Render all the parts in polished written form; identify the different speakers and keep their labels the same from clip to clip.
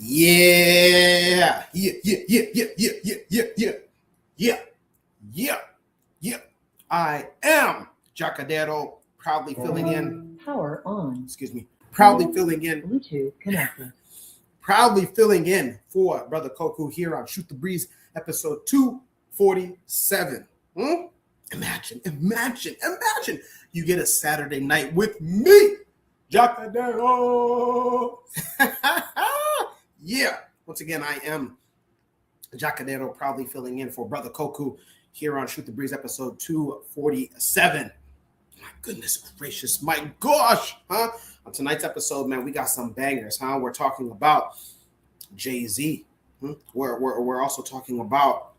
Speaker 1: Yeah. I am Jacadero, proudly filling in.
Speaker 2: Power on.
Speaker 1: Excuse me. Proudly filling in.
Speaker 2: Bluetooth connected.
Speaker 1: Proudly filling in for Brother Koku here on Shoot the Breeze, episode 247. Imagine you get a Saturday night with me, Jacadero. Yeah. Once again, I am Jacadero, proudly filling in for Brother Koku here on Shoot the Breeze, episode 247. My goodness gracious, my gosh, huh? On tonight's episode, man, we got some bangers, huh? We're talking about Jay-Z. We're also talking about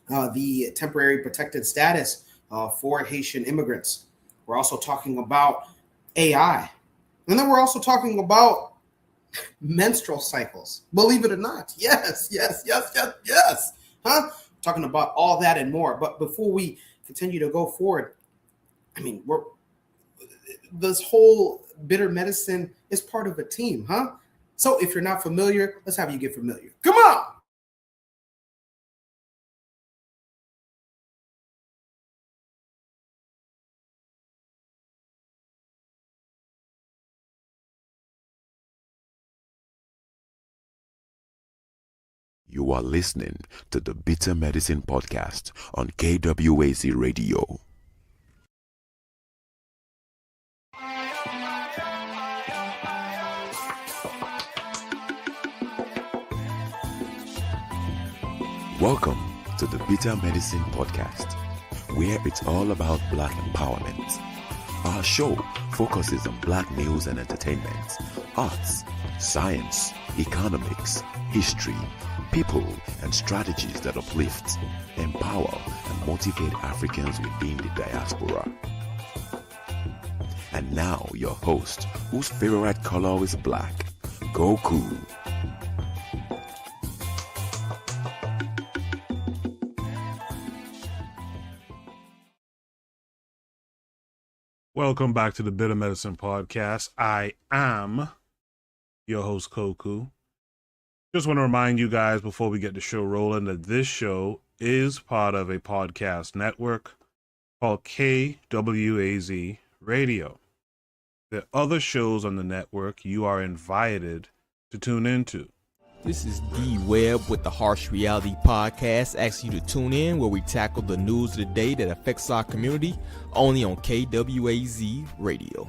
Speaker 1: the temporary protected status for Haitian immigrants. We're also talking about AI. And then we're also talking about menstrual cycles. Believe it or not. Yes. Huh? Talking about all that and more. But before we continue to go forward, I mean, this whole bitter medicine is part of a team, huh? So if you're not familiar, let's have you get familiar. Come on.
Speaker 3: You are listening to the Bitter Medicine Podcast on KWAZ Radio. Welcome to the Bitter Medicine Podcast, where it's all about Black empowerment. Our show focuses on Black news and entertainment, arts, science, economics, history, people, and strategies that uplift, empower, and motivate Africans within the diaspora. And now your host, whose favorite color is black, Goku.
Speaker 4: Welcome back to the Bitter Medicine Podcast. I am your host, Koku. Just want to remind you guys before we get the show rolling that this show is part of a podcast network called KWAZ Radio. There are other shows on the network you are invited to tune into.
Speaker 5: This is D Webb with the Harsh Reality Podcast, asking you to tune in where we tackle the news of the day that affects our community, only on KWAZ Radio.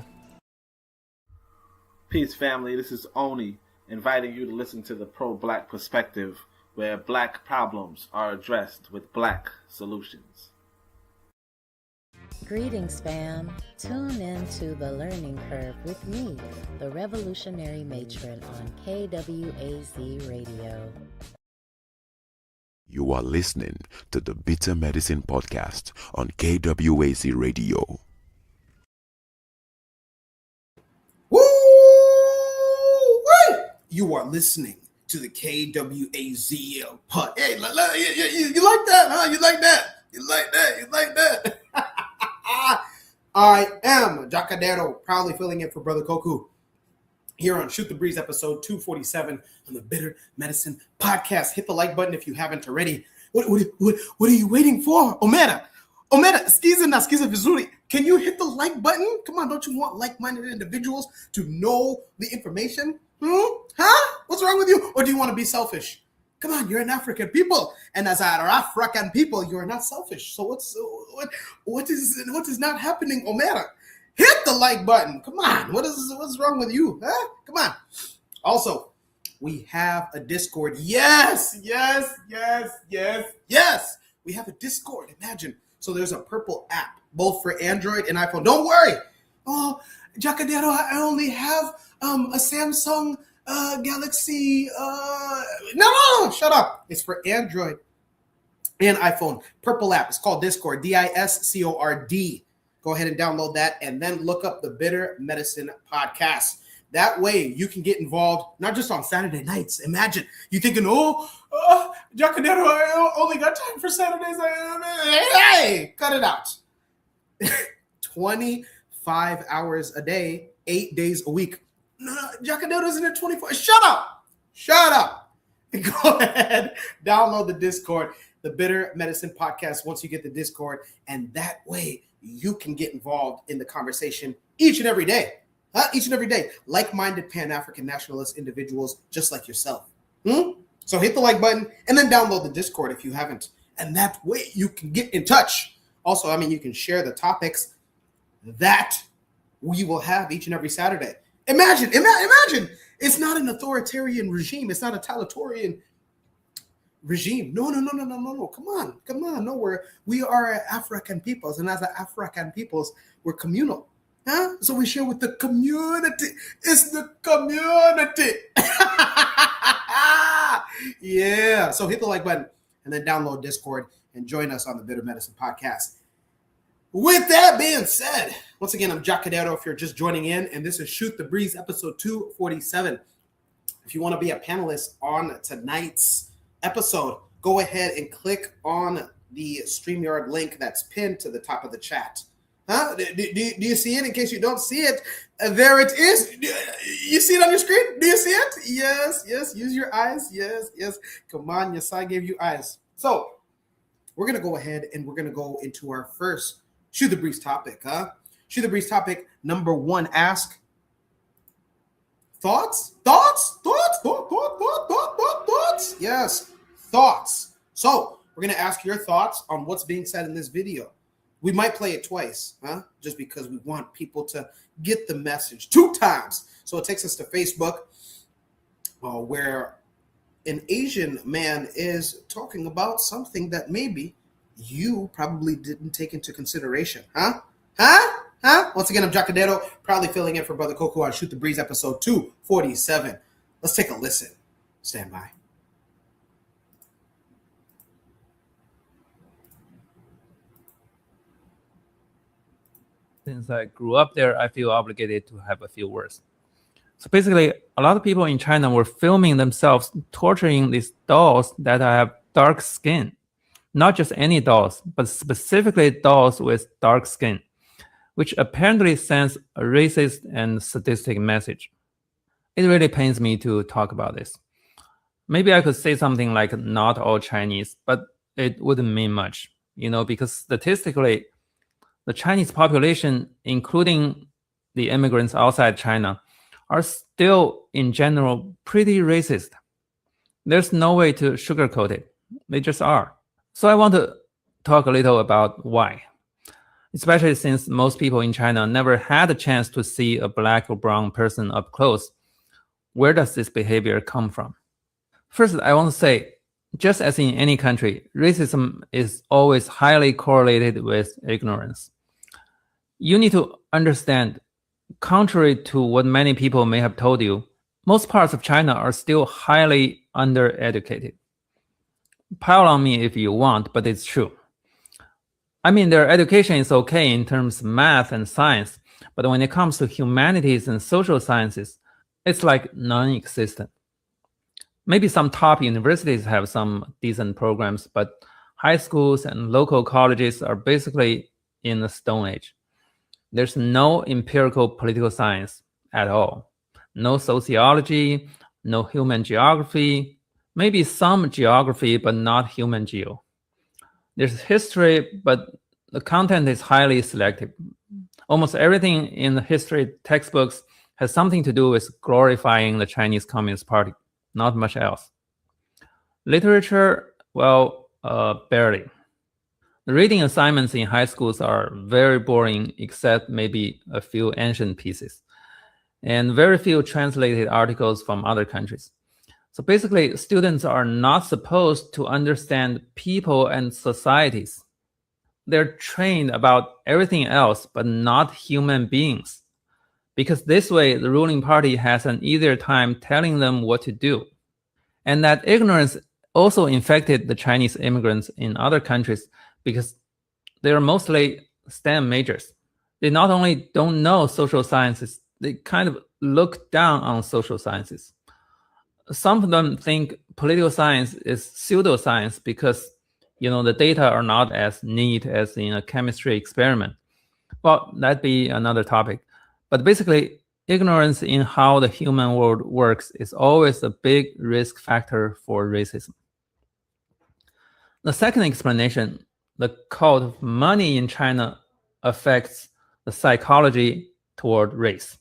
Speaker 6: Peace, family. This is Oni, inviting you to listen to the Pro-Black Perspective, where Black problems are addressed with Black solutions.
Speaker 7: Greetings, fam. Tune in to The Learning Curve with me, the Revolutionary Matron on KWAZ Radio.
Speaker 3: You are listening to the Bitter Medicine Podcast on KWAZ Radio.
Speaker 1: Woo! You are listening to the KWAZ pod. Hey, you like that, huh? You like that? I am Jacadero, proudly filling in for Brother Koku here on Shoot the Breeze, episode 247 on the Bitter Medicine Podcast. Hit the like button if you haven't already. What are you waiting for? Omera, skiza na skiza vizuri. Can you hit the like button? Come on, don't you want like-minded individuals to know the information? Huh? What's wrong with you? Or do you want to be selfish? Come on, you're an African people, and as our African people, you're not selfish. So what is not happening, Omera? Hit the like button. Come on, what's wrong with you? Huh? Come on. Also, we have a Discord. Yes. We have a Discord. Imagine. So there's a purple app, both for Android and iPhone. Don't worry. Oh, Jacadero, I only have a Samsung Galaxy. No, shut up. It's for Android and iPhone. Purple app. It's called Discord. Discord. Go ahead and download that and then look up the Bitter Medicine Podcast. That way you can get involved, not just on Saturday nights. Imagine you thinking, Jacadero, I only got time for Saturdays. Hey, cut it out. 25 hours a day, 8 days a week. No, Jacadero isn't at 24. Shut up. Shut up. Go ahead, download the Discord, the Bitter Medicine Podcast, once you get the Discord, and that way you can get involved in the conversation each and every day. Each and every day. Like-minded Pan-African nationalist individuals just like yourself. So hit the like button and then download the Discord if you haven't. And that way you can get in touch. Also, I mean, you can share the topics that we will have each and every Saturday. Imagine. It's not an authoritarian regime. It's not a totalitarian regime. No. Come on. No, we are African peoples, and as African peoples, we're communal. So we share with the community. It's the community. Yeah. So hit the like button and then download Discord and join us on the Bitter Medicine Podcast. With that being said, once again, I'm Jacadero if you're just joining in, and this is Shoot the Breeze, episode 247. If you want to be a panelist on tonight's episode, go ahead and click on the StreamYard link that's pinned to the top of the chat. Do you see it? In case you don't see it, there it is. You see it on your screen? Do you see it? Yes. Use your eyes. Yes. Come on, yes, I gave you eyes. So we're going to go ahead and we're going to go into our first Shoot the Breeze topic. Shoot the Breeze topic number 1. Ask thoughts? Yes, thoughts. So we're going to ask your thoughts on what's being said in this video. We might play it twice, just because we want people to get the message 2 times. So it takes us to Facebook, where an Asian man is talking about something that maybe you probably didn't take into consideration. Once again, I'm Jacadero, proudly filling in for Brother Coco on Shoot the Breeze, episode 247. Let's take a listen. Stand by.
Speaker 2: Since I grew up there, I feel obligated to have a few words. So basically, a lot of people in China were filming themselves torturing these dolls that have dark skin. Not just any dolls, but specifically dolls with dark skin, which apparently sends a racist and sadistic message. It really pains me to talk about this. Maybe I could say something like not all Chinese, but it wouldn't mean much, because statistically, the Chinese population, including the immigrants outside China, are still, in general, pretty racist. There's no way to sugarcoat it. They just are. So I want to talk a little about why, especially since most people in China never had a chance to see a black or brown person up close. Where does this behavior come from? First, I want to say, just as in any country, racism is always highly correlated with ignorance. You need to understand, contrary to what many people may have told you, most parts of China are still highly undereducated. Pile on me if you want, but it's true. I mean, their education is okay in terms of math and science, but when it comes to humanities and social sciences, it's like non-existent. Maybe some top universities have some decent programs, but high schools and local colleges are basically in the Stone Age. There's no empirical political science at all. No sociology, no human geography, maybe some geography, but not human geo. There's history, but the content is highly selective. Almost everything in the history textbooks has something to do with glorifying the Chinese Communist Party, not much else. Literature, well, barely. The reading assignments in high schools are very boring, except maybe a few ancient pieces, and very few translated articles from other countries. So basically, students are not supposed to understand people and societies. They're trained about everything else, but not human beings. Because this way, the ruling party has an easier time telling them what to do. And that ignorance also infected the Chinese immigrants in other countries because they are mostly STEM majors. They not only don't know social sciences, they kind of look down on social sciences. Some of them think political science is pseudoscience because, the data are not as neat as in a chemistry experiment. Well, that'd be another topic. But basically, ignorance in how the human world works is always a big risk factor for racism. The second explanation, the cult of money in China affects the psychology toward race.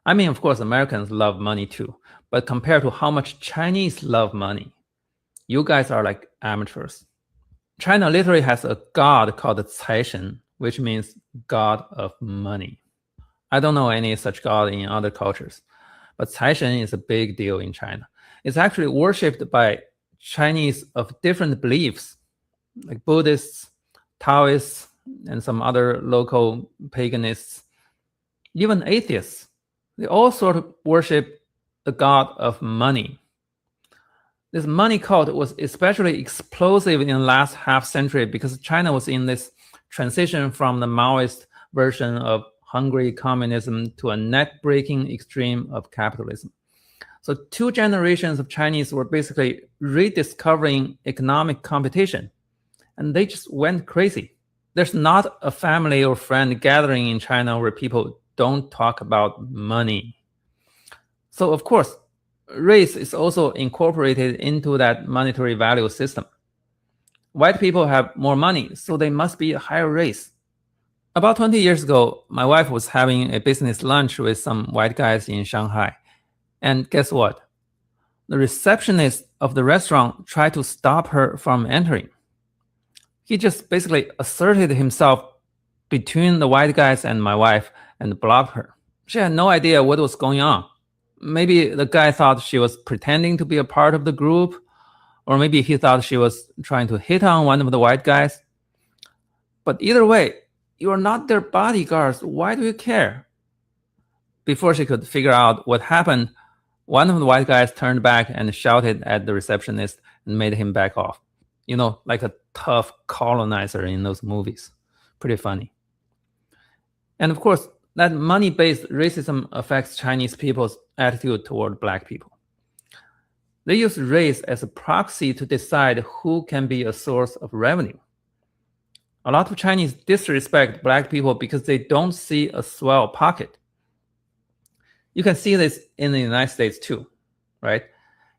Speaker 2: I mean, of course, Americans love money too, but compared to how much Chinese love money, you guys are like amateurs. China literally has a god called Caishen, which means god of money. I don't know any such god in other cultures, but Caishen is a big deal in China. It's actually worshipped by Chinese of different beliefs, like Buddhists, Taoists, and some other local paganists, even atheists. They all sort of worship the god of money. This money cult was especially explosive in the last half century because China was in this transition from the Maoist version of hungry communism to a net-breaking extreme of capitalism. So 2 generations of Chinese were basically rediscovering economic competition, and they just went crazy. There's not a family or friend gathering in China where people don't talk about money. So of course, race is also incorporated into that monetary value system. White people have more money, so they must be a higher race. About 20 years ago, my wife was having a business lunch with some white guys in Shanghai. And guess what? The receptionist of the restaurant tried to stop her from entering. He just basically asserted himself between the white guys and my wife and blocked her. She had no idea what was going on. Maybe the guy thought she was pretending to be a part of the group, or maybe he thought she was trying to hit on one of the white guys. But either way, you are not their bodyguards. Why do you care? Before she could figure out what happened, one of the white guys turned back and shouted at the receptionist and made him back off. You know, like a tough colonizer in those movies. Pretty funny. And of course, that money-based racism affects Chinese people's attitude toward Black people. They use race as a proxy to decide who can be a source of revenue. A lot of Chinese disrespect Black people because they don't see a swell pocket. You can see this in the United States too, right?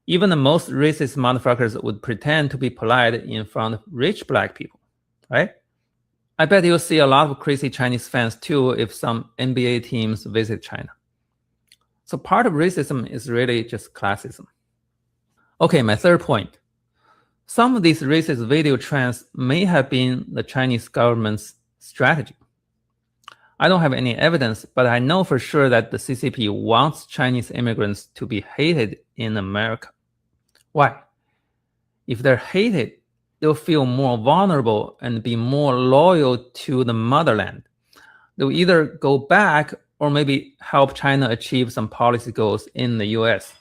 Speaker 2: Even the most racist motherfuckers would pretend to be polite in front of rich Black people, right? I bet you'll see a lot of crazy Chinese fans too if some NBA teams visit China. So part of racism is really just classism. Okay, my third point. Some of these racist video trends may have been the Chinese government's strategy. I don't have any evidence, but I know for sure that the CCP wants Chinese immigrants to be hated in America. Why? If they're hated, they'll feel more vulnerable and be more loyal to the motherland. They'll either go back or maybe help China achieve some policy goals in the US.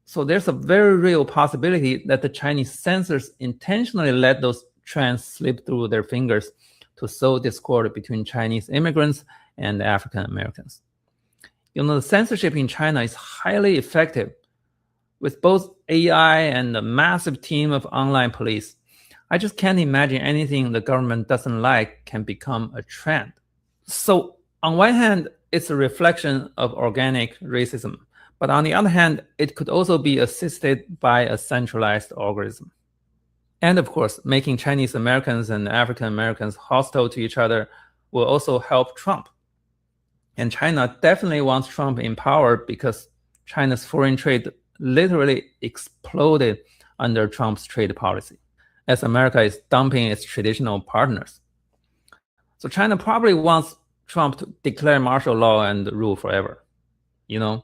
Speaker 2: So there's a very real possibility that the Chinese censors intentionally let those trends slip through their fingers to sow discord between Chinese immigrants and African Americans. You know, the censorship in China is highly effective. With both AI and a massive team of online police, I just can't imagine anything the government doesn't like can become a trend. So on one hand, it's a reflection of organic racism. But on the other hand, it could also be assisted by a centralized algorithm. And of course, making Chinese Americans and African Americans hostile to each other will also help Trump. And China definitely wants Trump in power because China's foreign trade literally exploded under Trump's trade policy, as America is dumping its traditional partners. So China probably wants Trump to declare martial law and rule forever, you know?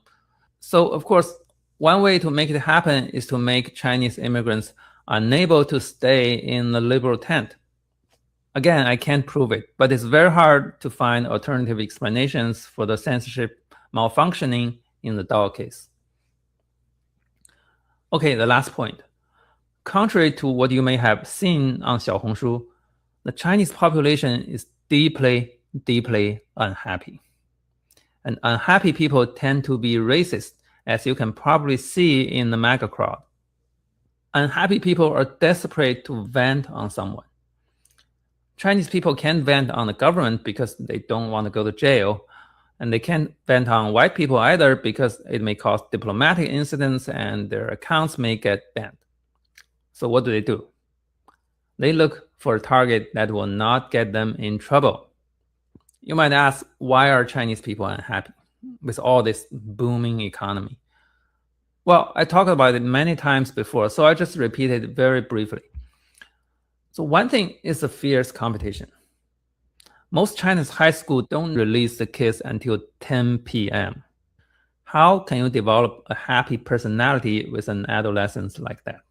Speaker 2: So of course, one way to make it happen is to make Chinese immigrants unable to stay in the liberal tent. Again, I can't prove it, but it's very hard to find alternative explanations for the censorship malfunctioning in the Dao case. Okay, the last point. Contrary to what you may have seen on Xiaohongshu, the Chinese population is deeply, deeply unhappy. And unhappy people tend to be racist, as you can probably see in the MAGA crowd. Unhappy people are desperate to vent on someone. Chinese people can't vent on the government because they don't want to go to jail. And they can't vent on white people either because it may cause diplomatic incidents and their accounts may get banned. So what do? They look for a target that will not get them in trouble. You might ask, why are Chinese people unhappy with all this booming economy? Well, I talked about it many times before, so I just repeat it very briefly. So one thing is the fierce competition. Most Chinese high schools don't release the kids until 10 p.m. How can you develop a happy personality with an adolescence like that?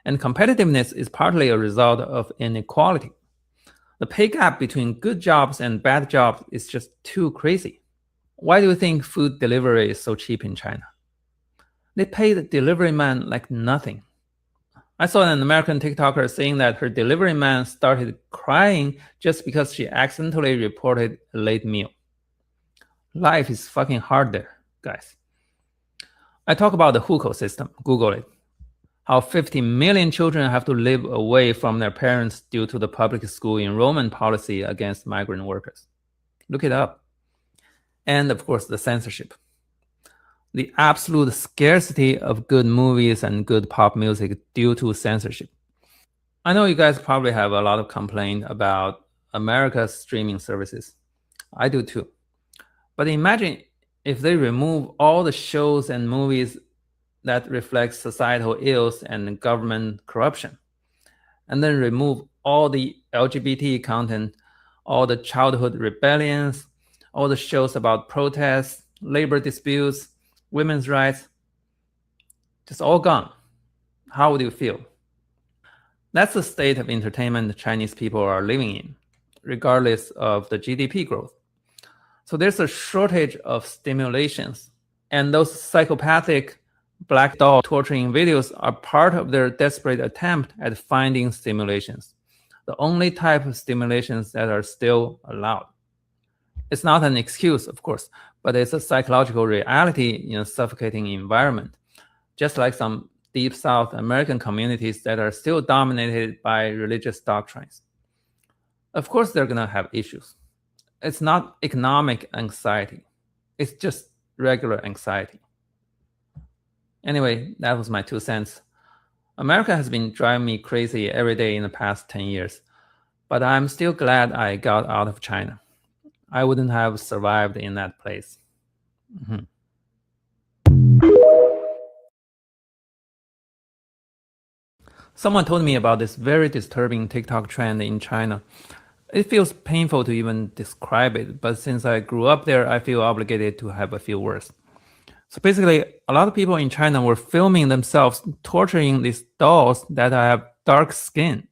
Speaker 2: And competitiveness is partly a result of inequality. The pay gap between good jobs and bad jobs is just too crazy. Why do you think food delivery is so cheap in China? They pay the delivery man like nothing. I saw an American TikToker saying that her delivery man started crying just because she accidentally reported a late meal. Life is fucking hard there, guys. I talk about the hukou system. Google it. How 50 million children have to live away from their parents due to the public school enrollment policy against migrant workers. Look it up. And of course, the censorship. The absolute scarcity of good movies and good pop music due to censorship. I know you guys probably have a lot of complaint about America's streaming services. I do too. But imagine if they remove all the shows and movies that reflect societal ills and government corruption, and then remove all the LGBT content, all the childhood rebellions, all the shows about protests, labor disputes, women's rights, just all gone. How would you feel? That's the state of entertainment the Chinese people are living in, regardless of the GDP growth. So there's a shortage of stimulations, and those psychopathic black doll torturing videos are part of their desperate attempt at finding stimulations, the only type of stimulations that are still allowed. It's not an excuse, of course, but it's a psychological reality in a suffocating environment, just like some deep South American communities that are still dominated by religious doctrines. Of course, they're going to have issues. It's not economic anxiety. It's just regular anxiety. Anyway, that was my 2 cents. America has been driving me crazy every day in the past 10 years, but I'm still glad I got out of China. I wouldn't have survived in that place. Someone told me about this very disturbing TikTok trend in China. It feels painful to even describe it, but since I grew up there, I feel obligated to have a few words. So basically, a lot of people in China were filming themselves torturing these dolls that have dark skin.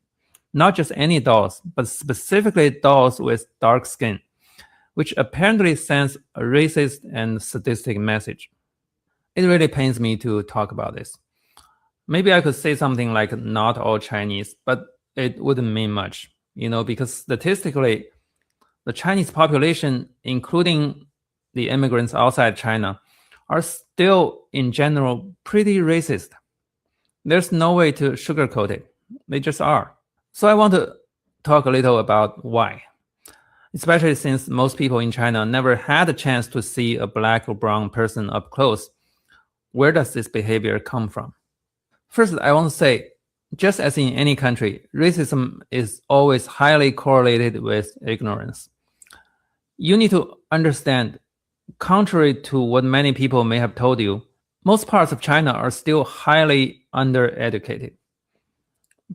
Speaker 2: Not just any dolls, but specifically dolls with dark skin, which apparently sends a racist and sadistic message. It really pains me to talk about this. Maybe I could say something like not all Chinese, but it wouldn't mean much, because statistically, the Chinese population, including the immigrants outside China, are still, in general, pretty racist. There's no way to sugarcoat it. They just are. So I want to talk a little about why, especially since most people in China never had a chance to see a black or brown person up close. Where does this behavior come from? First, I want to say, just as in any country, racism is always highly correlated with ignorance. You need to understand, contrary to what many people may have told you, most parts of China are still highly undereducated.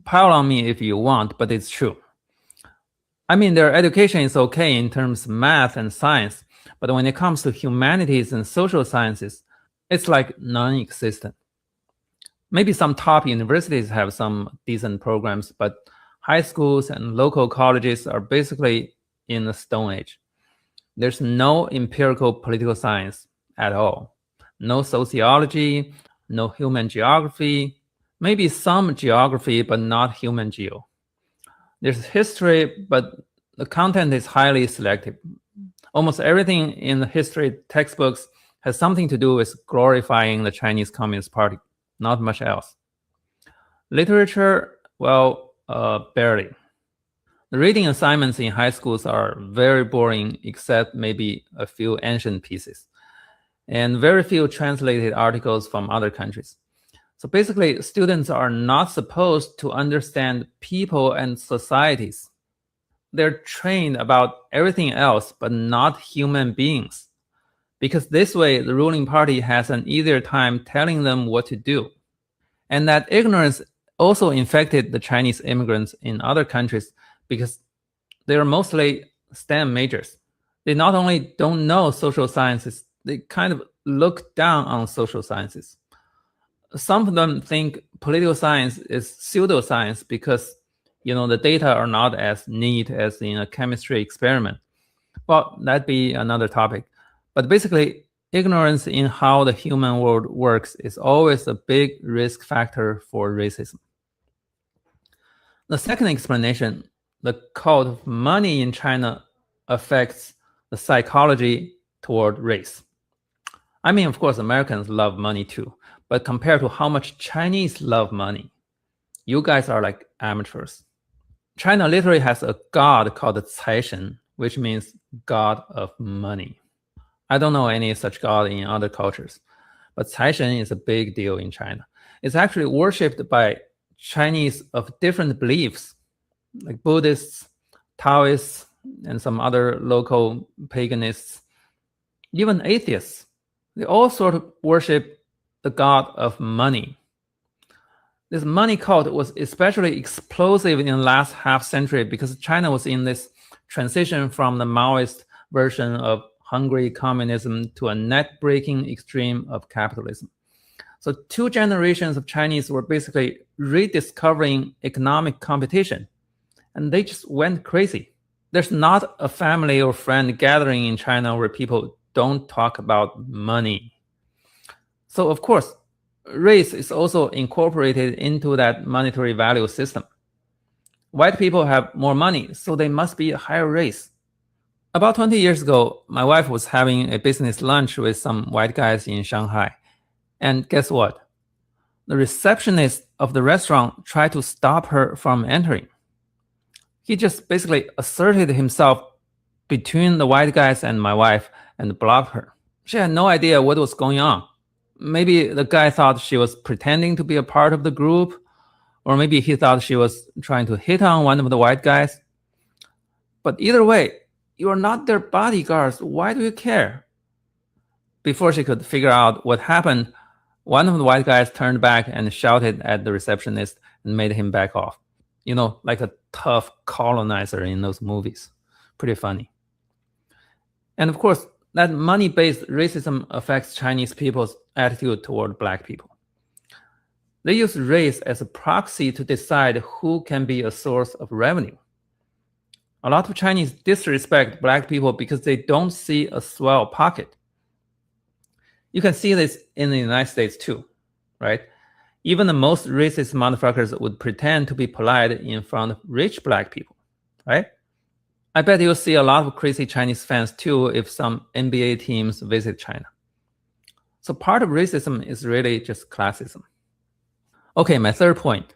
Speaker 2: Pile on me if you want, but it's true. I mean, their education is okay in terms of math and science, but when it comes to humanities and social sciences, it's like non-existent. Maybe some top universities have some decent programs, but high schools and local colleges are basically in the Stone Age. There's no empirical political science at all. No sociology, no human geography, maybe some geography, but not human geo. There's history, but the content is highly selective. Almost everything in the history textbooks has something to do with glorifying the Chinese Communist Party, not much else. Literature, well, barely. The reading assignments in high schools are very boring, except maybe a few ancient pieces, and very few translated articles from other countries. So basically, students are not supposed to understand people and societies. They're trained about everything else, but not human beings. Because this way, the ruling party has an easier time telling them what to do. And that ignorance also infected the Chinese immigrants in other countries because they are mostly STEM majors. They not only don't know social sciences, they kind of look down on social sciences. Some of them think political science is pseudoscience because the data are not as neat as in a chemistry experiment. Well, that'd be another topic. But basically, ignorance in how the human world works is always a big risk factor for racism. The second explanation, the cult of money in China affects the psychology toward race. I mean, of course, Americans love money too, but compared to how much Chinese love money, you guys are like amateurs. China literally has a god called Caishen, which means god of money. I don't know any such god in other cultures, but Caishen is a big deal in China. It's actually worshipped by Chinese of different beliefs, like Buddhists, Taoists, and some other local paganists, even atheists. They all sort of worship the god of money. This money cult was especially explosive in the last half century because China was in this transition from the Maoist version of hungry communism to a net-breaking extreme of capitalism. So 2 generations of Chinese were basically rediscovering economic competition, and they just went crazy. There's not a family or friend gathering in China where people don't talk about money. So of course, race is also incorporated into that monetary value system. White people have more money, so they must be a higher race. About 20 years ago, my wife was having a business lunch with some white guys in Shanghai. And guess what? The receptionist of the restaurant tried to stop her from entering. He just basically asserted himself between the white guys and my wife and blocked her. She had no idea what was going on. Maybe the guy thought she was pretending to be a part of the group, or maybe he thought she was trying to hit on one of the white guys. But either way, you are not their bodyguards. Why do you care? Before she could figure out what happened, one of the white guys turned back and shouted at the receptionist and made him back off. Like a tough colonizer in those movies. Pretty funny. And of course, that money-based racism affects Chinese people's attitude toward Black people. They use race as a proxy to decide who can be a source of revenue. A lot of Chinese disrespect Black people because they don't see a swell pocket. You can see this in the United States too, right? Even the most racist motherfuckers would pretend to be polite in front of rich Black people, right? I bet you'll see a lot of crazy Chinese fans too if some NBA teams visit China. So part of racism is really just classism. Okay, my third point.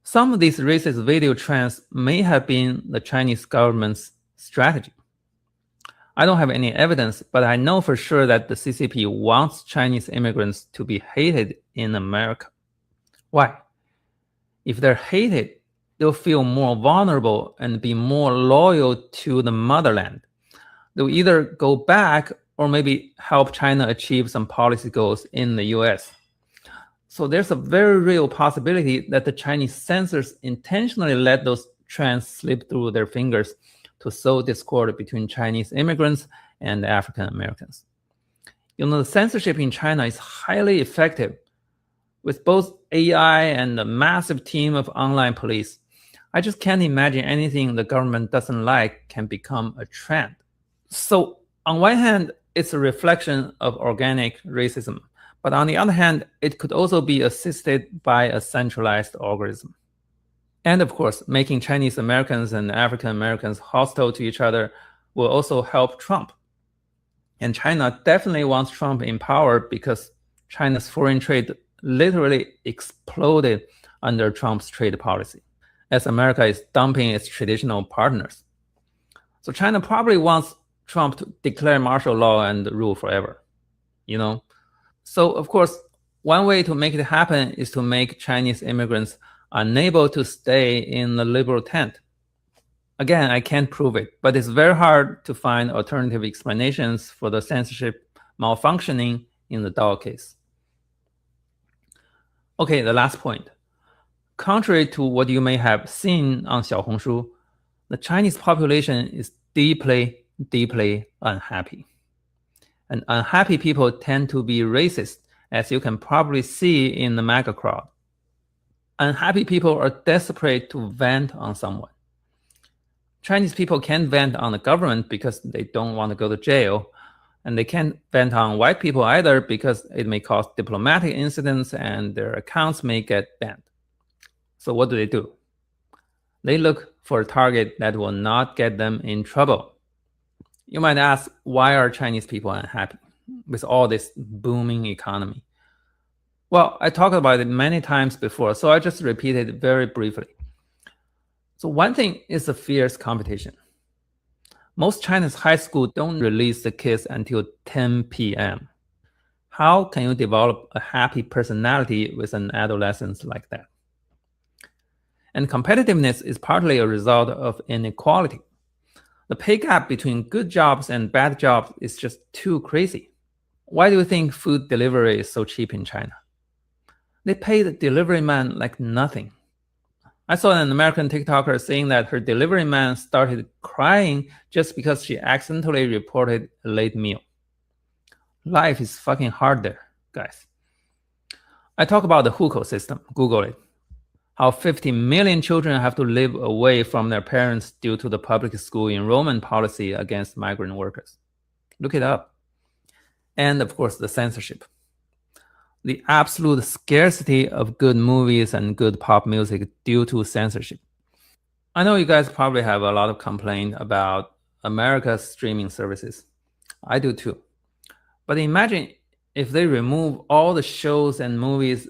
Speaker 2: Some of these racist video trends may have been the Chinese government's strategy. I don't have any evidence, but I know for sure that the CCP wants Chinese immigrants to be hated in America. Why? If they're hated, they'll feel more vulnerable and be more loyal to the motherland. They'll either go back or maybe help China achieve some policy goals in the US. So there's a very real possibility that the Chinese censors intentionally let those trends slip through their fingers to sow discord between Chinese immigrants and African Americans. The censorship in China is highly effective. With both AI and a massive team of online police, I just can't imagine anything the government doesn't like can become a trend. So on one hand, it's a reflection of organic racism. But on the other hand, it could also be assisted by a centralized algorithm. And of course, making Chinese Americans and African Americans hostile to each other will also help Trump. And China definitely wants Trump in power because China's foreign trade literally exploded under Trump's trade policy. as America is dumping its traditional partners. So China probably wants Trump to declare martial law and rule forever, you know? So, of course, one way to make it happen is to make Chinese immigrants unable to stay in the liberal tent. Again, I can't prove it, but it's very hard to find alternative explanations for the censorship malfunctioning in the Dao case. Okay, the last point. Contrary to what you may have seen on Xiaohongshu, the Chinese population is deeply, deeply unhappy. And unhappy people tend to be racist, as you can probably see in the MAGA crowd. Unhappy people are desperate to vent on someone. Chinese people can't vent on the government because they don't want to go to jail, and they can't vent on white people either because it may cause diplomatic incidents and their accounts may get banned. So what do? They look for a target that will not get them in trouble. You might ask, why are Chinese people unhappy with all this booming economy? Well, I talked about it many times before, so I just repeat it very briefly. So one thing is the fierce competition. Most Chinese high schools don't release the kids until 10 p.m. How can you develop a happy personality with an adolescence like that? And competitiveness is partly a result of inequality. The pay gap between good jobs and bad jobs is just too crazy. Why do you think food delivery is so cheap in China? They pay the delivery man like nothing. I saw an American TikToker saying that her delivery man started crying just because she accidentally reported a late meal. Life is fucking hard there, guys. I talk about the hukou system, Google it. How 50 million children have to live away from their parents due to the public school enrollment policy against migrant workers. Look it up. And of course, the censorship. The absolute scarcity of good movies and good pop music due to censorship. I know you guys probably have a lot of complaint about America's streaming services. I do too. But imagine if they remove all the shows and movies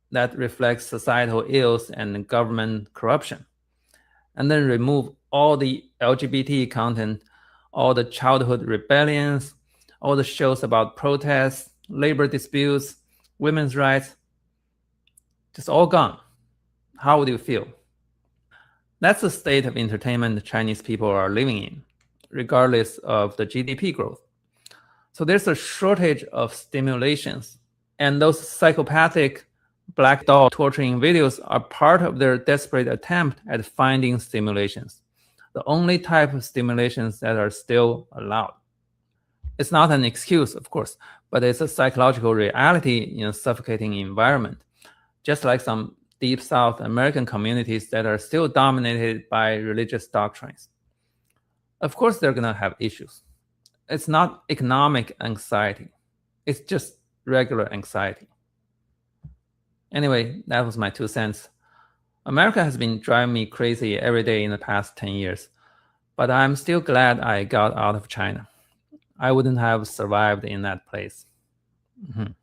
Speaker 2: that reflect societal ills and government corruption, and then remove all the LGBT content, all the childhood rebellions, all the shows about protests, labor disputes, women's rights, just all gone. How would you feel? That's the state of entertainment the Chinese people are living in, regardless of the GDP growth. So there's a shortage of stimulations, and those psychopathic black doll torturing videos are part of their desperate attempt at finding stimulations, the only type of stimulations that are still allowed. It's not an excuse, of course, but it's a psychological reality in a suffocating environment, just like some deep South American communities that are still dominated by religious doctrines. Of course, they're going to have issues. It's not economic anxiety. It's just regular anxiety. Anyway, that was my 2 cents. America has been driving me crazy every day in the past 10 years, but I'm still glad I got out of China. I wouldn't have survived in that place. Mm-hmm.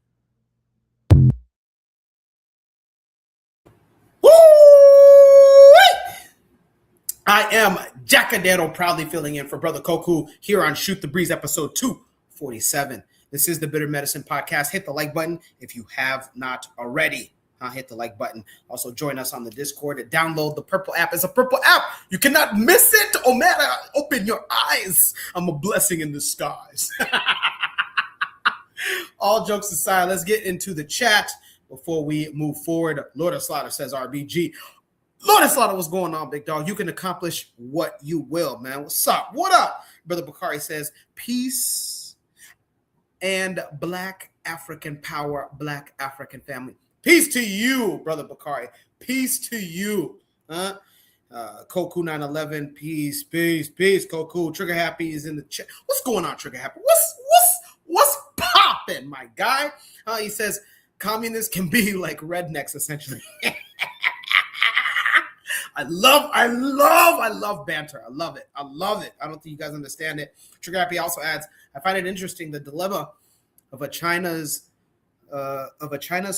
Speaker 1: I am Jackadero, proudly filling in for Brother Koku here on Shoot the Breeze episode 247. This is the Bitter Medicine Podcast. Hit the like button if you have not already. Hit the like button. Also join us on the Discord and download the purple app. It's a purple app. You cannot miss it. Oh man, open your eyes. I'm a blessing in disguise. All jokes aside, let's get into the chat before we move forward. Lord of Slaughter says RBG. Lord of Slaughter, what's going on, big dog? You can accomplish what you will, man. What's up? What up? Brother Bakari says peace and Black African power, Black African family. Peace to you, Brother Bakari. Peace to you. Koku 911, peace. Koku. Trigger Happy is in the chat. What's going on, Trigger Happy? What's popping, my guy? He says communists can be like rednecks, essentially. I love banter. I love it. I don't think you guys understand it. Trigger Happy also adds, I find it interesting the dilemma of a China's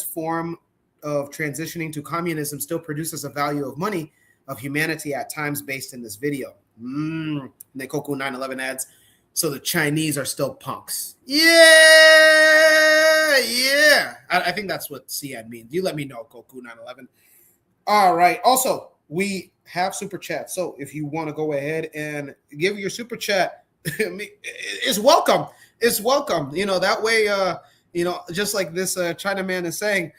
Speaker 1: form of transitioning to communism still produces a value of money of humanity at times based in this video. And then Koku 911 adds, so the Chinese are still punks. Yeah. I think that's what CN means. You let me know, Koku 911. All right. Also, we have super chat. So if you want to go ahead and give your super chat, it's welcome. It's welcome. That way, just like this Chinaman is saying,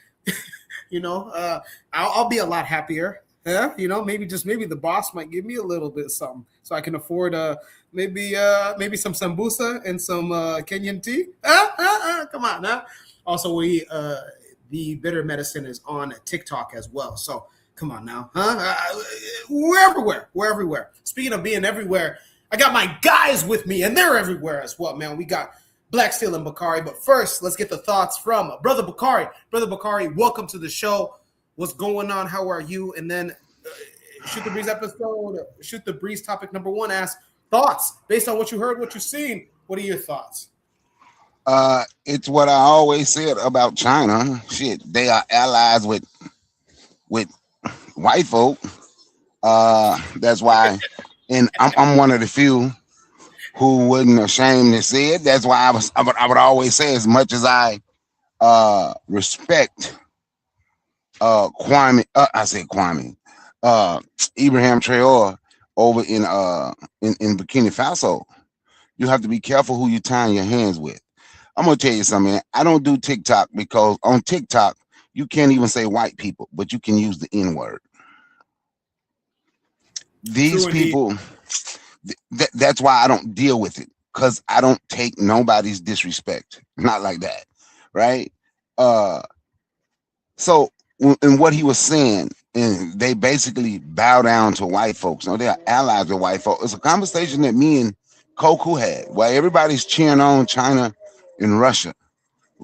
Speaker 1: I'll be a lot happier. Yeah, maybe the boss might give me a little bit of something so I can afford maybe some sambusa and some Kenyan tea. Come on, huh? Also, the Bitter Medicine is on TikTok as well. So come on now, huh? We're everywhere. Speaking of being everywhere, I got my guys with me, and they're everywhere as well, man. We got Black Steel and Bakari, but first, let's get the thoughts from Brother Bakari. Brother Bakari, welcome to the show. What's going on? How are you? And then Shoot the Breeze episode, Shoot the Breeze topic number 1 asks, thoughts based on what you heard, what you've seen. What are your thoughts?
Speaker 8: It's what I always said about China. Shit, they are allies with white folk. That's why, and I'm one of the few who wasn't ashamed to say it. That's why I would always say, as much as I respect Kwame, Ibrahim Traore over in Burkina Faso, you have to be careful who you tying your hands with. I'm gonna tell you something, man. I don't do TikTok because on TikTok you can't even say white people, but you can use the N-word. These people, that's why I don't deal with it, because I don't take nobody's disrespect. Not like that, right? So in what he was saying, and they basically bow down to white folks. They are allies with white folks. It's a conversation that me and Koku had, where everybody's cheering on China and Russia.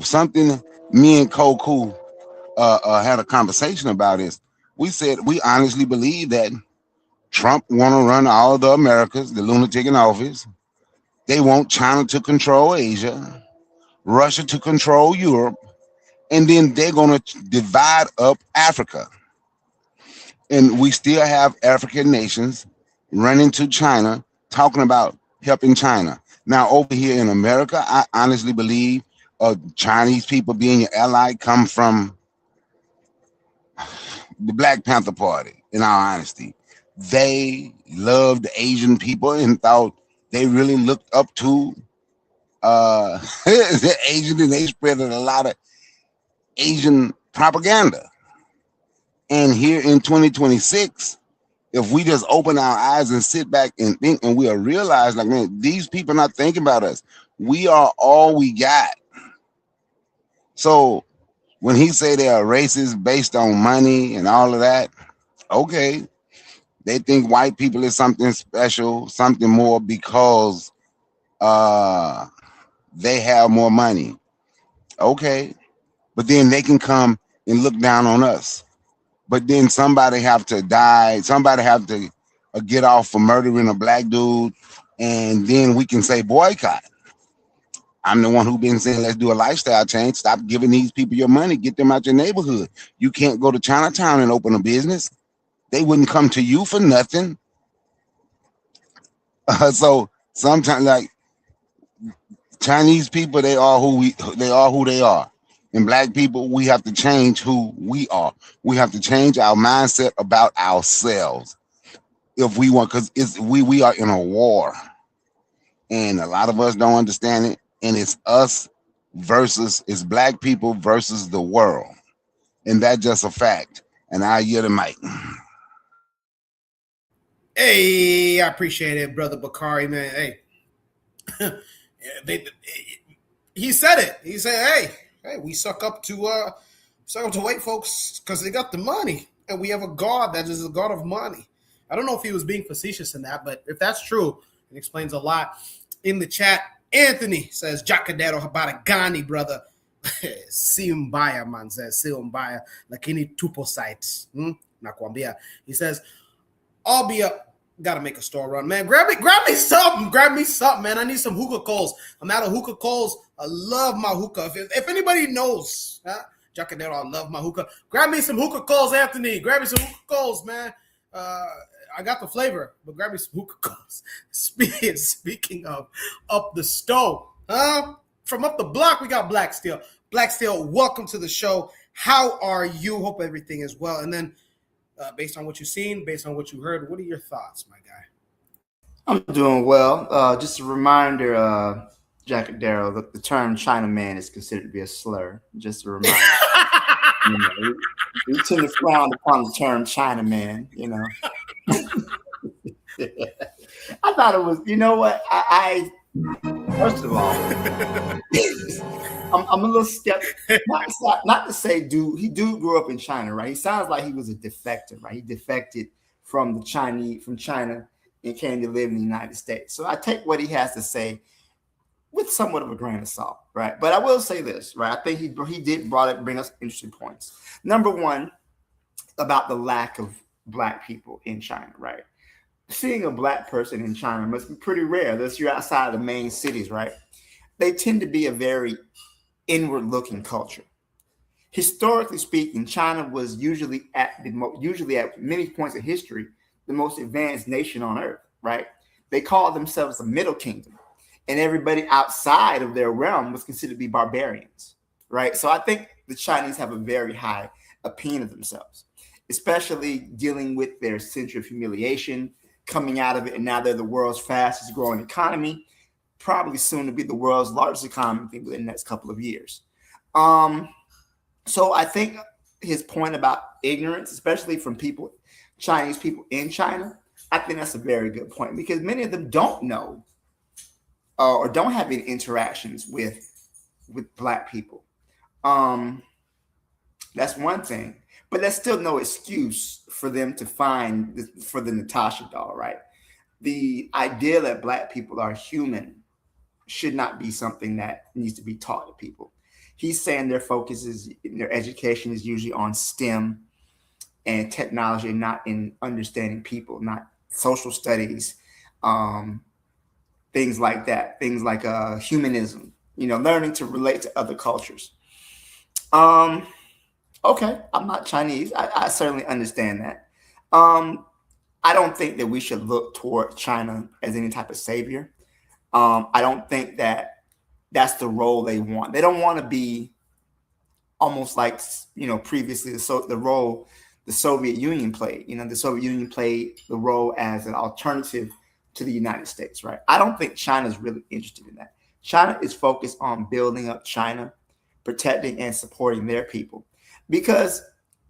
Speaker 8: Something me and Koku had a conversation about is, we said we honestly believe that Trump want to run all the Americas, the lunatic in office. They want China to control Asia, Russia to control Europe, and then they're going to divide up Africa. And we still have African nations running to China, talking about helping China. Now, over here in America, I honestly believe Chinese people being your ally come from the Black Panther Party, in all honesty. They loved the Asian people and thought they really looked up to the Asian, and they spread a lot of Asian propaganda. And here in 2026, if we just open our eyes and sit back and think, and we'll realize, like, man, these people are not thinking about us. We are all we got. So when he say they are racist based on money and all of that, okay. They think white people is something special, something more because they have more money. Okay. But then they can come and look down on us. But then somebody have to die. Somebody have to get off for murdering a black dude. And then we can say boycott. I'm the one who been saying, let's do a lifestyle change. Stop giving these people your money. Get them out your neighborhood. You can't go to Chinatown and open a business. They wouldn't come to you for nothing. So sometimes, like, Chinese people, they are who they are. And black people, we have to change who we are. We have to change our mindset about ourselves if we want, because we are in a war. And a lot of us don't understand it. And it's us it's black people versus the world. And that's just a fact. And I yield the mic.
Speaker 1: Hey, I appreciate it, Brother Bakari, man. Hey, he said it. He said, hey, we suck up to white folks because they got the money, and we have a God that is a God of money. I don't know if he was being facetious in that, but if that's true, it explains a lot. In the chat, Anthony says, Jacadero Habaragani, brother. Simbaya, man, says Simbaya. Lakini tupo sites. Nakwambia. He says, I'll be up. Gotta make a store run, man. Grab me something, man. I need some hookah coals. I'm out of hookah coals. I love my hookah. If anybody knows, Jacadero, I love my hookah. Grab me some hookah coals, Anthony. Grab me some hookah coals, man. I got the flavor, but grab me some hookah cones. Speaking of up the stove, from up the block, we got Black Steel. Black Steel, welcome to the show. How are you? Hope everything is well. And then, based on what you've seen, based on what you heard, what are your thoughts, my guy?
Speaker 9: I'm doing well. Just a reminder, Jack and Darrell, that the term Chinaman is considered to be a slur. Just a reminder. We tend to frown upon the term Chinaman, I thought it was, you know what? I first of all, I'm a little skeptical. Not to say he grew up in China, right? He sounds like he was a defector, right? He defected from China and came to live in the United States. So I take what he has to say with somewhat of a grain of salt, right? But I will say this, right? I think he did bring us interesting points. Number one, about the lack of Black people in China, right? Seeing a Black person in China must be pretty rare unless you're outside of the main cities, right? They tend to be a very inward-looking culture. Historically speaking, China was usually at many points in history the most advanced nation on earth, right? They called themselves the Middle Kingdom, and everybody outside of their realm was considered to be barbarians, right? So I think the Chinese have a very high opinion of themselves, especially dealing with their century of humiliation, coming out of it, and now they're the world's fastest growing economy, probably soon to be the world's largest economy within the next couple of years. So I think his point about ignorance, especially from Chinese people in China, I think that's a very good point because many of them don't know or don't have any interactions with Black people. That's one thing, but that's still no excuse for them to for the Natasha doll, right? The idea that Black people are human should not be something that needs to be taught to people. He's saying their education is usually on STEM and technology, not in understanding people, not social studies, things like that, things like humanism, learning to relate to other cultures. Okay, I'm not Chinese. I certainly understand that. I don't think that we should look toward China as any type of savior. I don't think that that's the role they want. They don't want to be almost like, previously the role the Soviet Union played. The Soviet Union played the role as an alternative to the United States, right? I don't think China's really interested in that. China is focused on building up China, protecting and supporting their people. Because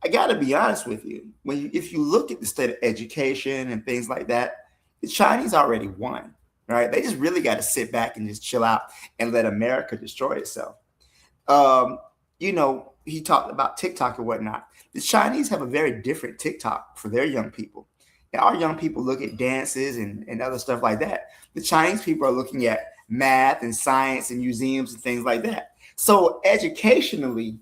Speaker 9: I got to be honest with you, if you look at the state of education and things like that, the Chinese already won, right? They just really got to sit back and just chill out and let America destroy itself. He talked about TikTok and whatnot. The Chinese have a very different TikTok for their young people. And our young people look at dances and other stuff like that. The Chinese people are looking at math and science and museums and things like that. So educationally,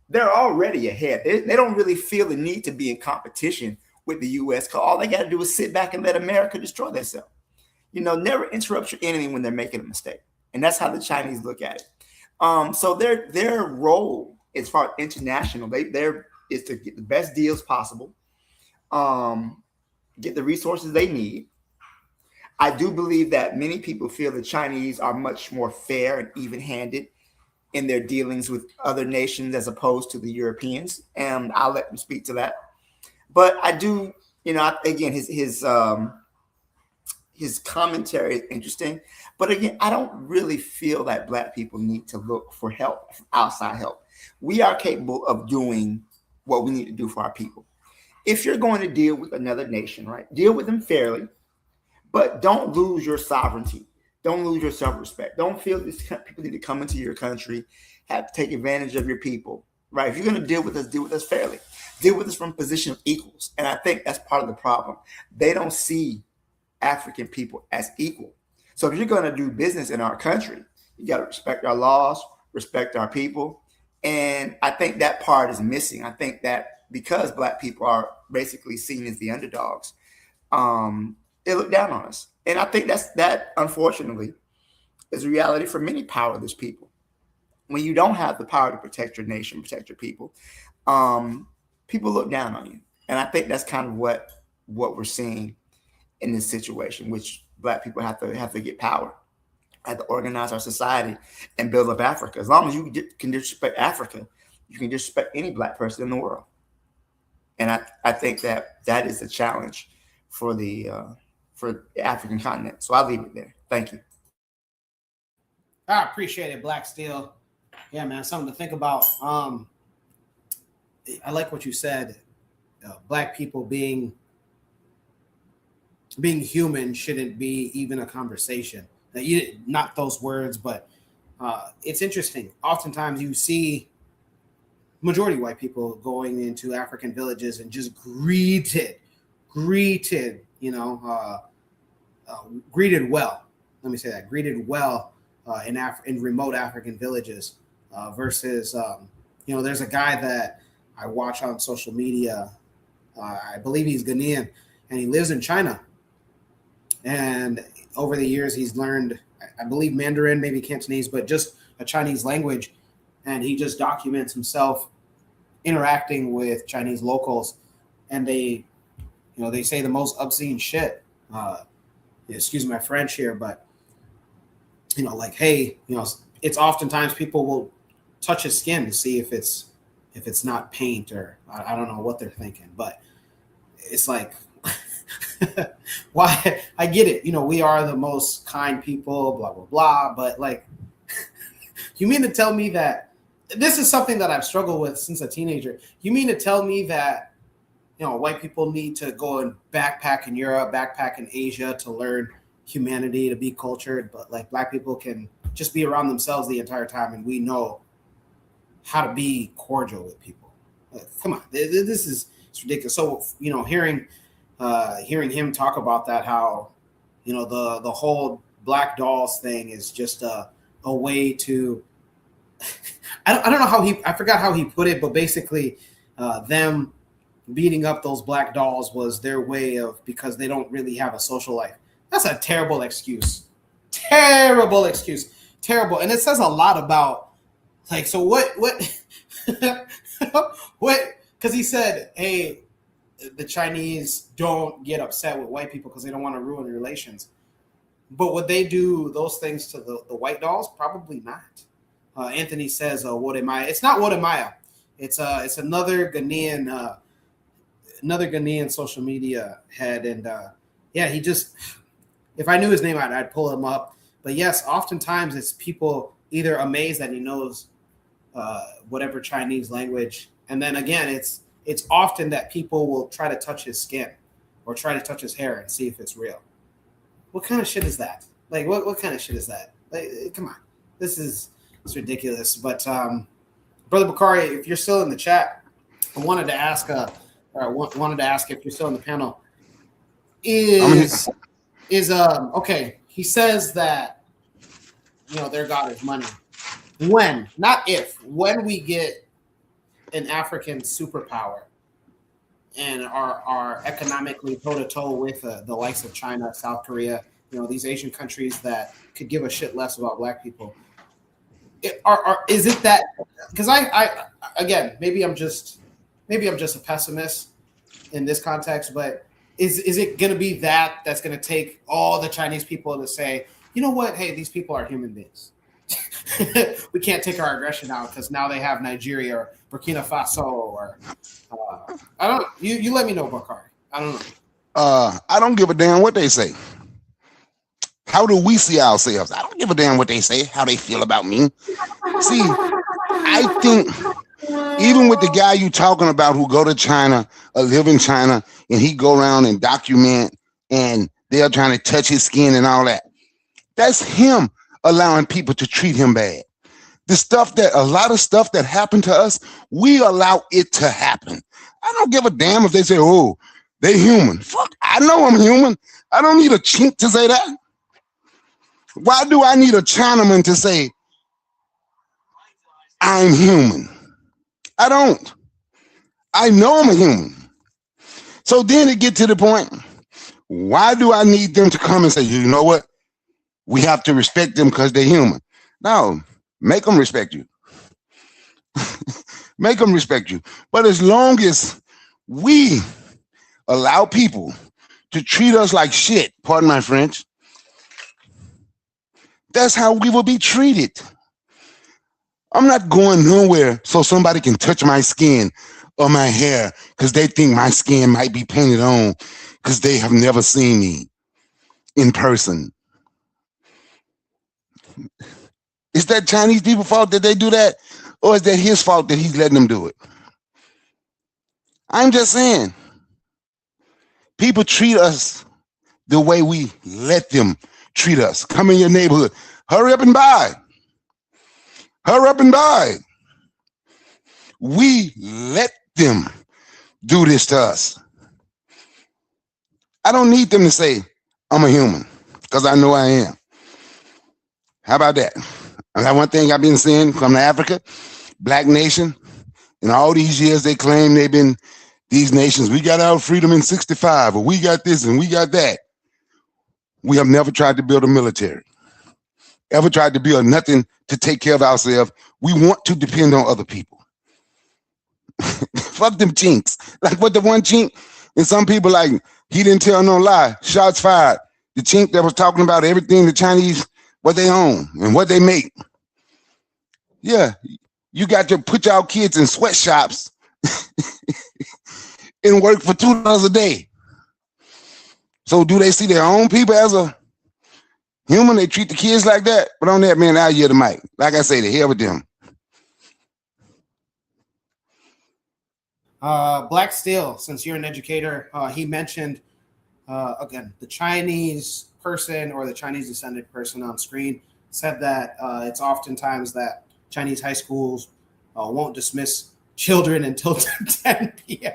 Speaker 9: they're already ahead. They don't really feel the need to be in competition with the U.S. because all they got to do is sit back and let America destroy themselves. Never interrupt your enemy when they're making a mistake. And that's how the Chinese look at it. So their role as far as international, is to get the best deals possible, get the resources they need. I do believe that many people feel the Chinese are much more fair and even-handed in their dealings with other nations as opposed to the Europeans, and I'll let them speak to that. But I do, again, his commentary is interesting. But again, I don't really feel that Black people need to look for help, outside help. We are capable of doing what we need to do for our people. If you're going to deal with another nation, right, deal with them fairly, but don't lose your sovereignty. Don't lose your self-respect. Don't feel these people need to come into your country, have to take advantage of your people, right? If you're going to deal with us fairly. Deal with us from a position of equals. And I think that's part of the problem. They don't see African people as equal. So if you're going to do business in our country, you got to respect our laws, respect our people. And I think that part is missing. I think that because Black people are basically seen as the underdogs, they look down on us. And I think that unfortunately is a reality for many powerless people. When you don't have the power to protect your nation, protect your people, people look down on you. And I think that's kind of what what we're seeing in this situation, which Black people have to get power, have to organize our society and build up Africa. As long as you can disrespect Africa, you can disrespect any Black person in the world. And I think that is the challenge for the African continent. So I'll leave it there. Thank you.
Speaker 1: I appreciate it, Black Steel. Yeah, man, something to think about. I like what you said. Black people being human shouldn't be even a conversation. Not those words, but it's interesting. Oftentimes you see majority white people going into African villages and just greeted, greeted well. Let me say that, greeted well in remote African villages versus, there's a guy that I watch on social media. I believe he's Ghanaian and he lives in China. And over the years, he's learned, I believe, Mandarin, maybe Cantonese, but just a Chinese language. And he just documents himself interacting with Chinese locals. And they say the most obscene shit. Excuse my French here, but, like, hey, it's oftentimes people will touch his skin to see if it's not paint or I don't know what they're thinking. But it's like, why? I get it. We are the most kind people, blah, blah, blah. But like, you mean to tell me that this is something that I've struggled with since a teenager? You mean to tell me that, white people need to go and backpack in Europe, backpack in Asia to learn humanity, to be cultured, but like Black people can just be around themselves the entire time and we know how to be cordial with people? Come on, this is ridiculous. So, hearing him talk about that, how, the whole Black Dolls thing is just a way to, I don't know I forgot how he put it, but basically them beating up those Black dolls was their way of, because they don't really have a social life. That's a terrible excuse. Terrible excuse. Terrible. And it says a lot about, like, so what, because he said, hey, the Chinese don't get upset with white people because they don't want to ruin relations. But would they do those things to the white dolls? Probably not. Anthony says, Wodemaya. It's not Wodemaya. It's another Ghanaian social media head. And he just, if I knew his name, I'd pull him up. But yes, oftentimes it's people either amazed that he knows whatever Chinese language. And then again, it's often that people will try to touch his skin or try to touch his hair and see if it's real. What kind of shit is that? Like, what kind of shit is that? Like, come on. It's ridiculous. But Brother Bakari, if you're still in the chat, I wanted to ask if you're still in the panel. Okay, he says that, their God is money. When, not if, when we get an African superpower and are economically toe-to-toe with the likes of China, South Korea, these Asian countries that could give a shit less about Black people. Is it that? Because I again, maybe I'm just a pessimist in this context, but is it going to be that's going to take all the Chinese people to say, you know what? Hey, these people are human beings. We can't take our aggression out because now they have Nigeria or Burkina Faso or I don't. You let me know, Bakari. I don't know.
Speaker 8: I don't give a damn what they say. How do we see ourselves? I don't give a damn what they say, how they feel about me. See, I think even with the guy you talking about who go to China or live in China and he go around and document and they're trying to touch his skin and all that, that's him allowing people to treat him bad. A lot of stuff that happened to us, we allow it to happen. I don't give a damn if they say, oh, they're human. Fuck, I know I'm human. I don't need a chink to say that. Why do I need a Chinaman to say I'm human? I don't. I know I'm a human. So then it gets to the point, why do I need them to come and say, you know what? We have to respect them because they're human. No, make them respect you. Make them respect you. But as long as we allow people to treat us like shit, pardon my French, that's how we will be treated. I'm not going nowhere so somebody can touch my skin or my hair because they think my skin might be painted on because they have never seen me in person. Is that Chinese people's fault that they do that? Or is that his fault that he's letting them do it? I'm just saying, people treat us the way we let them treat us. Come in your neighborhood. Hurry up and buy. Hurry up and buy. We let them do this to us. I don't need them to say, I'm a human, because I know I am. How about that? And that one thing I've been saying from Africa, Black nation, in all these years they claim they've been these nations. We got our freedom in 65, or we got this and we got that. We have never tried to build a military, ever tried to build nothing to take care of ourselves. We want to depend on other people. Fuck them chinks. Like what the one chink, and some people like, he didn't tell no lie. Shots fired. The chink that was talking about everything the Chinese, what they own and what they make. Yeah, you got to put y'all kids in sweatshops and work for $2 a day. So do they see their own people as a human? They treat the kids like that? But on that, man, I'll yield the mic. Like I say, the hell with them.
Speaker 1: Black Steel, since you're an educator, he mentioned, again, the Chinese person or the Chinese descended person on screen said that it's oftentimes that Chinese high schools won't dismiss children until 10 p.m.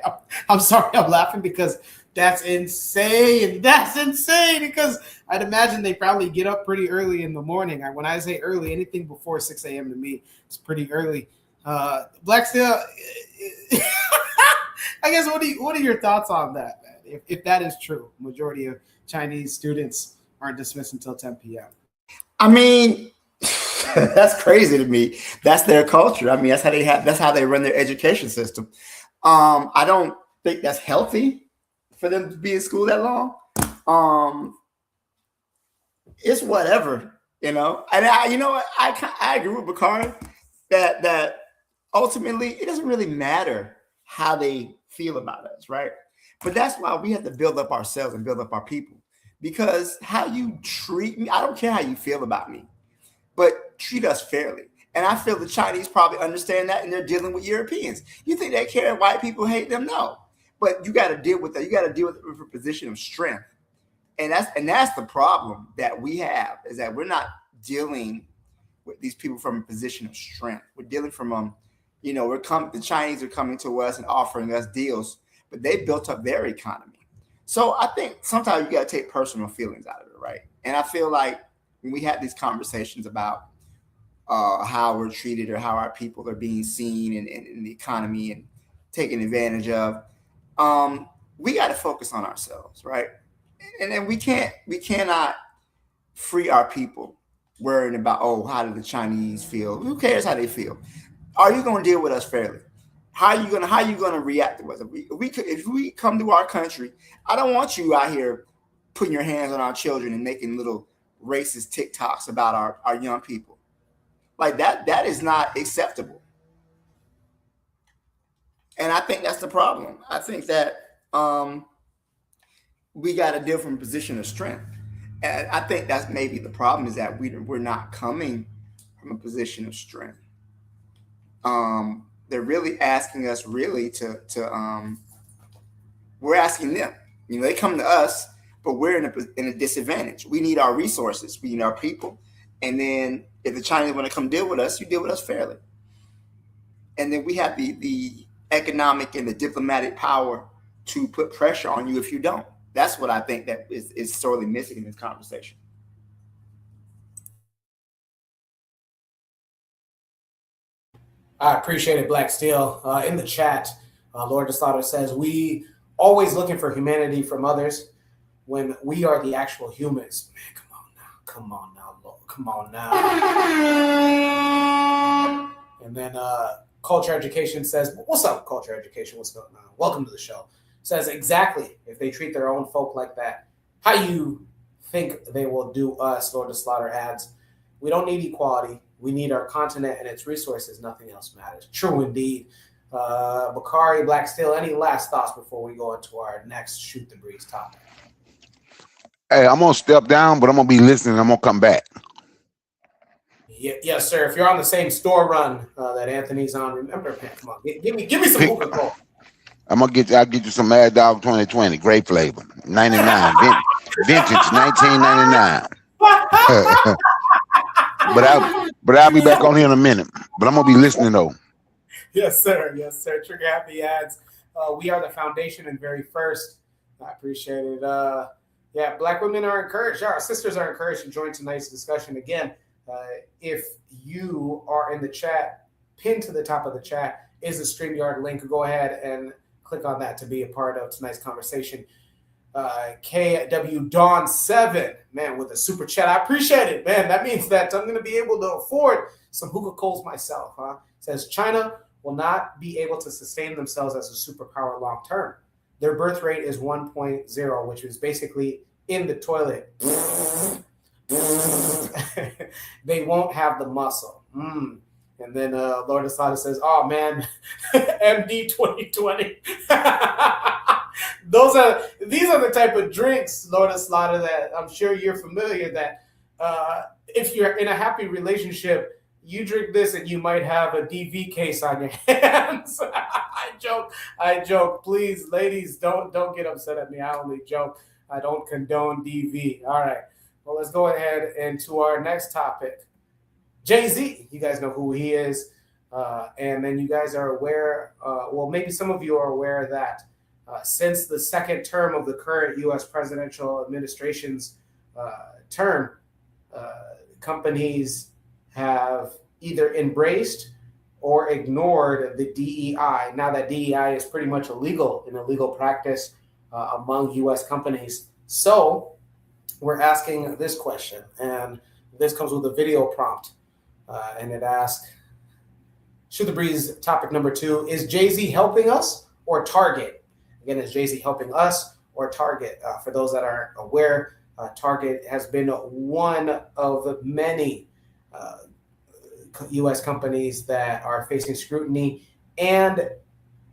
Speaker 1: I'm sorry, I'm laughing because that's insane. That's insane because I'd imagine they probably get up pretty early in the morning. When I say early, anything before 6 a.m. to me is pretty early. Black Steel, I guess, what are your thoughts on that, man? If that is true, majority of Chinese students aren't dismissed until 10 p.m.
Speaker 9: I mean, that's crazy to me. That's their culture. I mean, that's how they run their education system. I don't think that's healthy for them to be in school that long. It's whatever, you know. And I agree with Bakari that ultimately it doesn't really matter how they feel about us, right? But that's why we have to build up ourselves and build up our people. Because how you treat me, I don't care how you feel about me, but treat us fairly. And I feel the Chinese probably understand that, and they're dealing with Europeans. You think they care if white people hate them? No. But you got to deal with that. You got to deal with it from a position of strength. And that's the problem that we have, is that we're not dealing with these people from a position of strength. We're dealing from the Chinese are coming to us and offering us deals, but they built up their economy. So I think sometimes you got to take personal feelings out of it, right? And I feel like when we have these conversations about how we're treated or how our people are being seen in the economy and taken advantage of, we got to focus on ourselves, right? And then we cannot free our people worrying about, how do the Chinese feel? Who cares how they feel? Are you going to deal with us fairly? How are you going to react to us? If we come to our country, I don't want you out here putting your hands on our children and making little racist TikToks about our young people. Like that is not acceptable. And I think that's the problem. I think that we got to deal from a position of strength. And I think that's maybe the problem, is that we're not coming from a position of strength. They're really asking us to we're asking them. They come to us, but we're in a disadvantage. We need our resources. We need our people. And then if the Chinese want to come deal with us, you deal with us fairly. And then we have the economic and the diplomatic power to put pressure on you if you don't. That's what I think that is sorely missing in this conversation.
Speaker 1: I appreciate it, Black Steel. In the chat, Lord DeSlaughter says, we always looking for humanity from others when we are the actual humans. Man, come on now, Lord. Come on now. And then Culture Education says, what's up, Culture Education? What's going on? Welcome to the show. says exactly, if they treat their own folk like that, how you think they will do us. Lord of Slaughter adds, we don't need equality. We need our continent and its resources. Nothing else matters. True indeed. Bakari, Black Steel, any last thoughts before we go into our next Shoot the Breeze topic?
Speaker 8: Hey, I'm going to step down, but I'm going to be listening. I'm going to come back.
Speaker 1: Yes, sir. If you're on the same store run that Anthony's on, remember, man, come on, give me some hookah cola. I'll get
Speaker 8: you some Mad Dog 2020, great flavor, 99, vintage, 1999. but I'll be back on here in a minute. But I'm gonna be listening though.
Speaker 1: Yes, sir. Yes, sir. Trigger Happy adds, we are the foundation and very first. I appreciate it. Yeah, Black women are encouraged. Our sisters are encouraged to join tonight's discussion. Again, if you are in the chat, pinned to the top of the chat is the StreamYard link. Go ahead and click on that to be a part of tonight's conversation. KW Dawn 7, man, with a super chat. I appreciate it, man. That means that I'm going to be able to afford some hookah coals myself. Says China will not be able to sustain themselves as a superpower long term. Their birth rate is 1.0, which is basically in the toilet. They won't have the muscle. And then Lord Asada says, oh man, MD 2020. These are the type of drinks, Lord Asada, that I'm sure you're familiar that if you're in a happy relationship, you drink this and you might have a DV case on your hands. I joke. Please, ladies, don't get upset at me. I only joke. I don't condone DV. All right. Well, let's go ahead into our next topic. Jay-Z, you guys know who he is. And then you guys are aware, well, maybe some of you are aware that since the second term of the current U.S. presidential administration's term, companies have either embraced or ignored the DEI. Now that DEI is pretty much illegal practice among U.S. companies. So we're asking this question, and this comes with a video prompt. And it asks, Shoot the Breeze topic number 2, is Jay-Z helping us or Target? Again, is Jay-Z helping us or Target? For those that aren't aware, Target has been one of many U.S. companies that are facing scrutiny and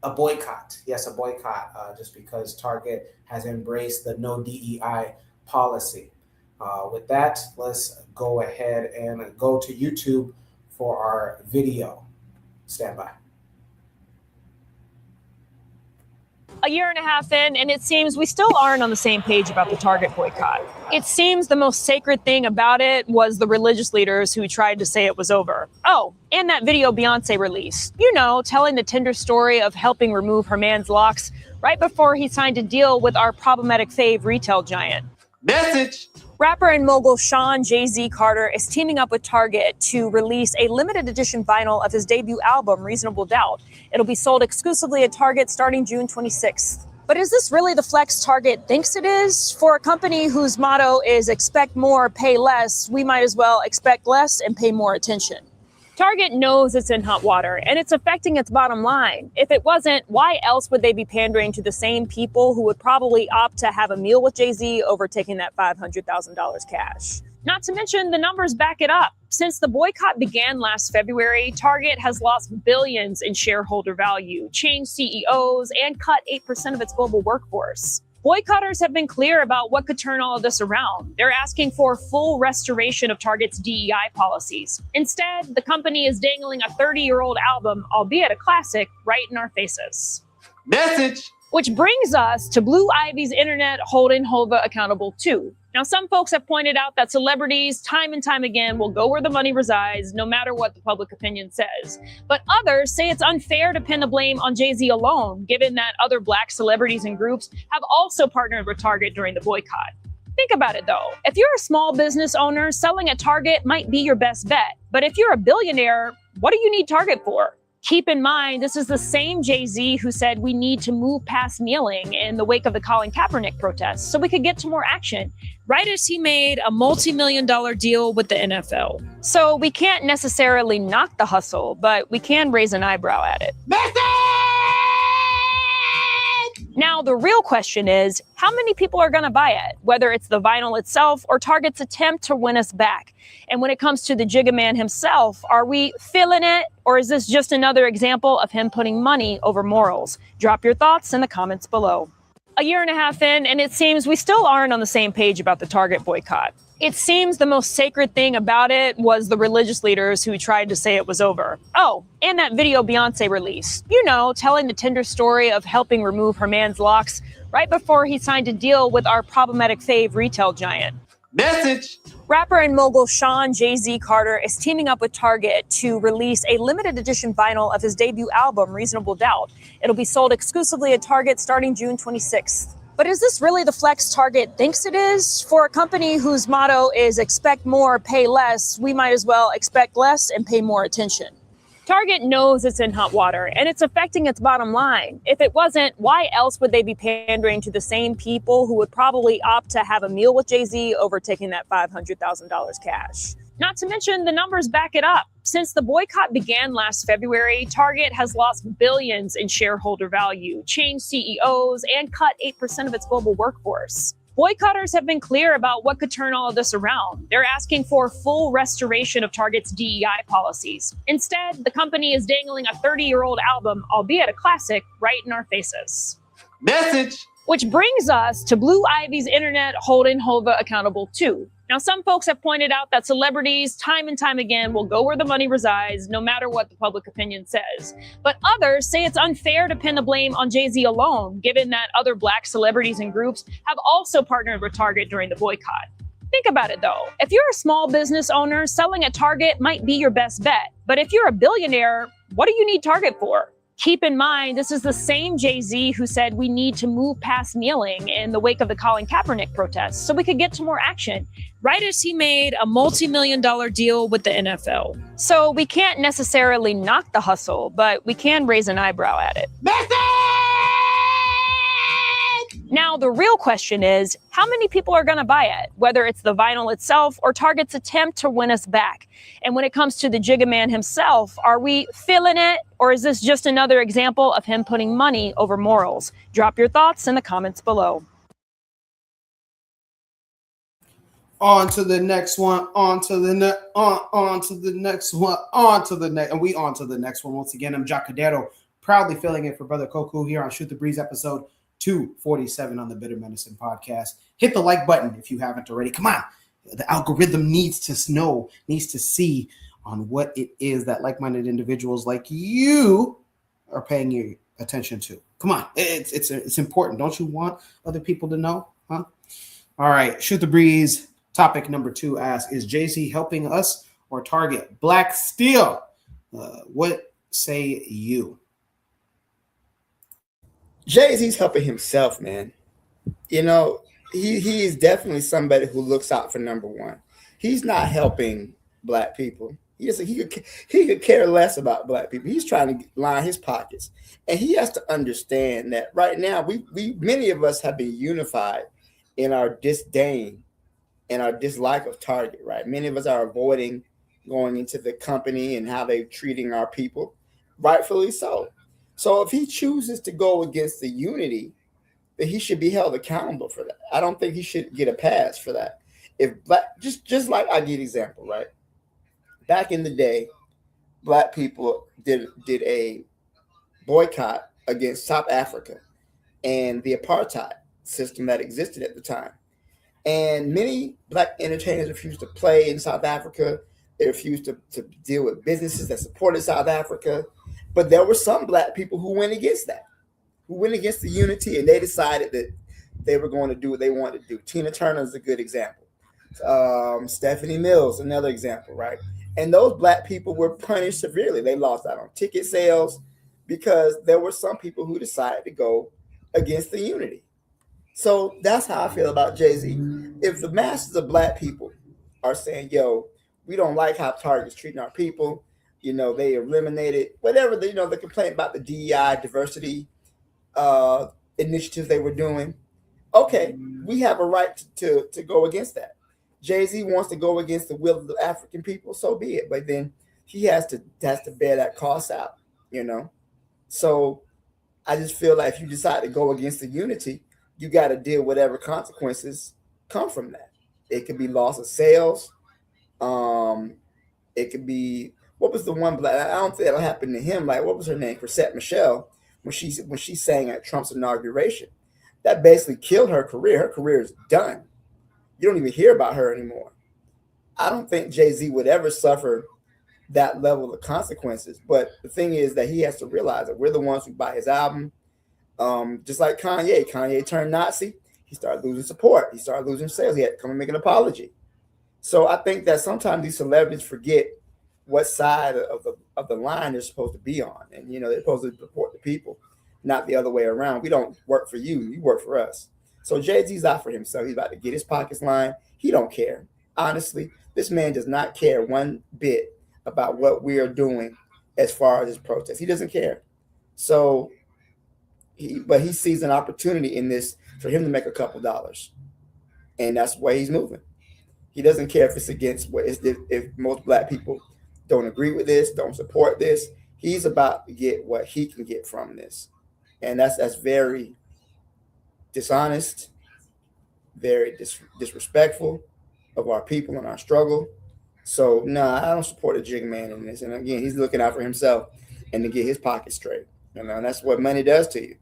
Speaker 1: a boycott. Yes, a boycott, just because Target has embraced the no DEI policy. With that, let's go ahead and go to YouTube for our video. Stand by.
Speaker 10: A year and a half in, and it seems we still aren't on the same page about the Target boycott. It seems the most sacred thing about it was the religious leaders who tried to say it was over. Oh, and that video Beyonce released, telling the tender story of helping remove her man's locks right before he signed a deal with our problematic fave retail giant.
Speaker 6: Message!
Speaker 10: Rapper and mogul Sean Jay-Z Carter is teaming up with Target to release a limited edition vinyl of his debut album, Reasonable Doubt. It'll be sold exclusively at Target starting June 26th. But is this really the flex Target thinks it is? For a company whose motto is expect more, pay less, we might as well expect less and pay more attention. Target knows it's in hot water, and it's affecting its bottom line. If it wasn't, why else would they be pandering to the same people who would probably opt to have a meal with Jay-Z over taking that $500,000 cash? Not to mention, the numbers back it up. Since the boycott began last February, Target has lost billions in shareholder value, changed CEOs, and cut 8% of its global workforce. Boycotters have been clear about what could turn all of this around. They're asking for full restoration of Target's DEI policies. Instead, the company is dangling a 30-year-old album, albeit a classic, right in our faces.
Speaker 6: Message!
Speaker 10: Which brings us to Blue Ivy's internet holding Hova accountable too. Now, some folks have pointed out that celebrities, time and time again, will go where the money resides, no matter what the public opinion says. But others say it's unfair to pin the blame on Jay-Z alone, given that other Black celebrities and groups have also partnered with Target during the boycott. Think about it, though. If you're a small business owner, selling at Target might be your best bet. But if you're a billionaire, what do you need Target for? Keep in mind, this is the same Jay-Z who said we need to move past kneeling in the wake of the Colin Kaepernick protests so we could get to more action, right as he made a multi-million-dollar deal with the NFL. So we can't necessarily knock the hustle, but we can raise an eyebrow at it. Now, the real question is, how many people are going to buy it, whether it's the vinyl itself or Target's attempt to win us back? And when it comes to the Jigga Man himself, are we feeling it, or is this just another example of him putting money over morals? Drop your thoughts in the comments below. A year and a half in, and it seems we still aren't on the same page about the Target boycott. It seems the most sacred thing about it was the religious leaders who tried to say it was over. Oh, and that video Beyonce released. You know, telling the tender story of helping remove her man's locks right before he signed a deal with our problematic fave retail giant.
Speaker 6: Message!
Speaker 10: Rapper and mogul Sean Jay-Z Carter is teaming up with Target to release a limited edition vinyl of his debut album, Reasonable Doubt. It'll be sold exclusively at Target starting June 26th. But is this really the flex Target thinks it is? For a company whose motto is expect more, pay less, we might as well expect less and pay more attention. Target knows it's in hot water, and it's affecting its bottom line. If it wasn't, why else would they be pandering to the same people who would probably opt to have a meal with Jay-Z over taking that $500,000 cash? Not to mention, the numbers back it up. Since the boycott began last February, Target has lost billions in shareholder value, changed CEOs, and cut 8% of its global workforce. Boycotters have been clear about what could turn all of this around. They're asking for full restoration of Target's DEI policies. Instead, the company is dangling a 30-year-old album, albeit a classic, right in our faces.
Speaker 6: Message!
Speaker 10: Which brings us to Blue Ivy's internet holding Hova accountable too. Now, some folks have pointed out that celebrities, time and time again, will go where the money resides, no matter what the public opinion says. But others say it's unfair to pin the blame on Jay-Z alone, given that other Black celebrities and groups have also partnered with Target during the boycott. Think about it, though. If you're a small business owner, selling at Target might be your best bet. But if you're a billionaire, what do you need Target for? Keep in mind, this is the same Jay-Z who said we need to move past kneeling in the wake of the Colin Kaepernick protests so we could get to more action, right as he made a multi-million-dollar deal with the NFL. So we can't necessarily knock the hustle, but we can raise an eyebrow at it. Now, the real question is, how many people are going to buy it, whether it's the vinyl itself or Target's attempt to win us back? And when it comes to the Jigga Man himself, are we feeling it, or is this just another example of him putting money over morals? Drop your thoughts in the comments below.
Speaker 1: On to the next one, on to the next one, on to the next, and we on to the next one. Once again, I'm Jacadero, proudly filling in for Brother Koku here on Shoot the Breeze episode 247 on the Bitter Medicine podcast. Hit the like button if you haven't already. Come on. The algorithm needs to know, needs to see on what it is that like-minded individuals like you are paying your attention to. Come on. It's important. Don't you want other people to know? Huh? All right. Shoot the Breeze. Topic number 2 asks, is Jay-Z helping us or Target? Black Steel. What say you?
Speaker 9: Jay-Z's helping himself, man. You know, he is definitely somebody who looks out for number one. He's not helping Black people. He could care less about Black people. He's trying to line his pockets. And he has to understand that right now, we many of us have been unified in our disdain and our dislike of Target, right? Many of us are avoiding going into the company and how they're treating our people, rightfully so. So if he chooses to go against the unity, then he should be held accountable for that. I don't think he should get a pass for that. If Black, just like I give an example, right? Back in the day, Black people did a boycott against South Africa and the apartheid system that existed at the time. And many Black entertainers refused to play in South Africa. They refused to deal with businesses that supported South Africa. But there were some Black people who went against that, who went against the unity, and they decided that they were going to do what they wanted to do. Tina Turner is a good example. Stephanie Mills, another example, right? And those Black people were punished severely. They lost out on ticket sales because there were some people who decided to go against the unity. So that's how I feel about Jay-Z. If the masses of Black people are saying, yo, we don't like how Target's treating our people, you know, they eliminated whatever, the complaint about the DEI diversity initiatives they were doing. Okay, we have a right to go against that. Jay-Z wants to go against the will of the African people, so be it. But then he has to bear that cost out, you know. So I just feel like if you decide to go against the unity, you got to deal with whatever consequences come from that. It could be loss of sales. It could be, what was the one black? I don't think that'll happen to him. Like, what was her name? Chrisette Michelle, when she sang at Trump's inauguration, that basically killed her career. Her career is done. You don't even hear about her anymore. I don't think Jay-Z would ever suffer that level of consequences. But the thing is that he has to realize that we're the ones who buy his album. Just like Kanye. Kanye turned Nazi. He started losing support. He started losing sales. He had to come and make an apology. So I think that sometimes these celebrities forget what side of the line they're supposed to be on. And, you know, they're supposed to support the people, not the other way around. We don't work for you. You work for us. So Jay-Z's out for himself. He's about to get his pockets lined. He don't care. Honestly, this man does not care one bit about what we are doing as far as his protest. He doesn't care. So, but he sees an opportunity in this for him to make a couple dollars. And that's the way he's moving. He doesn't care if it's against if most black people don't agree with this, don't support this. He's about to get what he can get from this. And that's very dishonest, very disrespectful of our people and our struggle. So no, I don't support a jig man in this. And again, he's looking out for himself and to get his pocket straight. You know, and that's what money does to you.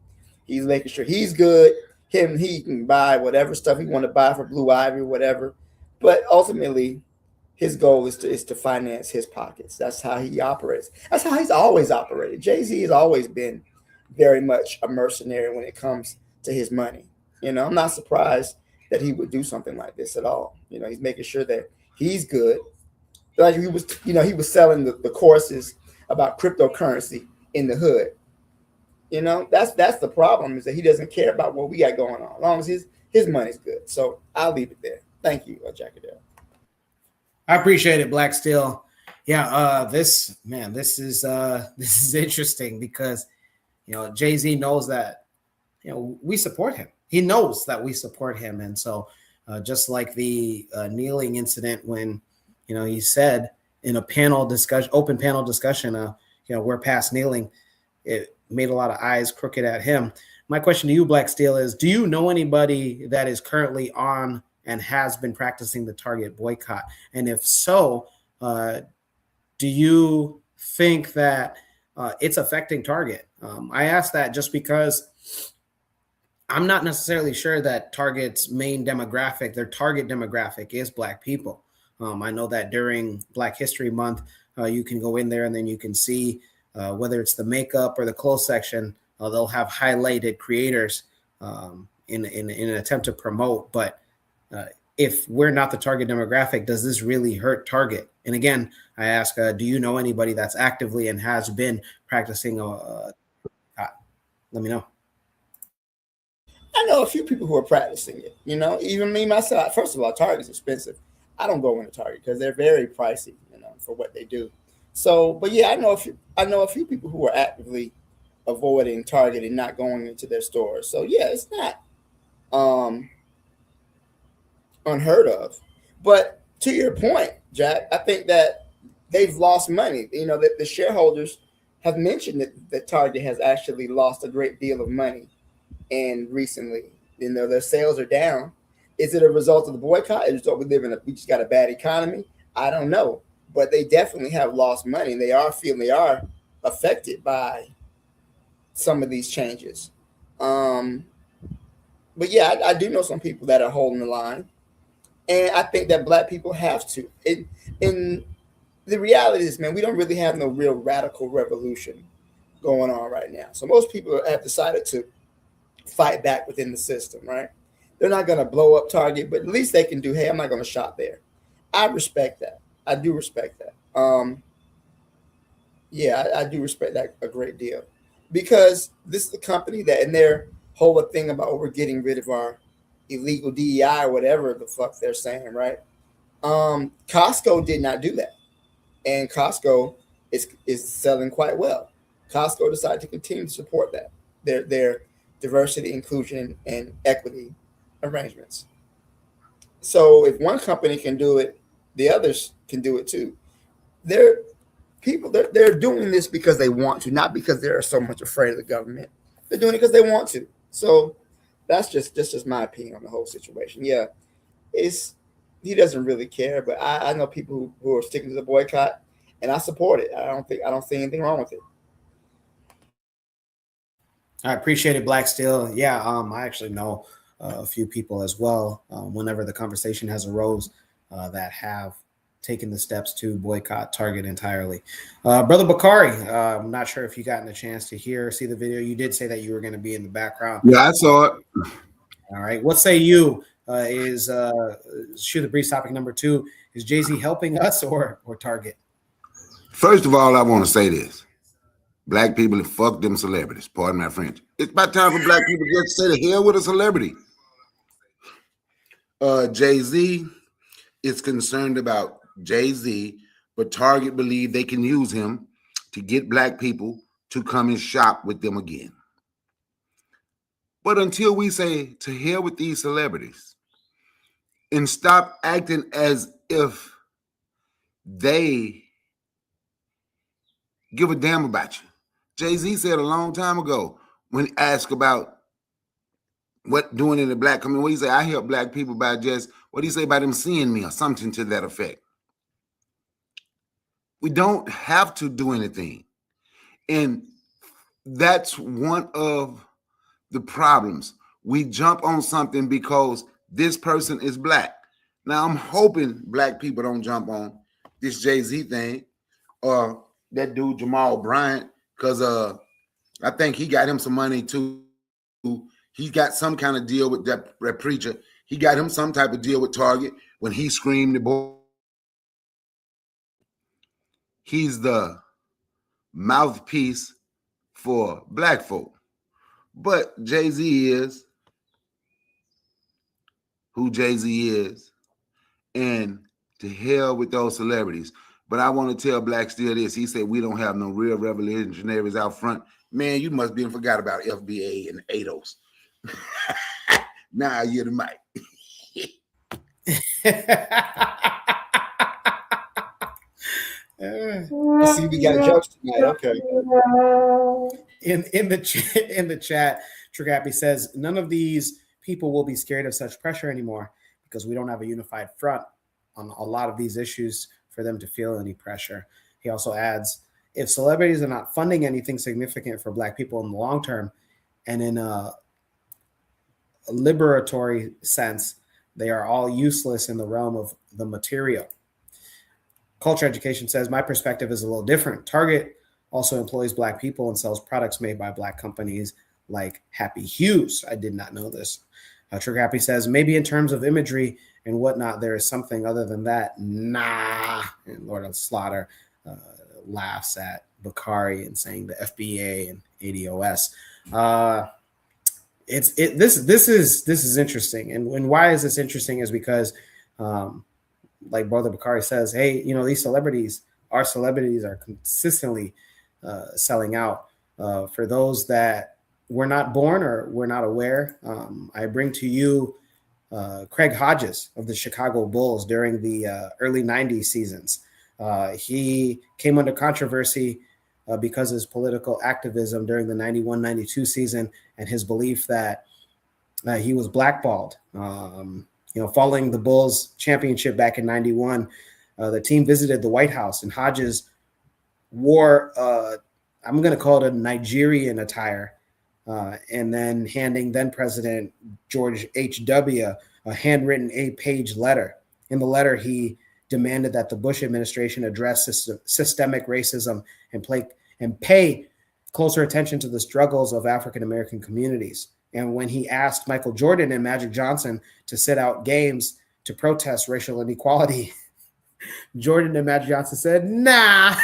Speaker 9: He's making sure he's good. He can buy whatever stuff he want to buy for Blue Ivy, whatever. But ultimately, his goal is to finance his pockets. That's how he operates. That's how he's always operated. Jay-Z has always been very much a mercenary when it comes to his money. You know, I'm not surprised that he would do something like this at all. You know, he's making sure that he's good. Like he was selling the courses about cryptocurrency in the hood. You know, that's the problem, is that he doesn't care about what we got going on, as long as his money's good. So I'll leave it there. Thank you, Jackadale.
Speaker 1: I appreciate it, Black Steel. Yeah, this is interesting because, you know, Jay-Z knows that, you know, we support him. He knows that we support him. And so just like the kneeling incident when, you know, he said in a open panel discussion, you know, we're past kneeling, it made a lot of eyes crooked at him. My question to you, Black Steel, is do you know anybody that is currently on and has been practicing the Target boycott? And if so, do you think that it's affecting Target? I ask that just because I'm not necessarily sure that Target's main demographic, their target demographic, is Black people. I know that during Black History Month, you can go in there and then you can see whether it's the makeup or the clothes section, they'll have highlighted creators in an attempt to promote. But if we're not the target demographic, does this really hurt Target? And again, I ask, do you know anybody that's actively and has been practicing? Let me know.
Speaker 9: I know a few people who are practicing it. You know, even me myself. First of all, Target's expensive. I don't go into Target because they're very pricey, you know, for what they do. So, but yeah, I know a few people who are actively avoiding Target and not going into their stores. So yeah, it's not unheard of. But to your point, Jack, I think that they've lost money. You know, that the shareholders have mentioned that Target has actually lost a great deal of money. And recently, you know, their sales are down. Is it a result of the boycott? Is it we just got a bad economy? I don't know. But they definitely have lost money, and they are affected by some of these changes. But yeah, I do know some people that are holding the line. And I think that Black people have to. And the reality is, man, we don't really have no real radical revolution going on right now. So most people have decided to fight back within the system, right? They're not going to blow up Target, but at least they can do, hey, I'm not going to shop there. I respect that. I do respect that. I do respect that a great deal, because this is a company that, in their whole thing about we're getting rid of our illegal DEI or whatever the fuck they're saying, right? Costco did not do that, and Costco is selling quite well. Costco decided to continue to support that their diversity, inclusion, and equity arrangements. So if one company can do it, the others can do it too. They're doing this because they want to, not because they're so much afraid of the government. They're doing it because they want to. So that's just my opinion on the whole situation. Yeah, he doesn't really care, but I know people who are sticking to the boycott, and I support it. I don't see anything wrong with it.
Speaker 1: I appreciate it, Black Steel. Yeah, I actually know a few people as well. Whenever the conversation has arose, that have taken the steps to boycott Target entirely. Brother Bakari, I'm not sure if you gotten a chance to see the video. You did say that you were going to be in the background.
Speaker 8: Yeah, I saw it.
Speaker 1: All right. What say you? Is Shoot the Breeze topic number 2? Is Jay-Z helping us or Target?
Speaker 8: First of all, I want to say this. Black people have fucked them celebrities. Pardon my French. It's about time for black people to just say the hell with a celebrity. Jay-Z is concerned about Jay-Z, but Target believe they can use him to get black people to come and shop with them again. But until we say to hell with these celebrities and stop acting as if they give a damn about you. Jay-Z said a long time ago when asked about what doing in the black community, what he say, I help black people by just, what do you say about them seeing me or something to that effect. We don't have to do anything. And that's one of the problems. We jump on something because this person is black. Now, I'm hoping black people don't jump on this Jay-Z thing or that dude Jamal Bryant, because I think he got him some money too. He got some kind of deal with that preacher. He got him some type of deal with Target when he screamed the boy. He's the mouthpiece for black folk. But Jay-Z is who Jay-Z is. And to hell with those celebrities. But I want to tell Black Steel this. He said we don't have no real revolutionaries out front. Man, you must be and forgot about FBA and ADOS. Now you're the mic.
Speaker 9: I see we got jokes tonight. Okay.
Speaker 1: In the chat, Tragapi says none of these people will be scared of such pressure anymore because we don't have a unified front on a lot of these issues for them to feel any pressure. He also adds, if celebrities are not funding anything significant for black people in the long term, and in a liberatory sense, they are all useless in the realm of the material. Culture Education says, my perspective is a little different. Target also employs black people and sells products made by black companies like Happy Hughes. I did not know this. Trigger Happy says, maybe in terms of imagery and whatnot, there is something other than that. Nah. And Lord of Slaughter laughs at Bakari and saying the FBA and ADOS. This is interesting. And why is this interesting is because like Brother Bakari says, hey, these celebrities are consistently selling out. For those that were not born or were not aware, I bring to you Craig Hodges of the Chicago Bulls during the early 90s seasons. He came under controversy because of his political activism during the 91-92 season and his belief that he was blackballed. Following the Bulls championship back in 91, the team visited the White House and Hodges wore, I'm going to call it a Nigerian attire, and then handing then President George H.W. a handwritten 8-page letter. In the letter, he demanded that the Bush administration address systemic racism and pay closer attention to the struggles of African-American communities. And when he asked Michael Jordan and Magic Johnson to sit out games to protest racial inequality, Jordan and Magic Johnson said, nah.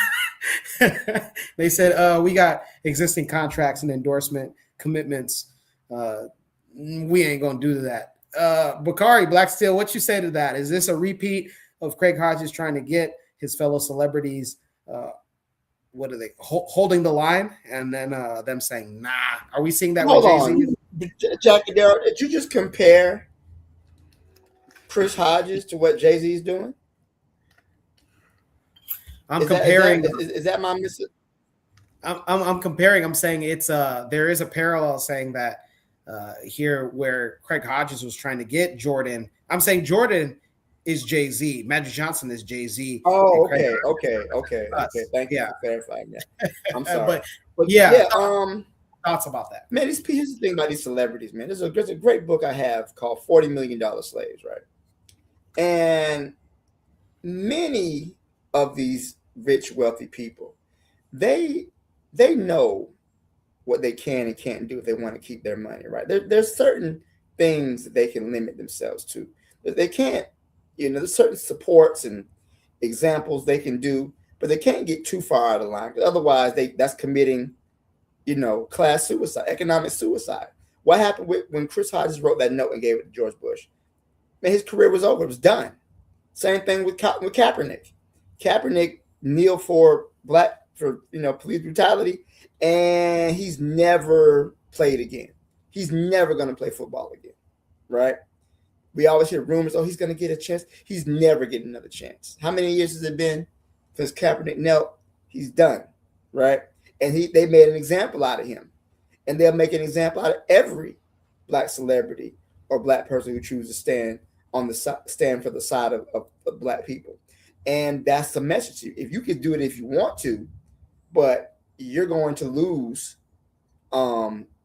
Speaker 1: They said, we got existing contracts and endorsement commitments. We ain't going to do that. Bakari, Black Steel, what you say to that? Is this a repeat of Craig Hodges trying to get his fellow celebrities, what are they, holding the line, and then them saying, nah? Are we seeing that with Jay-Z?
Speaker 9: Jackie Darrell, did you just compare Chris Hodges to what Jay-Z is doing?
Speaker 1: I'm comparing.
Speaker 9: Is that my mistake?
Speaker 1: I'm comparing. I'm saying it's there is a parallel saying that here where Craig Hodges was trying to get Jordan. I'm saying Jordan is Jay-Z. Magic Johnson is Jay-Z.
Speaker 9: Oh, okay. Thank you
Speaker 1: Yeah.
Speaker 9: for clarifying that. I'm sorry.
Speaker 1: but yeah,
Speaker 9: thoughts
Speaker 1: about that.
Speaker 9: Man, here's the thing about these celebrities, man. There's a great book I have called $40 Million Slaves, right? And many of these rich, wealthy people, they know what they can and can't do if they want to keep their money, right? There's certain things that they can limit themselves to. They can't, there's certain supports and examples they can do, but they can't get too far out of line. Otherwise, that's committing, class suicide, economic suicide. What happened when Chris Hodges wrote that note and gave it to George Bush? Man, his career was over. It was done. Same thing with Kaepernick. Kaepernick kneeled for police brutality, and he's never played again. He's never going to play football again, right? We always hear rumors, he's going to get a chance. He's never getting another chance. How many years has it been since Kaepernick knelt? He's done, right? And they made an example out of him. And they'll make an example out of every Black celebrity or Black person who chooses to stand for the side of Black people. And that's the message to you. If you can do it if you want to, but you're going to lose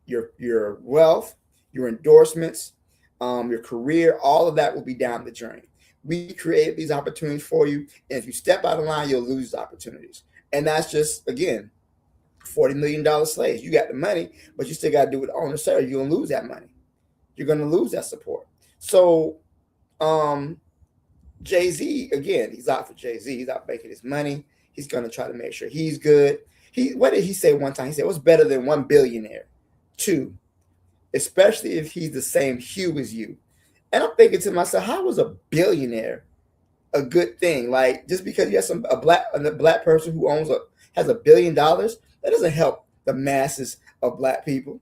Speaker 9: your wealth, your endorsements, your career, all of that will be down the drain. We created these opportunities for you. And if you step out of line, you'll lose opportunities. And that's just, again, $40 million slaves. You got the money, but you still got to do it on the side. You're going to lose that money. You're going to lose that support. So Jay-Z, again, he's out for Jay-Z. He's out making his money. He's going to try to make sure he's good. What did he say one time? He said, what's better than one billionaire? Two, especially if he's the same hue as you. And I'm thinking to myself, how is a billionaire a good thing? Like, just because you have a black person who has $1 billion, that doesn't help the masses of Black people.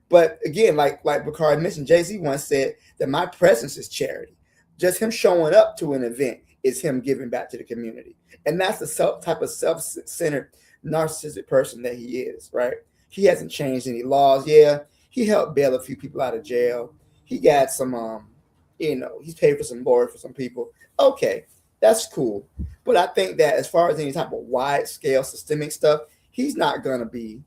Speaker 9: But again, like Bakari mentioned, Jay-Z once said that my presence is charity. Just him showing up to an event is him giving back to the community. And that's the type of self-centered, narcissistic person that he is, right? He hasn't changed any laws. Yeah, he helped bail a few people out of jail. He got some, he's paid for some board for some people. Okay, that's cool. But I think that as far as any type of wide-scale systemic stuff, he's not going to be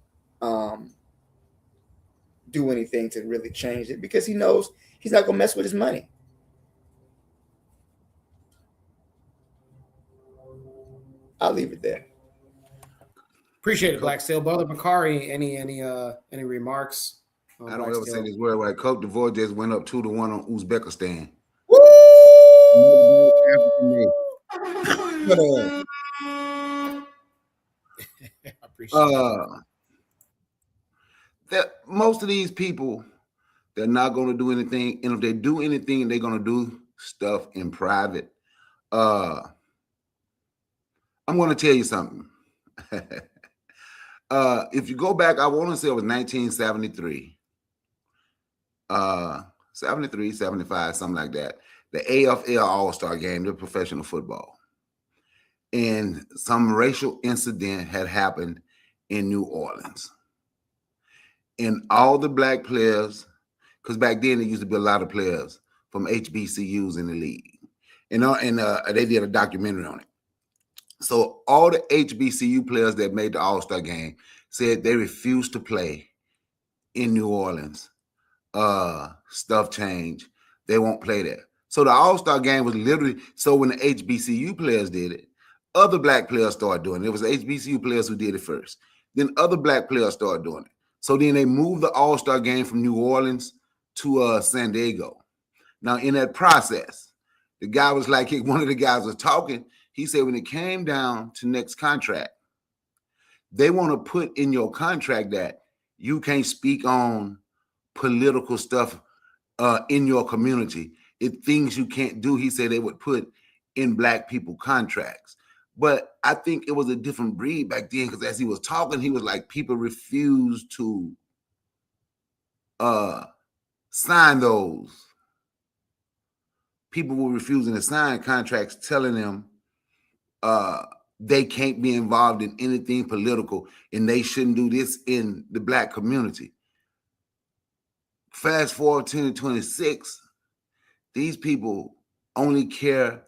Speaker 9: do anything to really change it because he knows he's not going to mess with his money. I'll leave it there.
Speaker 1: Appreciate it, Black Steel. Brother Bakari, any remarks?
Speaker 8: I don't ever say this word right. Cote d'Ivoire just went up 2-1 on Uzbekistan.
Speaker 1: Woo! I appreciate
Speaker 8: that most of these people, they're not going to do anything, and if they do anything, they're going to do stuff in private. I'm going to tell you something. If you go back, I want to say it was 1973, 73, 75, something like that. The AFL All-Star game, the professional football. And some racial incident had happened in New Orleans. And all the Black players, because back then there used to be a lot of players from HBCUs in the league. And they did a documentary on it. So all the HBCU players that made the All-Star game said they refused to play in New Orleans. Stuff changed. They won't play there. So the All-Star game was literally, so when the HBCU players did it, other Black players started doing it. It was the HBCU players who did it first. Then other Black players started doing it. So then they moved the All-Star game from New Orleans to San Diego. Now in that process, the guy was like, one of the guys was talking. He said when it came down to next contract, they want to put in your contract that you can't speak on political stuff in your community. Things you can't do, he said they would put in Black people contracts. But I think it was a different breed back then because as he was talking, he was like, people refused to sign those. People were refusing to sign contracts telling them they can't be involved in anything political, and they shouldn't do this in the Black community. Fast forward 2026, these people only care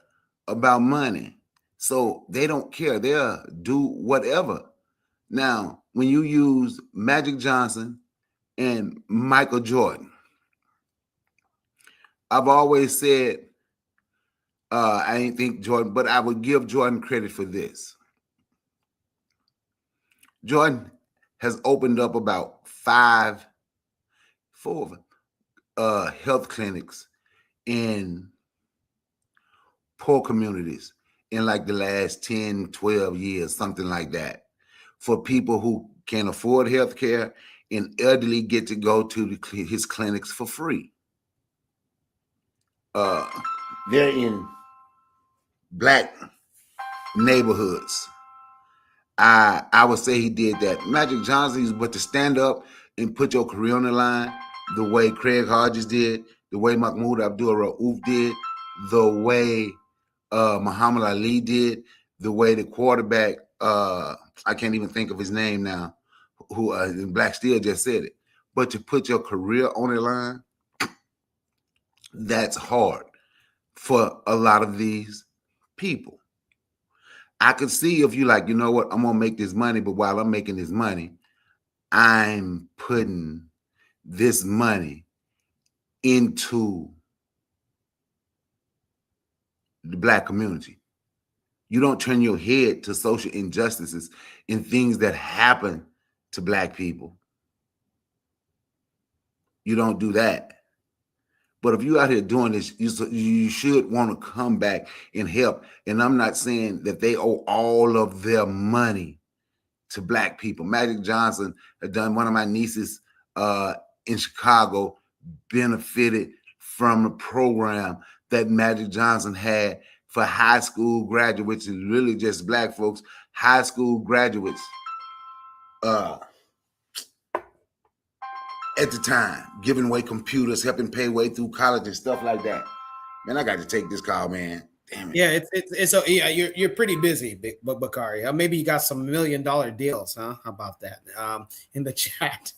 Speaker 8: about money. So they don't care. They'll do whatever. Now, when you use Magic Johnson and Michael Jordan, I've always said, I didn't think Jordan, but I would give Jordan credit for this. Jordan has opened up about 4 health clinics in poor communities in like the last 10, 12 years, something like that, for people who can't afford health care, and elderly get to go to his clinics for free. They're in Black neighborhoods. I would say he did that. Magic Johnson is but to stand up and put your career on the line the way Craig Hodges did, the way Mahmoud Abdul-Rauf did, the way Muhammad Ali did, the way the quarterback, I can't even think of his name now, who Black Steel just said it. But to put your career on the line, that's hard for a lot of these people. I could see if you like, you know what, I'm gonna make this money, but while I'm making this money, I'm putting this money into the Black community. You don't turn your head to social injustices and things that happen to Black people. You don't do that. But if you're out here doing this, you should want to come back and help. And I'm not saying that they owe all of their money to Black people. Magic Johnson had done, one of my nieces in Chicago benefited from a program that Magic Johnson had for high school graduates, and really just Black folks, high school graduates at the time, giving away computers, helping pay way through college and stuff like that. Man, I got to take this call, man. Damn it.
Speaker 1: Yeah, yeah. You're pretty busy, Bakari. Maybe you got some $1 million deals, huh? How about that? In the chat,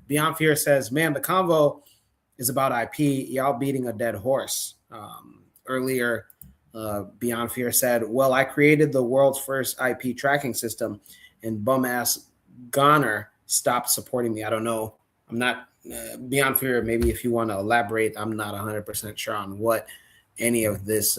Speaker 1: Beyond Fear says, "Man, the convo is about IP. Y'all beating a dead horse." Earlier, Beyond Fear said, "Well, I created the world's first IP tracking system, and bum ass Goner stopped supporting me." I don't know. I'm not Beyond Fear. Maybe if you want to elaborate, I'm not 100% sure on what any of this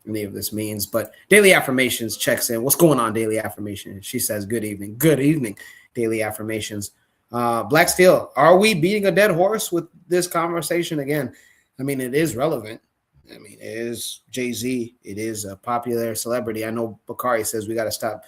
Speaker 1: means. But Daily Affirmations checks in. What's going on, Daily Affirmations? She says, "Good evening." Good evening, Daily Affirmations. Black Steel, are we beating a dead horse with this conversation again? I mean, it is relevant. I mean, it is Jay-Z. It is a popular celebrity. I know Bakari says we got to stop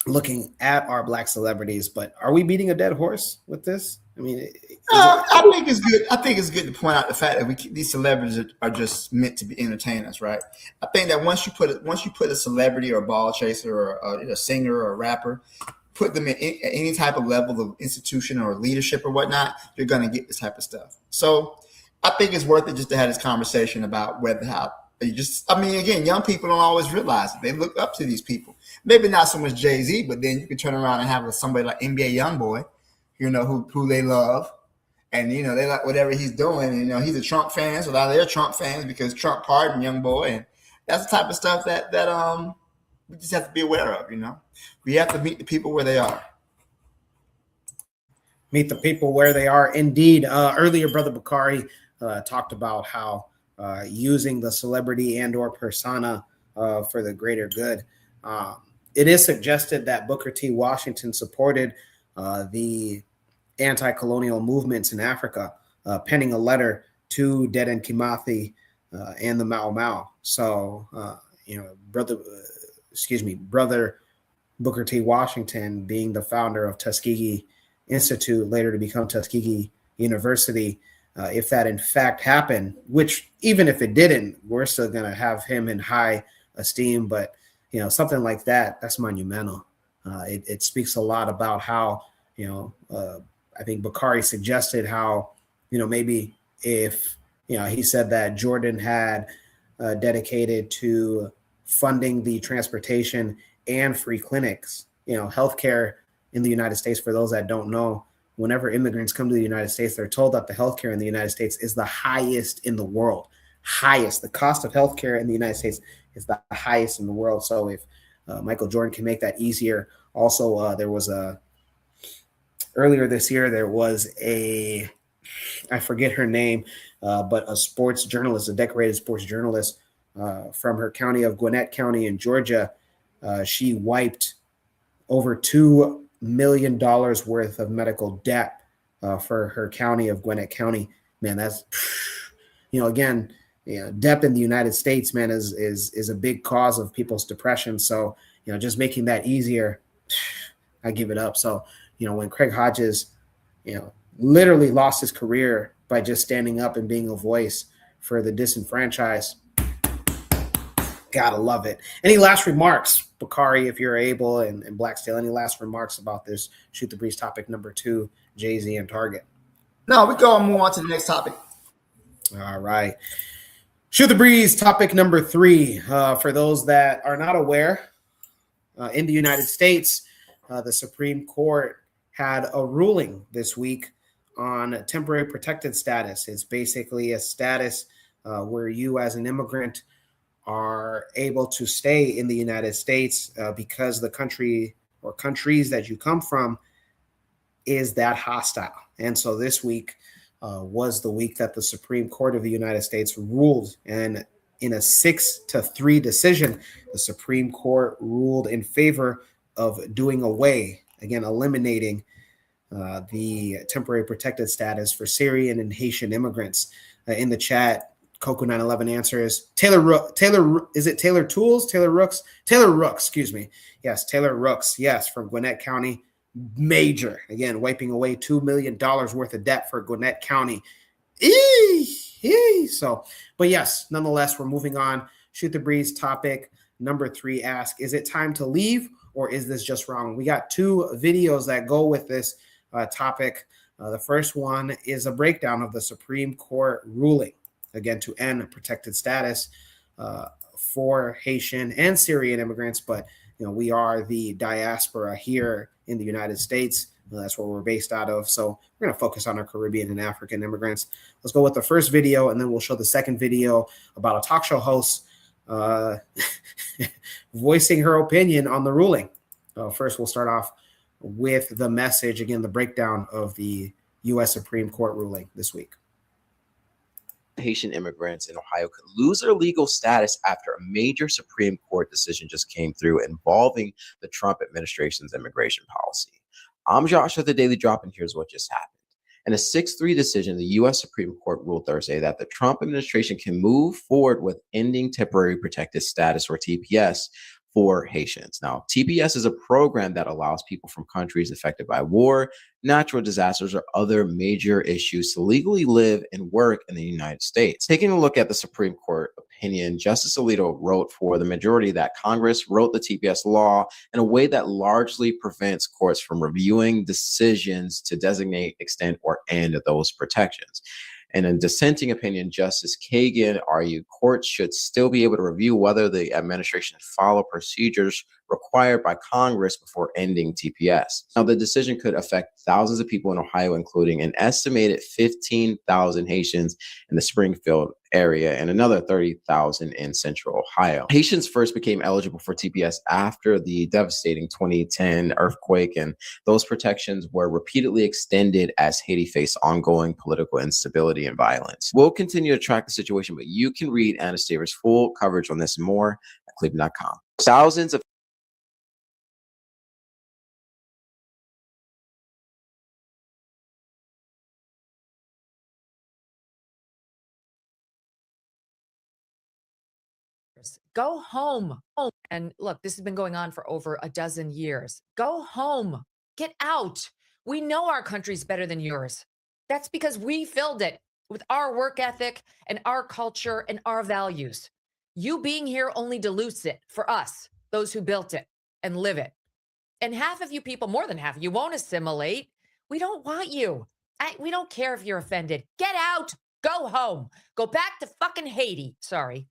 Speaker 1: looking at our Black celebrities, but are we beating a dead horse with this? I mean,
Speaker 9: I think it's good. I think it's good to point out the fact that these celebrities are just meant to be entertainers, right? I think that once you put a celebrity or a ball chaser or a singer or a rapper, put them in any type of level of institution or leadership or whatnot, you're going to get this type of stuff. So I think it's worth it just to have this conversation about again, young people don't always realize it. They look up to these people. Maybe not so much Jay-Z, but then you can turn around and have somebody like NBA Youngboy, who they love. And, they like whatever he's doing. And, he's a Trump fan, so now they're Trump fans because Trump pardoned Youngboy. And that's the type of stuff that we just have to be aware of, We have to meet the people where they are.
Speaker 1: Meet the people where they are, indeed. Earlier, Brother Bakari talked about how using the celebrity and or persona for the greater good. It is suggested that Booker T. Washington supported the anti-colonial movements in Africa, penning a letter to Dedan Kimathi and the Mau Mau. So, Brother Booker T. Washington, being the founder of Tuskegee Institute, later to become Tuskegee University, if that in fact happened, which even if it didn't, we're still going to have him in high esteem. But, something like that's monumental. It speaks a lot about how, I think Bakari suggested how, maybe if, he said that Jordan had dedicated to funding the transportation and free clinics. Healthcare in the United States, for those that don't know, whenever immigrants come to the United States, they're told that the healthcare in the United States is the highest in the world. Highest. The cost of healthcare in the United States is the highest in the world. So if Michael Jordan can make that easier. Also, there was earlier this year, there was I forget her name, but a sports journalist, a decorated sports journalist from her county of Gwinnett County in Georgia. She wiped over $2 million worth of medical debt for her county of Gwinnett County. Man, that's, again, debt in the United States, man, is a big cause of people's depression. So, just making that easier, I give it up. So, when Craig Hodges, literally lost his career by just standing up and being a voice for the disenfranchised, gotta love it. Any last remarks, Bakari, if you're able, and Blackstale, any last remarks about this Shoot the Breeze topic number 2, Jay-Z and Target?
Speaker 9: No, we go and move on to the next topic.
Speaker 1: All right. Shoot the Breeze topic number 3. For those that are not aware, in the United States, the Supreme Court had a ruling this week on temporary protected status. It's basically a status where you as an immigrant are able to stay in the United States because the country or countries that you come from is that hostile. And so this week was the week that the Supreme Court of the United States ruled. And in a 6-3 decision, the Supreme Court ruled in favor of doing away, again, eliminating the temporary protected status for Syrian and Haitian immigrants. In the chat, Coco 911 answers Taylor Rooks, excuse me. Yes, Taylor Rooks, yes, from Gwinnett County. Major, again, wiping away $2 million worth of debt for Gwinnett County. So, but yes, nonetheless, we're moving on. Shoot the Breeze topic number 3 ask, is it time to leave or is this just wrong? We got 2 videos that go with this topic. The first one is a breakdown of the Supreme Court ruling, again, to end protected status for Haitian and Syrian immigrants. But, we are the diaspora here in the United States. That's where we're based out of. So we're going to focus on our Caribbean and African immigrants. Let's go with the first video, and then we'll show the second video about a talk show host voicing her opinion on the ruling. First, we'll start off with the message, again, the breakdown of the U.S. Supreme Court ruling this week.
Speaker 11: Haitian immigrants in Ohio could lose their legal status after a major Supreme Court decision just came through involving the Trump administration's immigration policy. I'm Josh with the Daily Drop, and here's what just happened. In a 6-3 decision, the U.S. Supreme Court ruled Thursday that the Trump administration can move forward with ending temporary protected status, or TPS, for Haitians. Now, TPS is a program that allows people from countries affected by war, natural disasters, or other major issues to legally live and work in the United States. Taking a look at the Supreme Court opinion, Justice Alito wrote for the majority that Congress wrote the TPS law in a way that largely prevents courts from reviewing decisions to designate, extend, or end those protections. And in dissenting opinion, Justice Kagan argued courts should still be able to review whether the administration follow procedures required by Congress before ending TPS. Now, the decision could affect thousands of people in Ohio, including an estimated 15,000 Haitians in the Springfield area and another 30,000 in Central Ohio. Haitians first became eligible for TPS after the devastating 2010 earthquake, and those protections were repeatedly extended as Haiti faced ongoing political instability and violence. We'll continue to track the situation, but you can read Anastavia's full coverage on this and more at Cleveland.com. Thousands of
Speaker 12: Go home. And look, this has been going on for over a dozen years. Go home. Get out. We know our country's better than yours. That's because we filled it with our work ethic and our culture and our values. You being here only dilutes it for us, those who built it and live it. And half of you people, more than half, you won't assimilate. We don't want you. We don't care if you're offended. Get out. Go home. Go back to fucking Haiti. Sorry.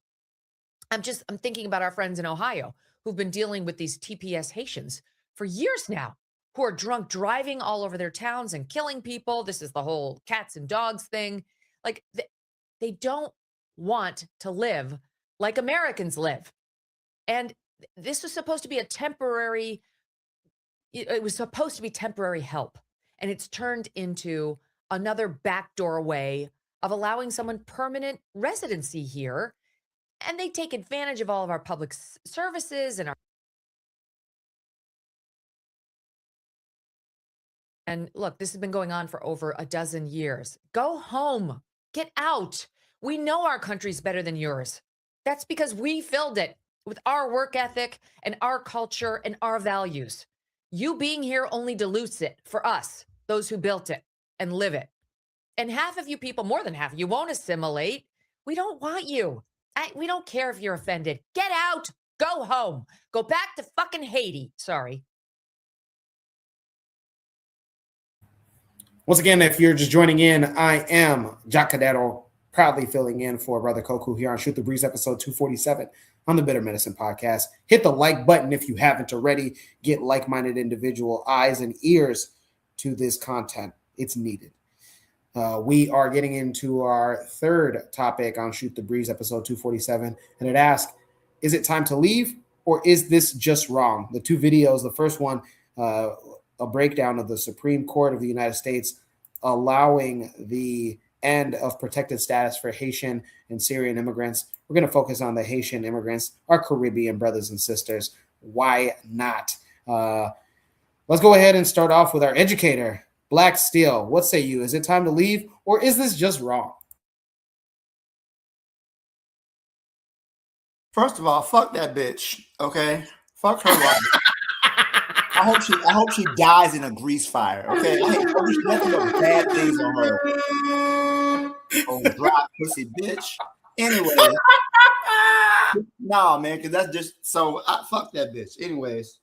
Speaker 12: I'm thinking about our friends in Ohio who've been dealing with these TPS Haitians for years now, who are drunk driving all over their towns and killing people. This is the whole cats and dogs thing. Like they don't want to live like Americans live. And this was supposed to be it was supposed to be temporary help. And it's turned into another backdoor way of allowing someone permanent residency here. And they take advantage of all of our public services and look, this has been going on for over a dozen years. Go home, get out. We know our country's better than yours. That's because we filled it with our work ethic and our culture and our values. You being here only dilutes it for us, those who built it and live it. And half of you people, more than half, you won't assimilate. We don't want you. We don't care if you're offended. Get out. Go home. Go back to fucking Haiti. Sorry.
Speaker 1: Once again, if you're just joining in, I am Jack Cadero, proudly filling in for Brother Koku here on Shoot the Breeze episode 247 on the Bitter Medicine Podcast. Hit the like button if you haven't already. Get like-minded individual eyes and ears to this content. It's needed. We are getting into our third topic on Shoot the Breeze episode 247, and it asks, is it time to leave or is this just wrong? The two videos, the first one, a breakdown of the Supreme Court of the United States allowing the end of protected status for Haitian and Syrian immigrants. We're going to focus on the Haitian immigrants, our Caribbean brothers and sisters. Why not? Let's go ahead and start off with our educator, Black Steel. What say you? Is it time to leave or is this just wrong?
Speaker 9: First of all, fuck that bitch. Okay, fuck her. I hope she dies in a grease fire. Okay, I wish nothing but bad things on her. Oh, drop pussy bitch. Anyway, nah, man, because that's just so. Fuck that bitch. Anyways,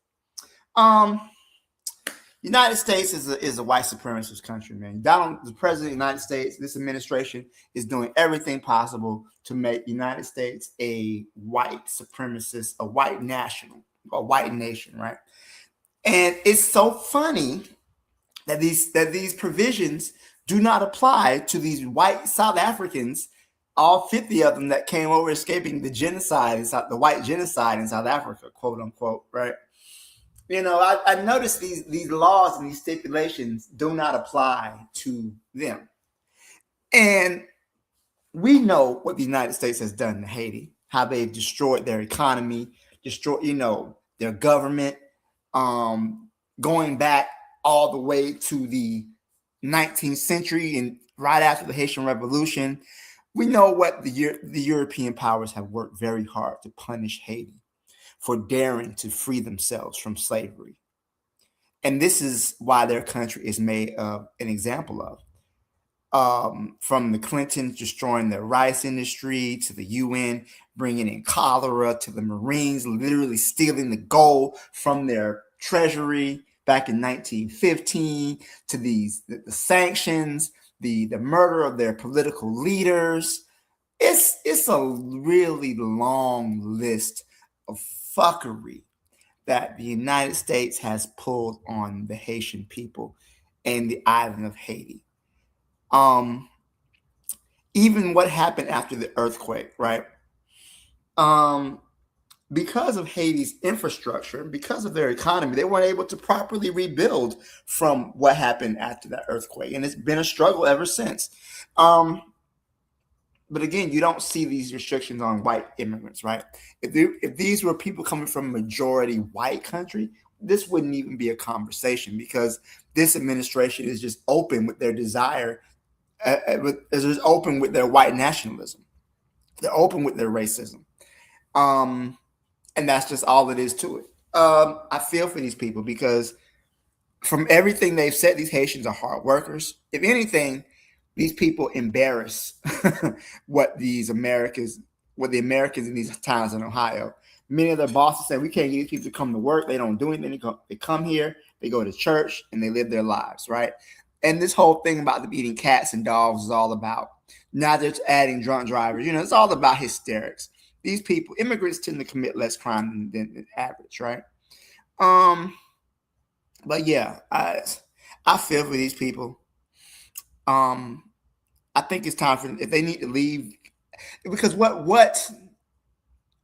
Speaker 9: United States is a white supremacist country, man. Donald, the president of the United States, this administration is doing everything possible to make the United States a white supremacist, a white national, a white nation, right? And it's so funny that these provisions do not apply to these white South Africans, all 50 of them that came over escaping the genocide, the white genocide in South Africa, quote unquote, right? You know, I noticed these laws and these stipulations do not apply to them. And we know what the United States has done to Haiti, how they've destroyed their economy, destroyed, their government, going back all the way to the 19th century and right after the Haitian Revolution. We know what the European powers have worked very hard to punish Haiti for daring to free themselves from slavery. And this is why their country is made an example of. From the Clintons destroying their rice industry, to the UN bringing in cholera, to the Marines literally stealing the gold from their treasury back in 1915, to the sanctions, the murder of their political leaders. It's a really long list of fuckery that the United States has pulled on the Haitian people and the island of Haiti. Even what happened after the earthquake, right? Because of Haiti's infrastructure, because of their economy, they weren't able to properly rebuild from what happened after that earthquake. And it's been a struggle ever since. But again, you don't see these restrictions on white immigrants, right? If these were people coming from a majority white country, this wouldn't even be a conversation, because this administration is just open with their desire, is just open with their white nationalism. They're open with their racism. And that's just all it is to it. I feel for these people, because from everything they've said, these Haitians are hard workers. If anything, these people embarrass what the Americans in these towns in Ohio. Many of their bosses say, we can't get these people to come to work. They don't do anything. They come here, they go to church, and they live their lives, right? And this whole thing about them eating cats and dogs is all about, not just adding drunk drivers. It's all about hysterics. these people, immigrants tend to commit less crime than average, right? But yeah, I feel for these people. I think it's time for, if they need to leave, because what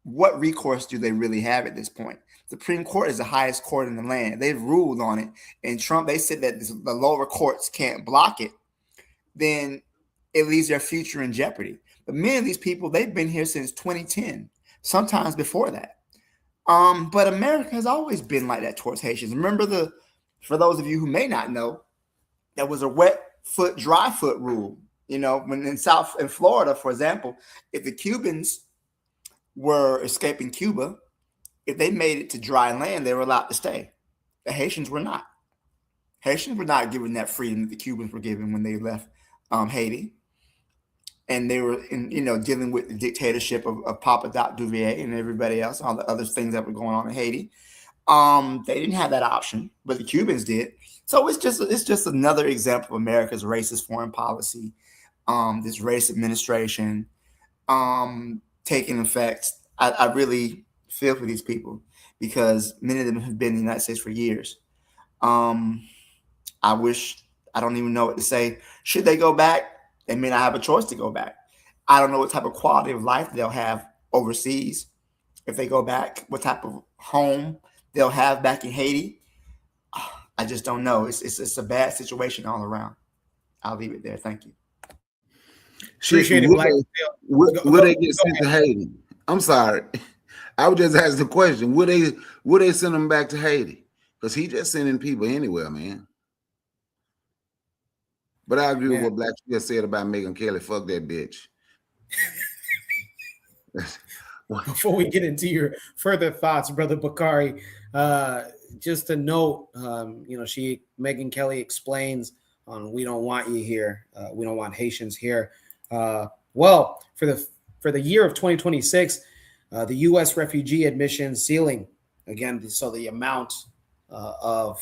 Speaker 9: recourse do they really have at this point? The Supreme Court is the highest court in the land. They've ruled on it, and Trump, they said that the lower courts can't block it. Then it leaves their future in jeopardy. But many of these people, they've been here since 2010, sometimes before that. But America has always been like that towards Haitians. Remember, for those of you who may not know, there was a wet foot, dry foot rule. You know, when in Florida, for example, if the Cubans were escaping Cuba, if they made it to dry land, they were allowed to stay. The Haitians were not. Haitians were not given that freedom that the Cubans were given when they left Haiti. And they were, dealing with the dictatorship of Papa Doc Duvalier and everybody else, all the other things that were going on in Haiti. They didn't have that option, but the Cubans did. So it's just another example of America's racist foreign policy, this race administration taking effect. I really feel for these people because many of them have been in the United States for years. I don't even know what to say. Should they go back? They may not have a choice to go back. I don't know what type of quality of life they'll have overseas if they go back, what type of home they'll have back in Haiti. I just don't know. It's a bad situation all around. I'll leave it there. Thank you.
Speaker 8: Appreciate it, Black. Will they get sent to Haiti? I'm sorry. I would just ask the question. Will they send them back to Haiti? Because he just sending people anywhere, man. But I agree with what Black just said about Megan Kelly. Fuck that bitch.
Speaker 1: Before we get into your further thoughts, Brother Bakari, just a note, Megan Kelly explains on we don't want you here. We don't want Haitians here. Well, for the year of 2026, the U.S. refugee admission ceiling, again, so the amount of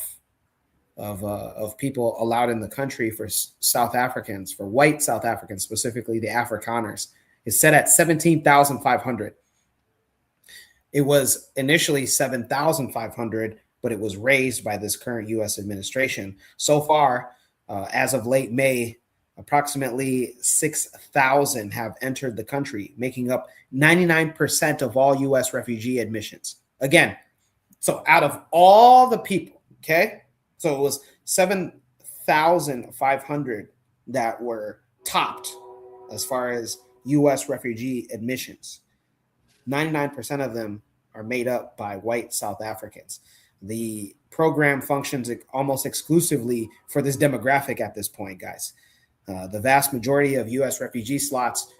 Speaker 1: people allowed in the country for South Africans, for white South Africans, specifically the Afrikaners, is set at 17,500. It was initially 7,500, but it was raised by this current U.S. administration. So far, as of late May, approximately 6,000 have entered the country, making up 99% of all U.S. refugee admissions. Again, so out of all the people, okay, so it was 7,500 that were topped as far as U.S. refugee admissions. 99% of them are made up by white South Africans. The program functions almost exclusively for this demographic at this point, guys. The vast majority of U.S. refugee slots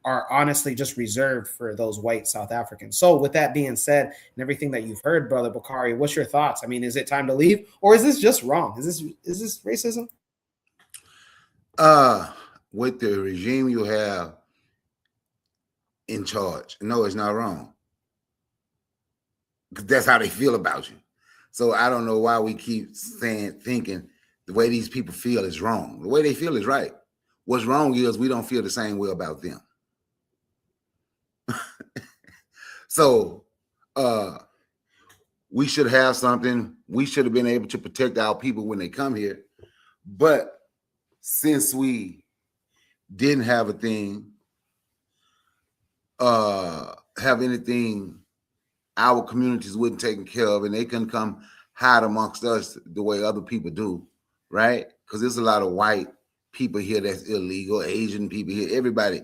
Speaker 1: are honestly just reserved for those white South Africans. So with that being said, and everything that you've heard, Brother Bakari, what's your thoughts? I mean, is it time to leave, or is this just wrong? Is this racism?
Speaker 8: With the regime you have in charge, no, it's not wrong. Because that's how they feel about you. So I don't know why we keep thinking the way these people feel is wrong. The way they feel is right. What's wrong is we don't feel the same way about them. So we should have something. We should have been able to protect our people when they come here. But since we didn't have a thing, have anything our communities wasn't taken care of, and they couldn't come hide amongst us the way other people do, right? Because there's a lot of white people here that's illegal, Asian people here, everybody.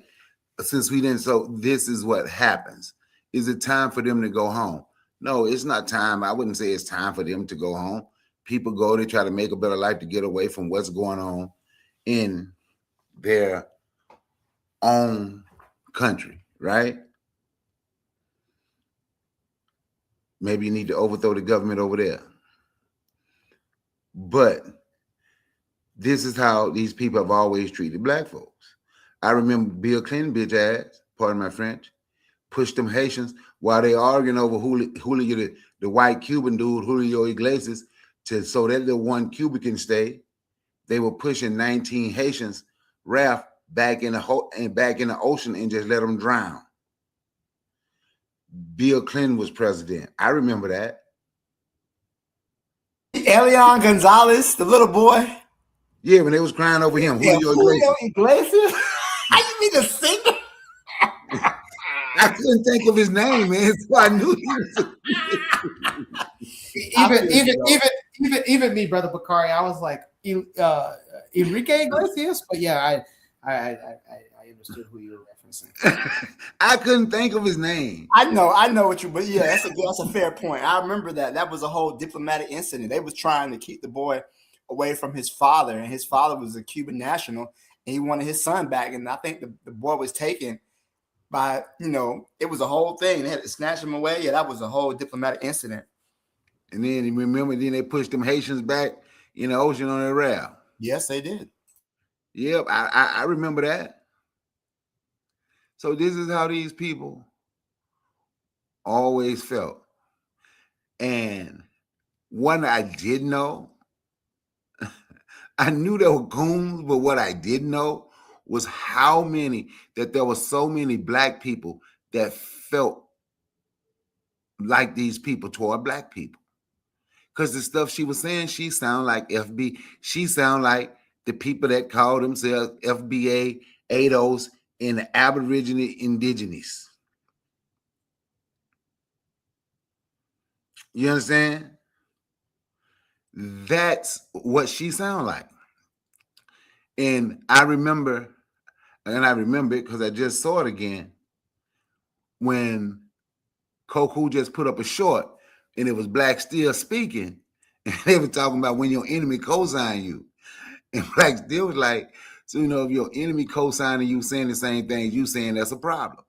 Speaker 8: Since we didn't, so this is what happens. Is it time for them to go home? No, it's not time. I wouldn't say it's time for them to go home. People go, they try to make a better life to get away from what's going on in their own country, right? Maybe you need to overthrow the government over there. But this is how these people have always treated black folks. I remember Bill Clinton, bitch ass, pardon my French, pushed them Haitians while they arguing over Julio, the white Cuban dude, Julio Iglesias, so that the one Cuban can stay. They were pushing 19 Haitians raft back in the ocean and just let them drown. Bill Clinton was president. I remember that.
Speaker 9: Elian Gonzalez, the little boy.
Speaker 8: Yeah, when they was crying over him.
Speaker 9: Yeah,
Speaker 8: Julio
Speaker 9: Iglesias. How you mean the singer?
Speaker 8: I couldn't think of his name, man. So I knew he was
Speaker 1: even me, brother Bakari. I was like Enrique Iglesias, but yeah, I understood who you were referencing.
Speaker 8: I couldn't think of his name.
Speaker 9: I know what you, but yeah, that's a fair point. I remember that. That was a whole diplomatic incident. They was trying to keep the boy away from his father, and his father was a Cuban national, and he wanted his son back. And I think the boy was taken by, it was a whole thing. They had to snatch him away. Yeah, that was a whole diplomatic incident.
Speaker 8: And then remember, they pushed them Haitians back in the ocean on their raft.
Speaker 9: Yes, they did.
Speaker 8: Yep, I remember that. So this is how these people always felt. And one I did know, I knew there were goons, but what I didn't know was how many, that there were so many black people that felt like these people toward black people. Because the stuff she was saying, she sound like FB. She sound like the people that call themselves FBA, ADOS, and the Aboriginal Indigenous. You understand? That's what she sound like. And I remember it because I just saw it again when Koku just put up a short and it was Black Steel speaking, and they were talking about when your enemy co-sign you. And Black Steel was like, so if your enemy co-signing you saying the same thing you saying, that's a problem.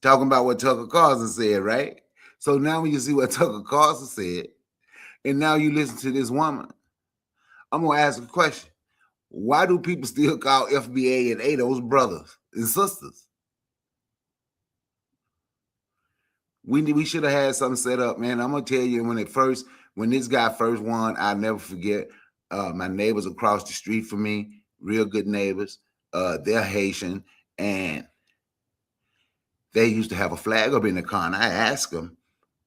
Speaker 8: Talking about what Tucker Carlson said, right? So now when you see what Tucker Carlson said, and now you listen to this woman, I'm gonna ask a question. Why do people still call FBA and ADOS brothers and sisters? We should have had something set up, man. I'm gonna tell you, when this guy first won, I'll never forget. My neighbors across the street from me, real good neighbors. They're Haitian, and they used to have a flag up in the car. And I asked them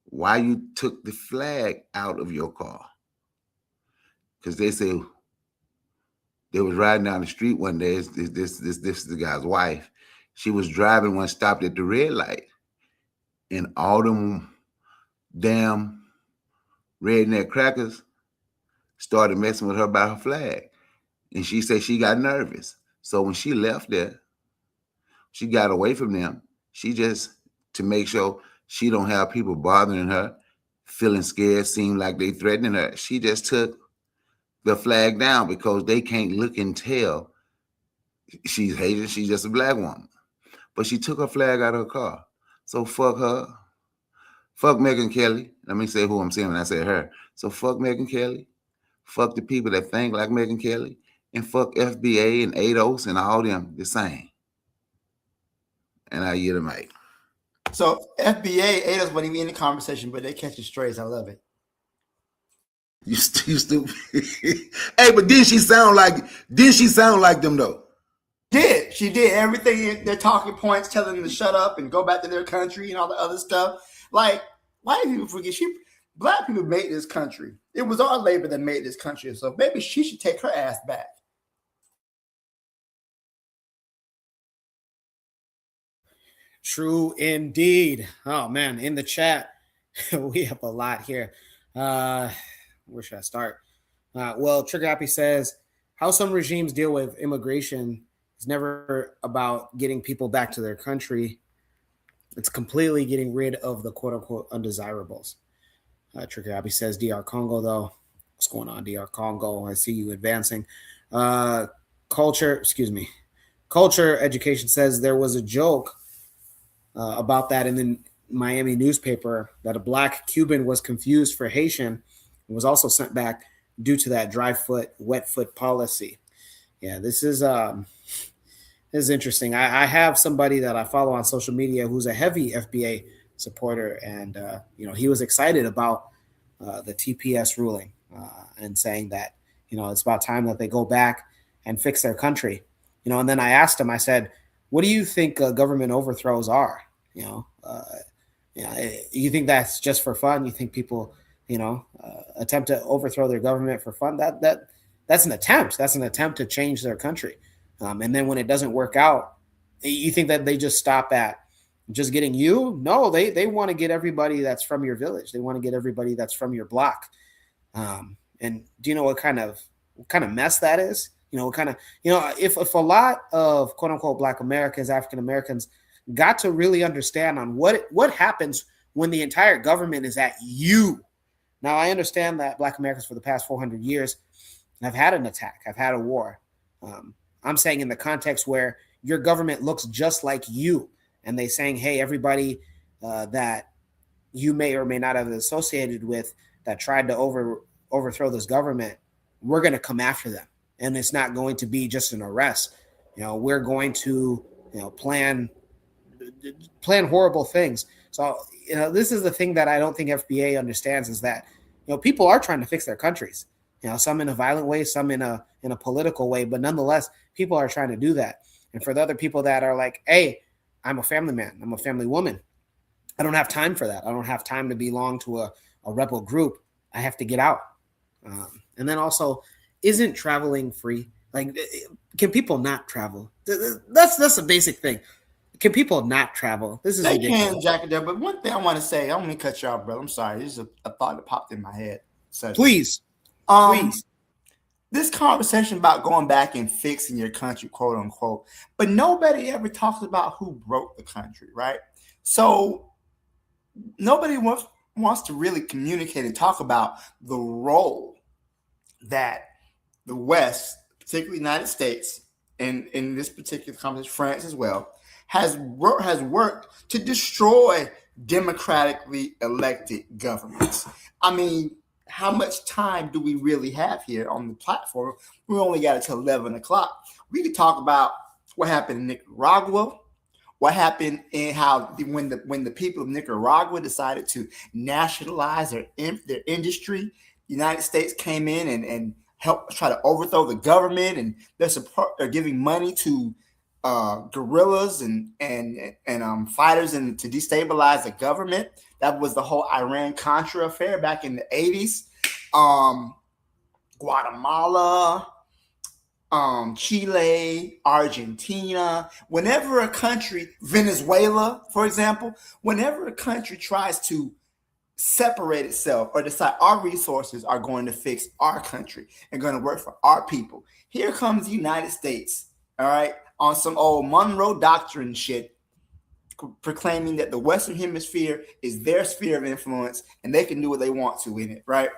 Speaker 8: why you took the flag out of your car, because they said they was riding down the street one day. This is the guy's wife. She was driving one, stopped at the red light. And all them damn redneck crackers started messing with her about her flag. And she said she got nervous. So when she left there, she got away from them. She just, to make sure she don't have people bothering her, feeling scared, seem like they threatening her, she just took the flag down because they can't look and tell she's Haitian. She's just a black woman. But she took her flag out of her car. So fuck her. Fuck Megyn Kelly. Let me say who I'm saying when I say her. So fuck Megyn Kelly. Fuck the people that think like Megyn Kelly. And fuck FBA and ADOS and all them the same. And I yield the mic.
Speaker 9: So FBA, ADOS wasn't even in the conversation, but they catch the strays. I love it.
Speaker 8: You stupid. Hey, but didn't she sound like them though?
Speaker 9: She did everything, their talking points, telling them to shut up and go back to their country and all the other stuff. Like, why do people forget? Black people made this country. It was our labor that made this country. So maybe she should take her ass back.
Speaker 1: True indeed. Oh man, in the chat, we have a lot here. Where should I start? Well, Trigger Happy says, how some regimes deal with immigration is never about getting people back to their country. It's completely getting rid of the quote-unquote undesirables. Trigger Happy says, DR Congo, though. What's going on, DR Congo? I see you advancing. Culture Education says there was a joke about that in the Miami newspaper that a black Cuban was confused for Haitian and was also sent back due to that dry foot, wet foot policy. Yeah, this is interesting. I have somebody that I follow on social media who's a heavy FBA supporter, and he was excited about the TPS ruling and saying that it's about time that they go back and fix their country. And then I asked him, I said, what do you think government overthrows are? You think that's just for fun? You think people, attempt to overthrow their government for fun? That's an attempt. That's an attempt to change their country. And then when it doesn't work out, you think that they just stop at just getting you? No, they want to get everybody that's from your village. They want to get everybody that's from your block. And do you know what kind of mess that is? If a lot of quote unquote Black Americans, African Americans, got to really understand on what happens when the entire government is at you. Now, I understand that Black Americans for the past 400 years have had an attack, have had a war. I'm saying in the context where your government looks just like you, and they saying, hey, everybody that you may or may not have associated with that tried to overthrow this government, we're going to come after them. And it's not going to be just an arrest. We're going to, plan horrible things. So, this is the thing that I don't think FBA understands is that, people are trying to fix their countries, some in a violent way, some in a political way, but nonetheless, people are trying to do that. And for the other people that are like, hey, I'm a family man, I'm a family woman, I don't have time for that. I don't have time to belong to a rebel group. I have to get out. And then also, isn't traveling free? Like, can people not travel? That's a basic thing. Can people not travel? This is ridiculous.
Speaker 9: Can, Jack, but one thing I want to say, I don't mean to cut you off, brother. I'm sorry. This is a thought that popped in my head. So,
Speaker 1: please.
Speaker 9: This conversation about going back and fixing your country, quote unquote, but nobody ever talks about who broke the country, right? So nobody wants to really communicate and talk about the role that the West, particularly the United States, and in this particular conversation, France as well, has worked to destroy democratically elected governments. I mean, how much time do we really have here on the platform? We only got it till 11 o'clock. We could talk about what happened in Nicaragua, what happened in how when the people of Nicaragua decided to nationalize their industry, the United States came in and helped try to overthrow the government, and they're giving money to guerrillas and fighters and to destabilize the government. That was the whole Iran-Contra affair back in the 80s. Guatemala, Chile, Argentina. Whenever a country, Venezuela, for example, whenever a country tries to separate itself or decide our resources are going to fix our country and going to work for our people, here comes the United States, all right, on some old Monroe Doctrine shit, proclaiming that the Western Hemisphere is their sphere of influence and they can do what they want to in it, right?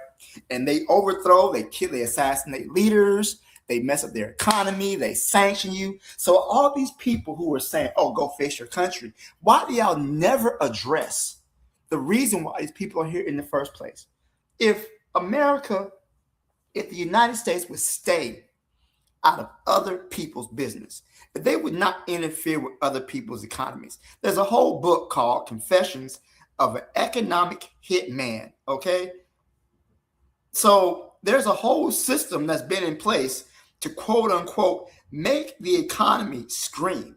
Speaker 9: And they overthrow, they kill, they assassinate leaders, they mess up their economy, they sanction you. So all these people who are saying, oh, go fix your country, why do y'all never address the reason why these people are here in the first place? If the United States would stay out of other people's business, if they would not interfere with other people's economies. There's a whole book called Confessions of an Economic Hitman, okay? So there's a whole system that's been in place to quote unquote make the economy scream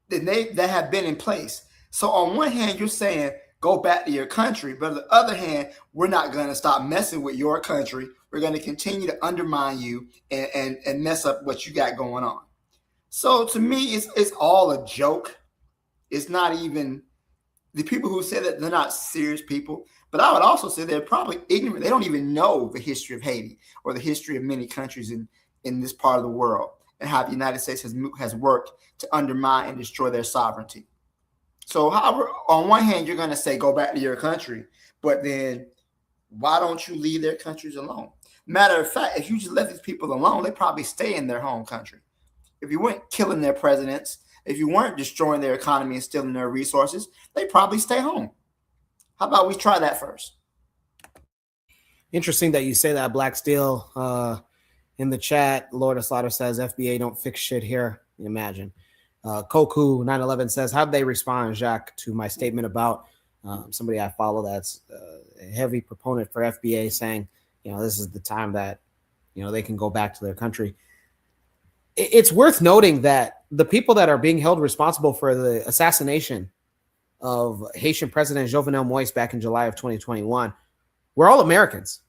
Speaker 9: that have been in place. So on one hand, you're saying go back to your country, but on the other hand, we're not going to stop messing with your country. We're going to continue to undermine you and mess up what you got going on. So to me, it's all a joke. It's not even the people who say that they're not serious people. But I would also say they're probably ignorant. They don't even know the history of Haiti or the history of many countries in this part of the world and how the United States has worked to undermine and destroy their sovereignty. So however, on one hand, you're going to say, go back to your country, but then why don't you leave their countries alone? Matter of fact, if you just let these people alone, they probably stay in their home country. If you weren't killing their presidents, if you weren't destroying their economy and stealing their resources, they probably stay home. How about we try that first?
Speaker 1: Interesting that you say that, Black Steel. In the chat, Lord of Slaughter says, FBA don't fix shit here. Imagine. Koku 911 says, how'd they respond, Jacques, to my statement about somebody I follow that's a heavy proponent for FBA saying, this is the time that, they can go back to their country. It's worth noting that the people that are being held responsible for the assassination of Haitian President Jovenel Moïse back in July of 2021 were all Americans.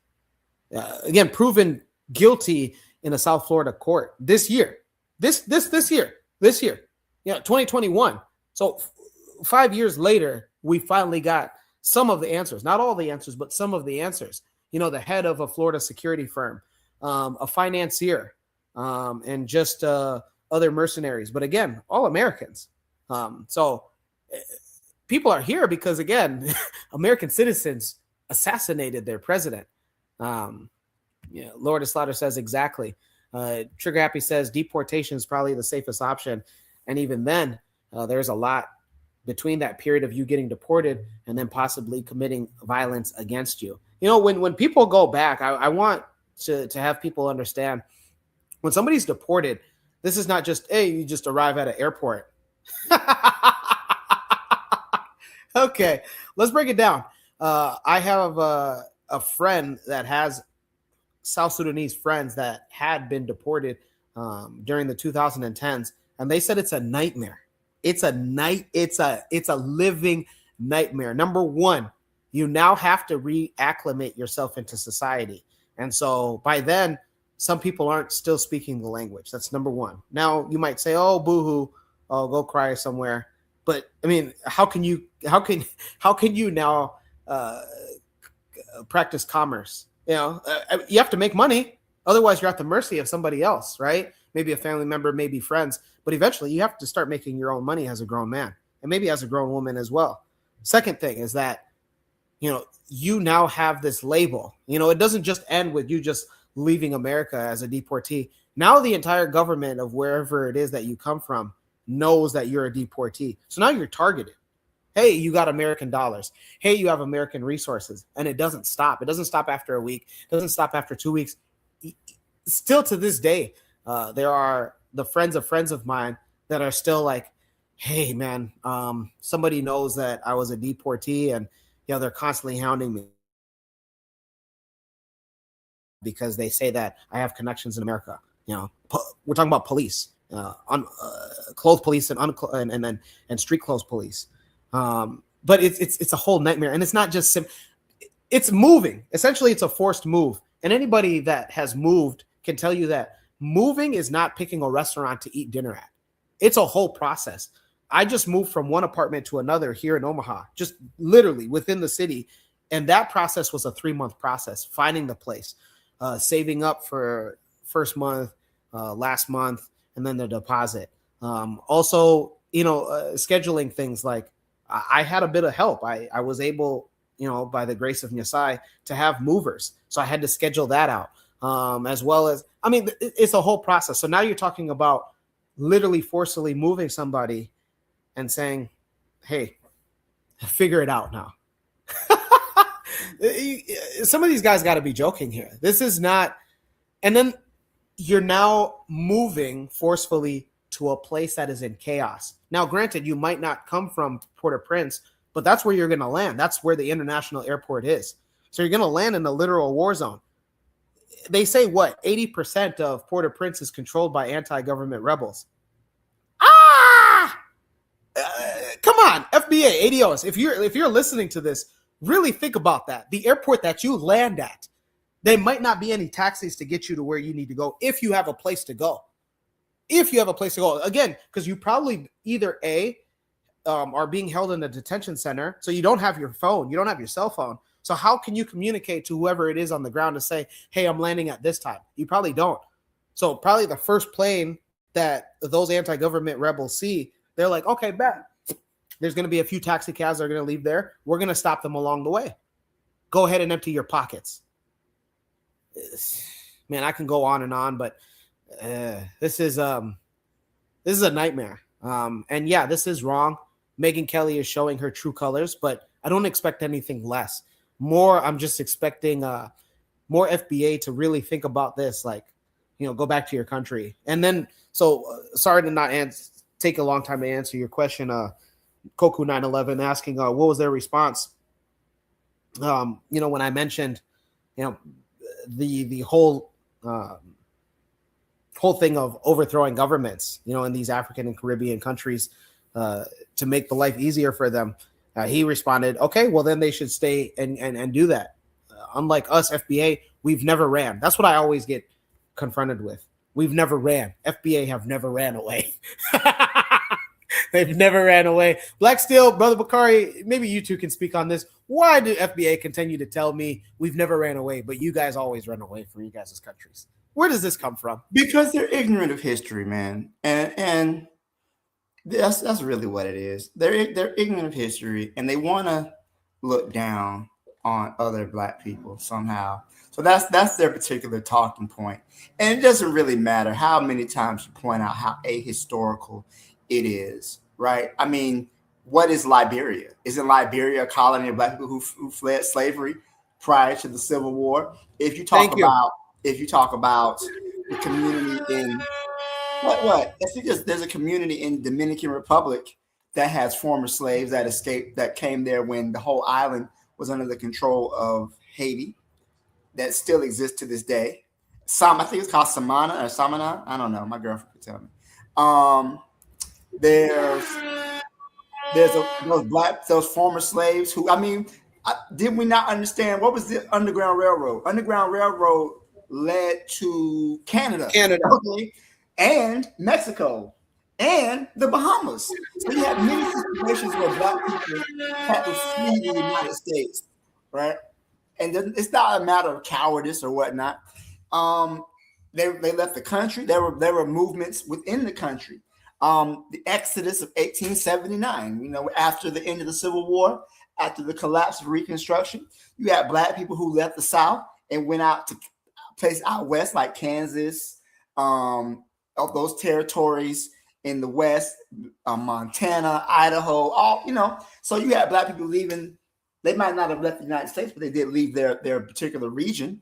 Speaker 1: Again, proven guilty in a South Florida court this year. This year. 2021. So 5 years later, we finally got some of the answers, not all the answers, but some of the answers. The head of a Florida security firm, a financier, and just other mercenaries. But again, all Americans. So people are here because, again, American citizens assassinated their president. Lord of Slaughter says exactly. Trigger Happy says deportation is probably the safest option. And even then, there's a lot between that period of you getting deported and then possibly committing violence against you. When people go back, I want to have people understand when somebody's deported, this is not just, hey, you just arrive at an airport. Okay, let's break it down. I have a friend that has South Sudanese friends that had been deported during the 2010s, and they said it's a nightmare. It's a living nightmare. Number one, you now have to reacclimate yourself into society. And so by then, some people aren't still speaking the language. That's number one. Now you might say, oh, boo-hoo, oh, go cry somewhere. But I mean, how can you now practice commerce? You have to make money. Otherwise, you're at the mercy of somebody else, right? Maybe a family member, maybe friends. But eventually, you have to start making your own money as a grown man and maybe as a grown woman as well. Second thing is that, you now have this label. It doesn't just end with you just leaving America as a deportee. Now the entire government of wherever it is that you come from knows that you're a deportee. So now you're targeted. Hey, you got American dollars. Hey, you have American resources. And it doesn't stop. It doesn't stop after a week. It doesn't stop after 2 weeks. Still to this day, there are the friends of mine that are still like, hey, man, somebody knows that I was a deportee, and they're constantly hounding me because they say that I have connections in America. We're talking about police, clothes police and street clothes police. But it's a whole nightmare, and it's not just it's moving. Essentially, it's a forced move, and anybody that has moved can tell you that moving is not picking a restaurant to eat dinner at. It's a whole process. I just moved from one apartment to another here in Omaha, just literally within the city. And that process was a 3-month process, finding the place, saving up for first month, last month, and then the deposit. Also, scheduling things like I had a bit of help. I was able, by the grace of Nyasai, to have movers. So I had to schedule that out. As well as, it's a whole process. So now you're talking about literally forcibly moving somebody and saying, hey, figure it out now. Some of these guys got to be joking here. This is not. And then you're now moving forcefully to a place that is in chaos. Now, granted, you might not come from Port-au-Prince, but that's where you're going to land. That's where the international airport is. So you're going to land in a literal war zone. They say 80% of Port-au-Prince is controlled by anti-government rebels. Come on, FBA, ADOs. If you're listening to this, really think about that. The airport that you land at, there might not be any taxis to get you to where you need to go if you have a place to go. Again, because you probably either are being held in a detention center, so you don't have your phone, you don't have your cell phone. So how can you communicate to whoever it is on the ground to say, hey, I'm landing at this time? You probably don't. So probably the first plane that those anti-government rebels see, they're like, okay, bet. There's going to be a few taxi cabs that are going to leave there. We're going to stop them along the way. Go ahead and empty your pockets. Man, I can go on and on, but this is a nightmare. And yeah, this is wrong. Megyn Kelly is showing her true colors, but I don't expect anything less. I'm just expecting more FBA to really think about this, like, go back to your country. And then, sorry to not take a long time to answer your question, Koku 911 asking what was their response. When I mentioned, the whole thing of overthrowing governments, in these African and Caribbean countries to make the life easier for them. He responded, okay, well, then they should stay and do that. Unlike us, FBA, we've never ran. That's what I always get confronted with. We've never ran. FBA have never ran away. They've never ran away. Black Steel, Brother Bakari, maybe you two can speak on this. Why do FBA continue to tell me we've never ran away, but you guys always run away from you guys' countries? Where does this come from?
Speaker 9: Because they're ignorant of history, man. And that's really what it is. They're ignorant of history, and they want to look down on other Black people somehow. So that's their particular talking point. And it doesn't really matter how many times you point out how ahistorical it is, right? I mean, what is Liberia? Isn't Liberia a colony of Black people who fled slavery prior to the Civil War? If you talk about the community in what? There's a community in Dominican Republic that has former slaves that escaped, that came there when the whole island was under the control of Haiti, that still exists to this day. I think it's called Samana or Samana. I don't know. My girlfriend could tell me. Those former slaves who, I mean, did we not understand what was the Underground Railroad? Underground Railroad led to Canada, okay, and Mexico, and the Bahamas. So you have many situations where Black people had to flee the United States, right? And it's not a matter of cowardice or whatnot. They left the country. There were movements within the country. The Exodus of 1879, you know, after the end of the Civil War, after the collapse of Reconstruction, you had Black people who left the South and went out to places out west like Kansas, of those territories in the West, Montana, Idaho, all, you know. So you had Black people leaving. They might not have left the United States, but they did leave their particular region.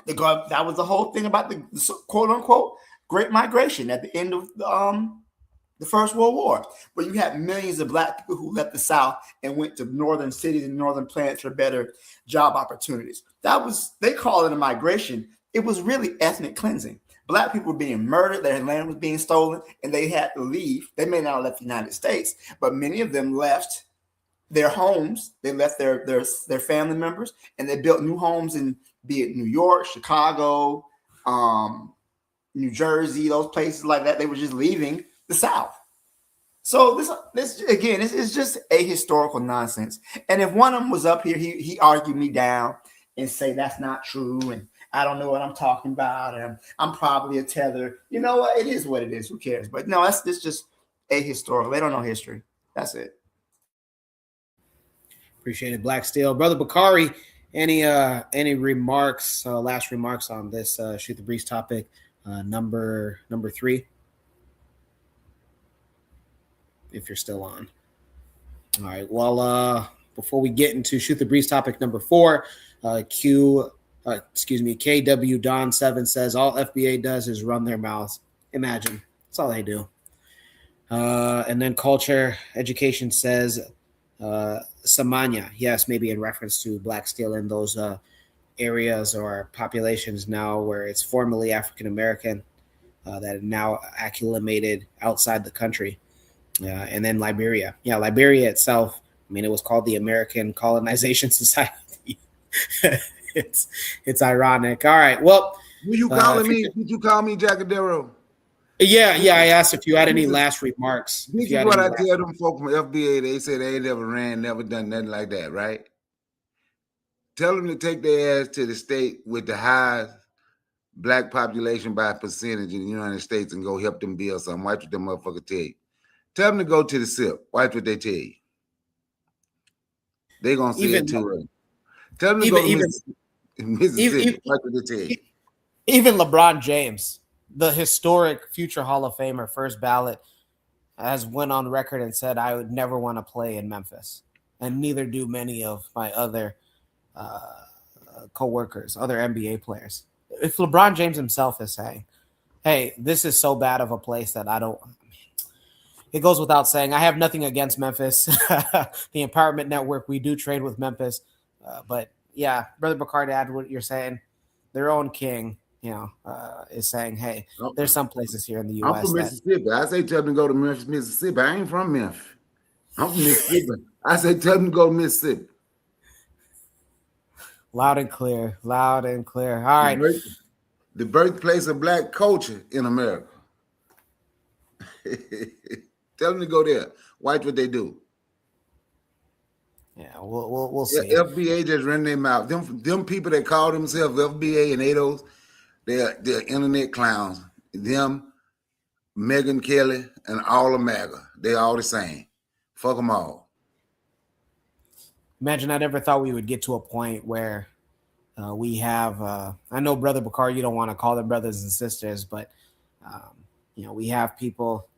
Speaker 9: That was the whole thing about the quote unquote Great Migration at the end of the First World War, where you had millions of Black people who left the South and went to northern cities and northern plants for better job opportunities. They call it a migration. It was really ethnic cleansing. Black people were being murdered, their land was being stolen, and they had to leave. They may not have left the United States, but many of them left their homes. They left their family members, and they built new homes in, be it New York, Chicago, New Jersey, those places like that. They were just leaving the South. So this again, it's just ahistorical nonsense. And if one of them was up here, he argued me down and say that's not true, and I don't know what I'm talking about, and I'm probably a tether. You know what? It is what it is. Who cares? But no, it's just ahistorical. They don't know history. That's it.
Speaker 1: Appreciate it, Black Steel. Brother Bakari, any remarks, last remarks on this Shoot the Breeze topic, number 3? If you're still on. All right. Well, before we get into Shoot the Breeze topic number 4, KW Don 7 says all FBA does is run their mouths. Imagine. That's all they do. And then Culture Education says Samanya. Yes, maybe in reference to Black Steel in those areas or populations now where it's formerly African American that are now acclimated outside the country. And then Liberia. Yeah, Liberia itself, I mean, it was called the American Colonization Society. It's ironic. All right. Well,
Speaker 8: were you calling me? Did you call me Jackadero?
Speaker 1: Yeah. I asked if you had any last remarks.
Speaker 8: This is what I tell them folk from FBA. They say they ain't never ran, never done nothing like that, right? Tell them to take their ass to the state with the highest Black population by percentage in the United States and go help them build something. Watch what them motherfuckers tell you. Tell them to go to the SIP. Watch what they tell you. They're going to see it too. Tell them to go to Mississippi. Watch what they tell you.
Speaker 1: Even LeBron James, the historic future Hall of Famer, first ballot, has went on record and said, I would never want to play in Memphis. And neither do many of my other co-workers, other NBA players. If LeBron James himself is saying, hey, this is so bad of a place that I don't – it goes without saying. I have nothing against Memphis. The Empowerment Network, we do trade with Memphis. But, yeah, Brother Bakari, to add what you're saying, their own king, is saying, hey, there's some places here in the U.S.
Speaker 8: I'm from Mississippi. I say tell them to go to Memphis, Mississippi. I ain't from Memphis. I'm from Mississippi. I said, tell them to go to Mississippi.
Speaker 1: Loud and clear. Loud and clear. All right.
Speaker 8: The birthplace of black culture in America. Tell them to go there. Watch what they do.
Speaker 1: Yeah, we'll see.
Speaker 8: FBA just ran their mouth. Them people that call themselves FBA and ADOS, they're internet clowns. Them, Megyn Kelly, and all of MAGA. They all the same. Fuck them all.
Speaker 1: Imagine I never thought we would get to a point where we have, I know, Brother Bakar, you don't want to call them brothers and sisters, but, we have people,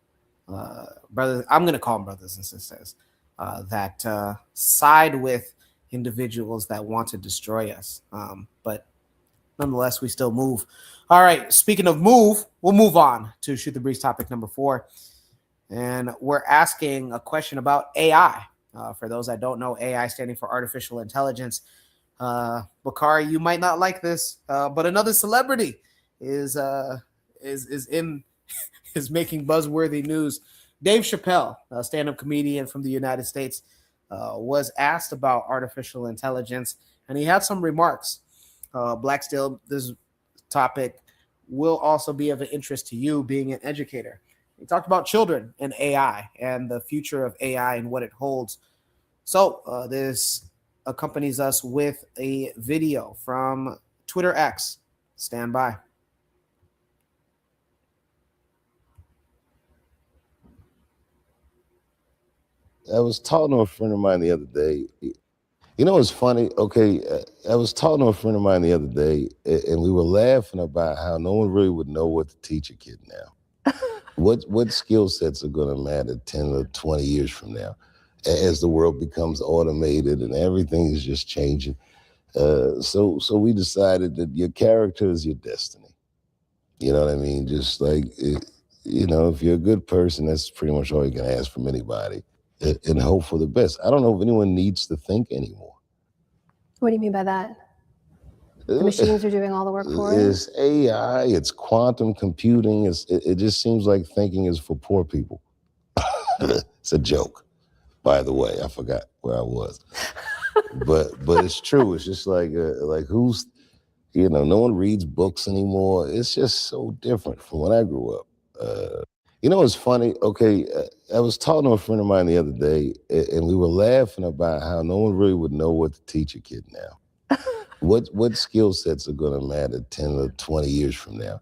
Speaker 1: brothers, I'm going to call them brothers and sisters, that side with individuals that want to destroy us. But nonetheless, we still move. All right. Speaking of move, we'll move on to Shoot the Breeze topic number 4. And we're asking a question about AI. For those that don't know, AI standing for artificial intelligence. Bakari, you might not like this, but another celebrity is making buzzworthy news. Dave Chappelle, a stand-up comedian from the United States, was asked about artificial intelligence, and he had some remarks. Black Steel, this topic will also be of interest to you, being an educator. He talked about children and AI and the future of AI and what it holds. So this accompanies us with a video from Twitter X. Stand by.
Speaker 13: I was talking to a friend of mine the other day. You know, it's funny. Okay, I was talking to a friend of mine the other day, and we were laughing about how no one really would know what to teach a kid now. What skill sets are going to matter 10 or 20 years from now, as the world becomes automated and everything is just changing. So we decided that your character is your destiny. You know what I mean? Just like, if you're a good person, that's pretty much all you can ask from anybody, and hope for the best. I don't know if anyone needs to think anymore.
Speaker 14: What do you mean by that? The machines are doing all the work for you?
Speaker 13: It's AI, it's quantum computing. It just seems like thinking is for poor people. It's a joke, by the way. I forgot where I was. but it's true. It's just like who's, no one reads books anymore. It's just so different from when I grew up. It's funny. Okay, I was talking to a friend of mine the other day, and we were laughing about how no one really would know what to teach a kid now. What skill sets are going to matter 10 or 20 years from now,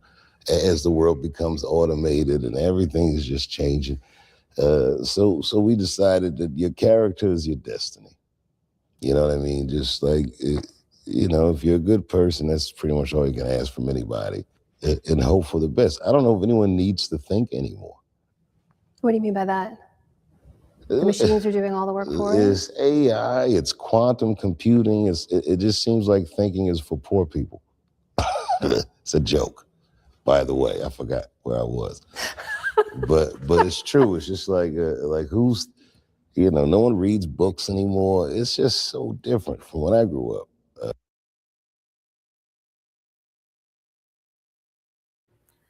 Speaker 13: as the world becomes automated and everything is just changing. So we decided that your character is your destiny. You know what I mean? Just like, if you're a good person, that's pretty much all you can ask from anybody, and hope for the best. I don't know if anyone needs to think anymore.
Speaker 14: What do you mean by that? The machines are doing all the work for you?
Speaker 13: It's AI, it's quantum computing. It just seems like thinking is for poor people. It's a joke, by the way. I forgot where I was. but it's true. It's just like who's, no one reads books anymore. It's just so different from when I grew up.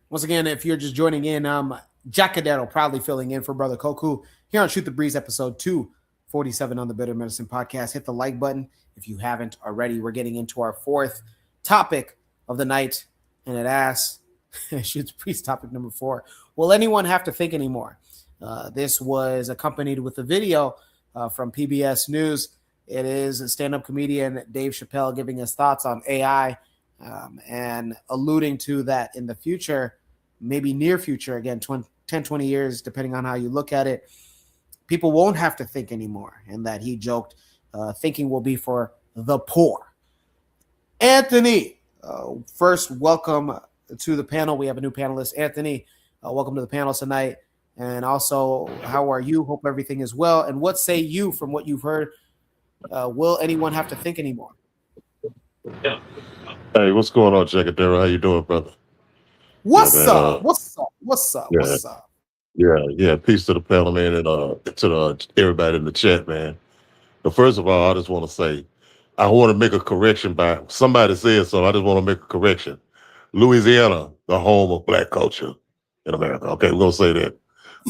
Speaker 1: Once again, if you're just joining in, Jack Cadetto proudly filling in for Brother Koku here on Shoot the Breeze episode 247 on the Bitter Medicine Podcast. Hit the like button if you haven't already. We're getting into our 4th topic of the night, and it asks, Shoot the Breeze topic number 4, will anyone have to think anymore? This was accompanied with a video from PBS News. It is a stand-up comedian, Dave Chappelle, giving his thoughts on AI and alluding to that in the future, maybe near future, again, 10, 20 years, depending on how you look at it, people won't have to think anymore. And that he joked, thinking will be for the poor. Anthony, first, welcome to the panel. We have a new panelist. Anthony, welcome to the panel tonight. And also, how are you? Hope everything is well. And what say you from what you've heard? Will anyone have to think anymore?
Speaker 15: Yeah. Hey, what's going on, Jack Cadetto? How you doing, brother?
Speaker 1: What's up? What's up?
Speaker 15: Yeah. Peace to the panel, man, and to everybody in the chat, man. But first of all, I just want to say, I want to make a correction by somebody said so. I just want to make a correction. Louisiana, the home of black culture in America. Okay, we're gonna say that.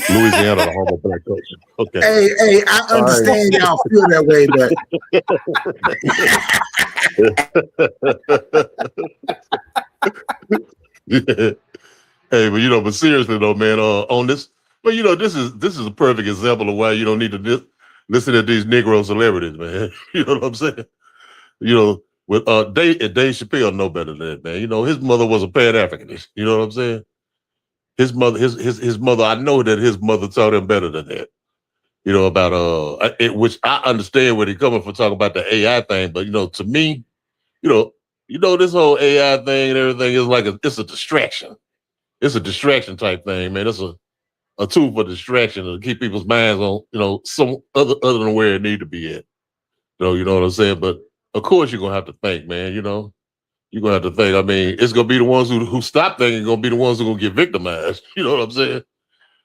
Speaker 15: Louisiana, the home of black culture. Okay.
Speaker 8: Hey, I understand y'all feel that way,
Speaker 15: but hey, but seriously though, man, on this, but this is a perfect example of why you don't need to listen to these Negro celebrities, man. You know what I'm saying? With Dave Chappelle know better than that, man. His mother was a Pan-Africanist. You know what I'm saying? His mother, I know that his mother taught him better than that. About which I understand where he's coming from talking about the AI thing, but to me, this whole AI thing and everything is like it's a distraction. It's a distraction type thing, man. It's a tool for distraction to keep people's minds on, some other than where it need to be at. You know what I'm saying? But of course you're gonna have to think, man, you're gonna have to think. I mean, it's gonna be the ones who stop thinking gonna be the ones who gonna get victimized. You know what I'm saying?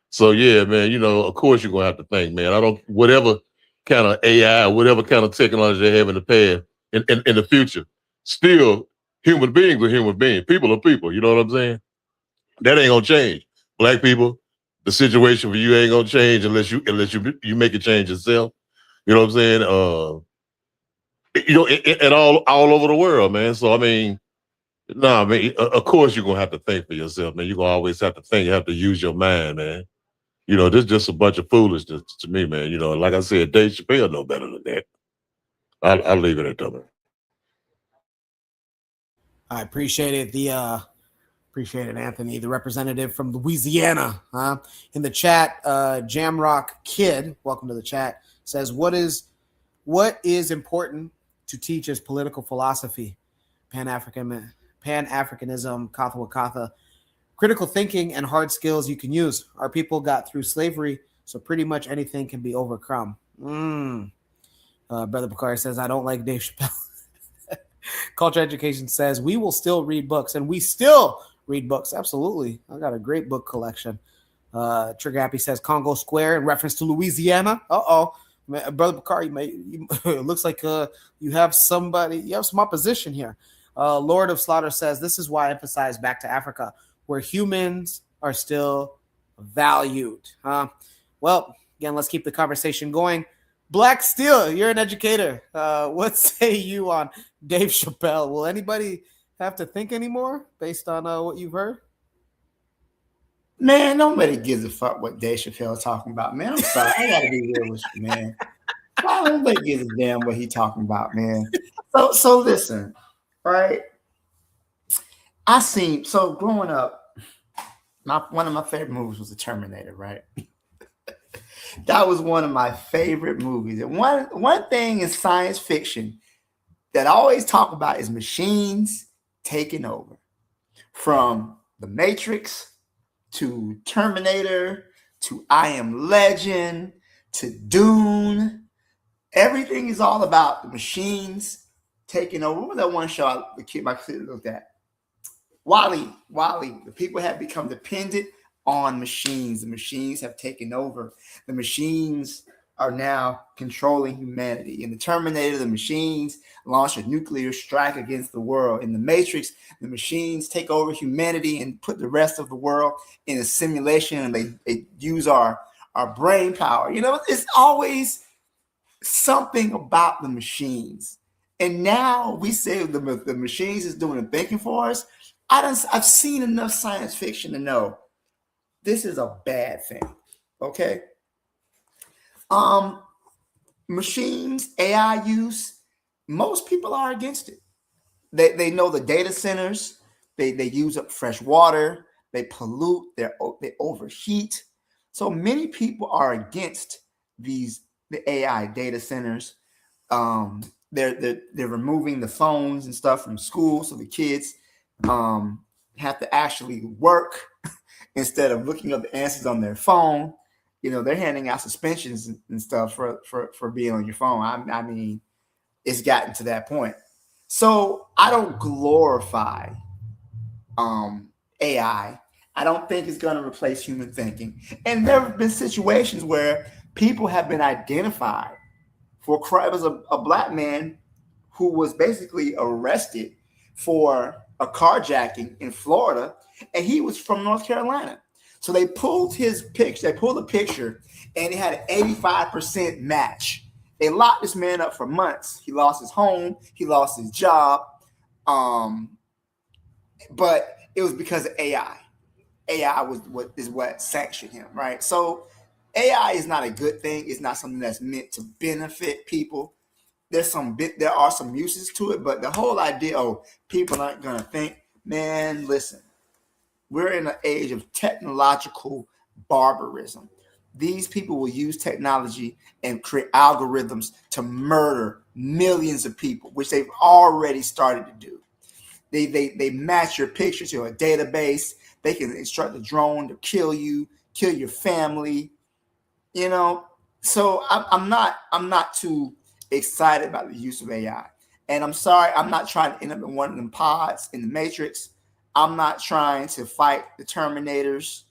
Speaker 15: So yeah, man, of course you're gonna have to think, man. Whatever kind of AI, whatever kind of technology they have in the past, in the future, still human beings are human beings. People are people, you know what I'm saying? That ain't gonna change. Black people, the situation for you ain't gonna change unless you make a change yourself. You know what I'm saying? And all over the world, man. So I mean, of course you're gonna have to think for yourself, man. You're gonna always have to think. You have to use your mind, man. This is just a bunch of foolishness to me, man. Like I said, Dave Chappelle know better than that. I'll leave it at that, man.
Speaker 1: I appreciate it. Appreciate it, Anthony, the representative from Louisiana. In the chat, Jamrock Kid, welcome to the chat, says, what is important to teach as political philosophy? Pan-Africanism, Katha Wakatha, critical thinking, and hard skills you can use. Our people got through slavery, so pretty much anything can be overcome. Brother Bakari says, I don't like Dave Chappelle. Culture Education says, we will still read books, and we still read books. Absolutely. I got a great book collection. Trigger Happy says, Congo Square in reference to Louisiana. Brother Bakari, it looks like you have some opposition here. Lord of Slaughter says, this is why I emphasize back to Africa, where humans are still valued. Well, again, let's keep the conversation going. Black Steel, you're an educator. What say you on Dave Chappelle? Will anybody have to think anymore based on what you've heard?
Speaker 9: Man, nobody gives a fuck what Dave Chappelle is talking about, man. I'm sorry. I gotta be real with you, man. Nobody gives a damn what he talking about, man. So listen, right? Growing up, one of my favorite movies was The Terminator, right? That was one of my favorite movies. And one thing in science fiction that I always talk about is machines taking over. From The Matrix to Terminator to I Am Legend to Dune. Everything is all about the machines taking over. What was that one show my kid looked at? Wally. The people have become dependent on machines. The machines have taken over. The machines are now controlling humanity. In The Terminator, the machines launch a nuclear strike against the world. In The Matrix, the machines take over humanity and put the rest of the world in a simulation, and they use our brain power. It's always something about the machines. And now we say the machines is doing the thinking for us. I've seen enough science fiction to know this is a bad thing. Okay. Machines, AI use, most people are against it. They know the data centers, they use up fresh water, they pollute, they overheat. So many people are against the AI data centers. They're removing the phones and stuff from school, so the kids have to actually work instead of looking up the answers on their phone. They're handing out suspensions and stuff for being on your phone. I mean, it's gotten to that point. So I don't glorify AI. I don't think it's going to replace human thinking. And there have been situations where people have been identified for crime. It was a black man who was basically arrested for a carjacking in Florida, and he was from North Carolina. So they pulled his picture. They pulled a picture, and it had an 85% match. They locked this man up for months. He lost his home. He lost his job. But it was because of AI. AI was what sanctioned him, right? So AI is not a good thing. It's not something that's meant to benefit people. There are some uses to it, but the whole idea, people aren't gonna think, man, listen, we're in an age of technological barbarism. These people will use technology and create algorithms to murder millions of people, which they've already started to do. They match your picture to a database. They can instruct the drone to kill you, kill your family. So I'm not too excited about the use of AI. And I'm sorry, I'm not trying to end up in one of them pods in the Matrix. I'm not trying to fight the Terminators.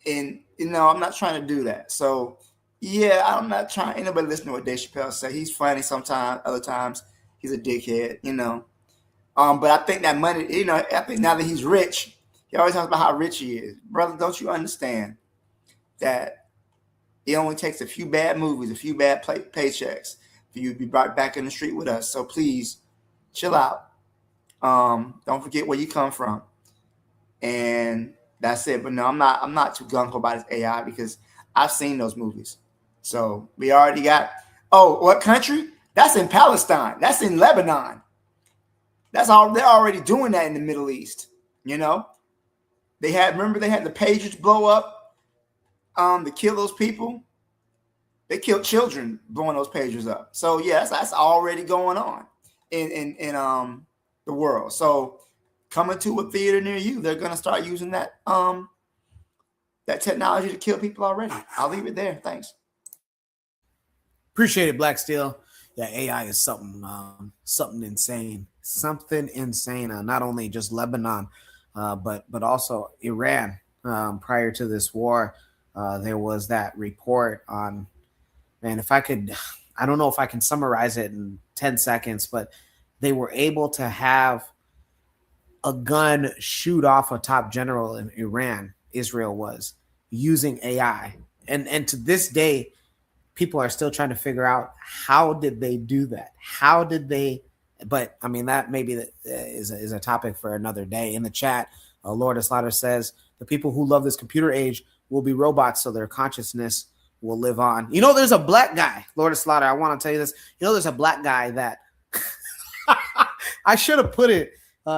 Speaker 9: And I'm not trying to do that. So yeah, I'm not trying. Anybody listen to what Dave Chappelle say? He's funny sometimes. Other times he's a dickhead. But I think that money. I think now that he's rich, he always talks about how rich he is. Brother, don't you understand that it only takes a few bad movies, a few bad paychecks for you to be brought back in the street with us? So please, chill out. Don't forget where you come from. And that's it. But no, I'm not too gung ho about this AI because I've seen those movies. So we already got. Oh, what country? That's in Palestine. That's in Lebanon. That's all. They're already doing that in the Middle East. They had the pagers blow up to kill those people. They killed children blowing those pagers up. So yes, that's already going on in the world. So coming to a theater near you, they're gonna start using that technology to kill people already. I'll leave it there. Thanks.
Speaker 1: Appreciate it, Black Steel. Yeah, AI is something insane. Something insane. Not only just Lebanon, but also Iran. Prior to this war, there was that report on. And if I could, I don't know if I can summarize it in 10 seconds, but they were able to have a gun shoot off a top general in Iran. Israel was using AI, and to this day, people are still trying to figure out how did they do that? How did they? But I mean, that maybe is a topic for another day. In the chat, Lord Slaughter says the people who love this computer age will be robots, so their consciousness will live on. There's a black guy, Lord Slaughter. I want to tell you this. There's a black guy that I should have put it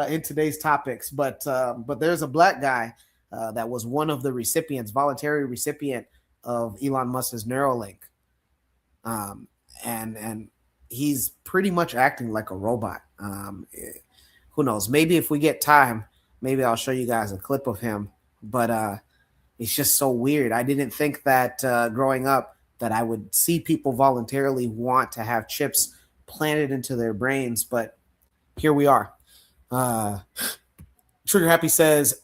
Speaker 1: in today's topics, but there's a black guy that was one of the recipients, voluntary recipient of Elon Musk's Neuralink. And he's pretty much acting like a robot. Who knows? Maybe if we get time, maybe I'll show you guys a clip of him. But it's just so weird. I didn't think that growing up that I would see people voluntarily want to have chips planted into their brains. But here we are. Trigger Happy says,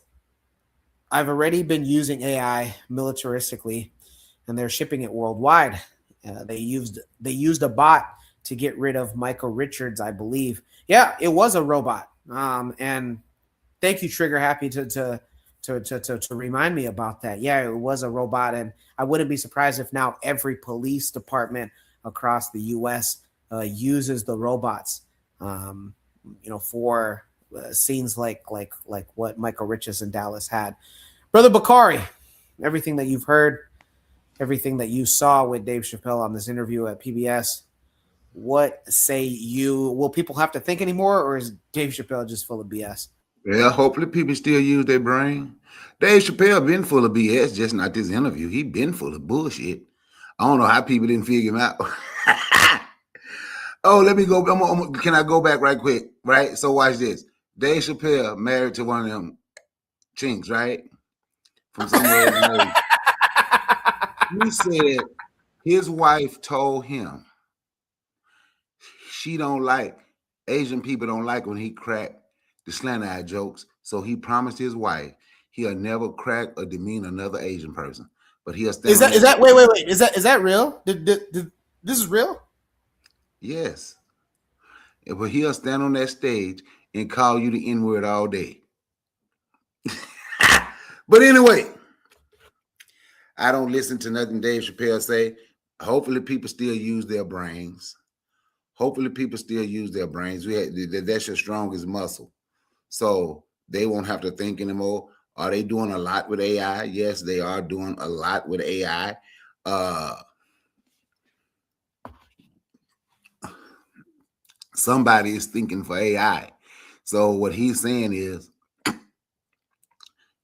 Speaker 1: I've already been using AI militaristically, and they're shipping it worldwide. They used a bot to get rid of Michael Richards, I believe. Yeah, it was a robot. And thank you, Trigger Happy, to remind me about that. Yeah, it was a robot, and I wouldn't be surprised if now every police department across the U.S. Uses the robots, for scenes like what Michael Richards in Dallas had. Brother Bakari, everything that you've heard, everything that you saw with Dave Chappelle on this interview at PBS, what say you? Will people have to think anymore, or is Dave Chappelle just full of BS?
Speaker 8: Well, hopefully people still use their brain. Dave Chappelle been full of BS, just not this interview. He been full of bullshit. I don't know how people didn't figure him out. Oh, let me go. Can I go back right quick? Right? So watch this. Dave Chappelle married to one of them chinks, right? From somewhere. He said his wife told him she don't like, Asian people don't like when he cracked the slant-eye jokes. So he promised his wife he'll never crack or demean another Asian person. But he'll stand.
Speaker 1: Is that wait? Is that real? This is real?
Speaker 8: Yes. But he'll stand on that stage and call you the N-word all day. But anyway, I don't listen to nothing Dave Chappelle say. Hopefully people still use their brains. That's your strongest muscle. So they won't have to think anymore. Are they doing a lot with AI? Yes, they are doing a lot with AI. Somebody is thinking for AI. So what he's saying is,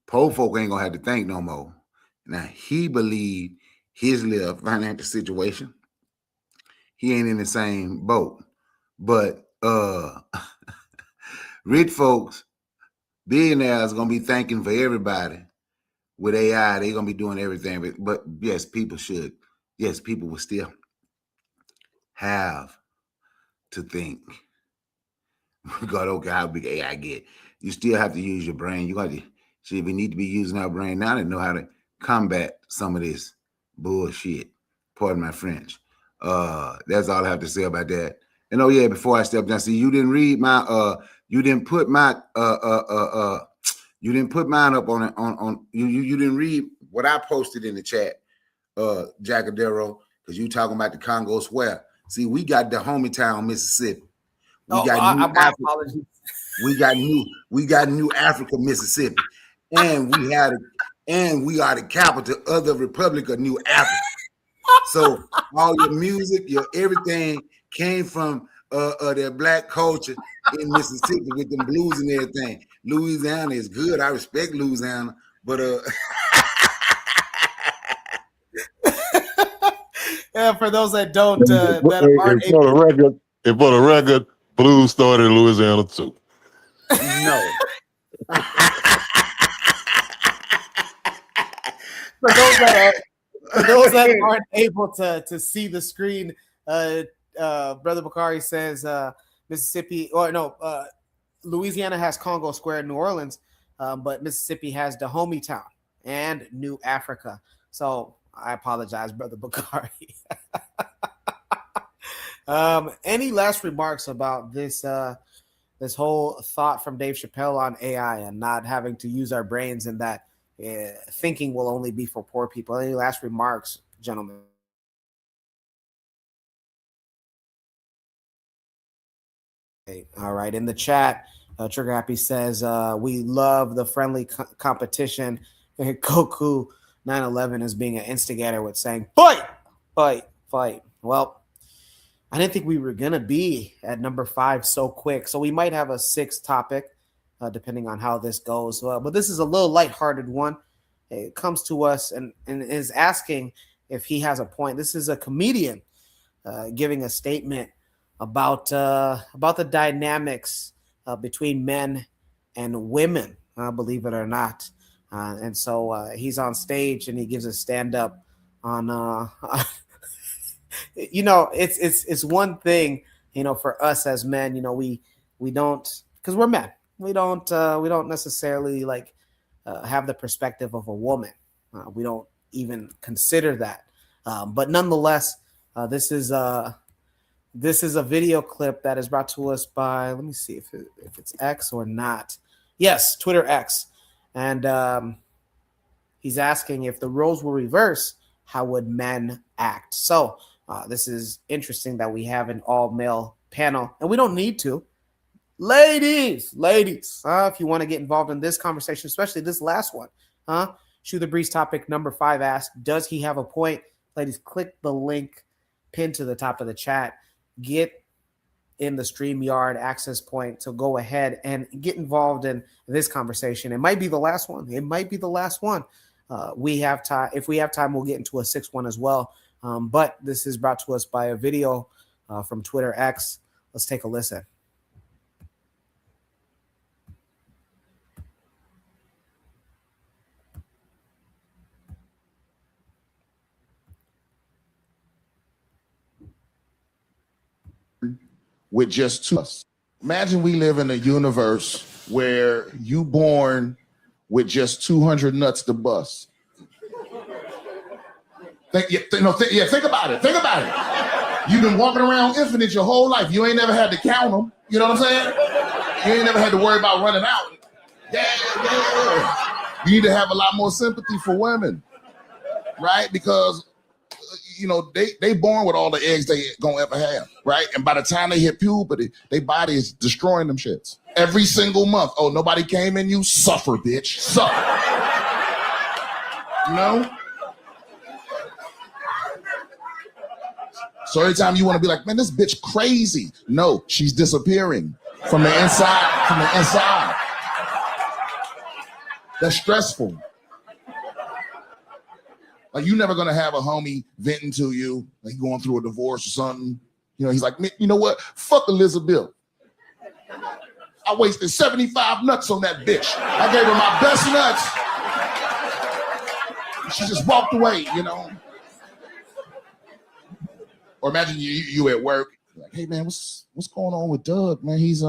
Speaker 8: poor folk ain't gonna have to think no more. Now he believed his little financial situation. He ain't in the same boat. But rich folks, billionaires gonna be thinking for everybody with AI. They're gonna be doing everything. But yes, people should. Yes, people will still have to think. God, okay, how big AI get? You still have to use your brain. You got to see, we need to be using our brain now to know how to combat some of this bullshit. Pardon my French. That's all I have to say about that. And oh yeah, before I step down, see, you didn't read my you didn't put mine up on it on you didn't read what I posted in the chat, Jackadero, because you talking about the Congo Square. See, we got the hometown, Mississippi. We got New Africa, Mississippi, and we are the capital of the Republic of New Africa. So all your music, your everything came from their black culture in Mississippi with them blues and everything. Louisiana is good. I respect Louisiana, but
Speaker 1: yeah, for those that don't that aren't
Speaker 15: for the record, blues started in Louisiana too.
Speaker 8: No.
Speaker 1: For those that aren't able to see the screen, Brother Bakari says Mississippi, or no, Louisiana has Congo Square in New Orleans, but Mississippi has Dahomey Town and New Africa. So I apologize, Brother Bakari. Any last remarks about this this whole thought from Dave Chappelle on AI and not having to use our brains, and that thinking will only be for poor people? Any last remarks, gentlemen? Okay. All right. In the chat, Trigger Happy says, we love the friendly competition. Goku 911 is being an instigator with saying, fight, fight, fight. Well, I didn't think we were going to be at number 5 so quick. So we might have a 6th topic, depending on how this goes. But this is a little lighthearted one. It comes to us and is asking if he has a point. This is a comedian giving a statement about the dynamics between men and women, believe it or not. And so he's on stage and he gives a stand-up on you know, it's one thing, you know, for us as men, you know, we don't, because we're men, we don't necessarily like have the perspective of a woman. We don't even consider that. But nonetheless, this is a video clip that is brought to us by, let me see if it's X or not. Yes, Twitter X. And he's asking, if the roles were reversed, how would men act? So this is interesting that we have an all-male panel, and we don't need to. Ladies, if you want to get involved in this conversation, especially this last one, Shoot the Breeze topic number 5 asks, does he have a point? Ladies, click the link pinned to the top of the chat. Get in the StreamYard access point to go ahead and get involved in this conversation. It might be the last one. We have time. If we have time, we'll get into a 6th one as well. But this is brought to us by a video from Twitter X. Let's take a listen.
Speaker 16: With just 2 of us. Imagine we live in a universe where you born with just 200 nuts to bust. Think about it. Think about it. You've been walking around infinite your whole life. You ain't never had to count them. You know what I'm saying? You ain't never had to worry about running out. Yeah. You need to have a lot more sympathy for women. right? Because they born with all the eggs they gonna ever have, right? And by the time they hit puberty, their body is destroying them shits every single month. Oh, nobody came in, you suffer, bitch, suffer. So every time you want to be like, man, this bitch crazy. No, she's disappearing from the inside. From the inside. That's stressful. Like, you're never gonna have a homie venting to you, like going through a divorce or something. He's like, you know what? Fuck Elizabeth. I wasted 75 nuts on that bitch. I gave her my best nuts. She just walked away, Or imagine you at work, like, hey man, what's going on with Doug, man? He's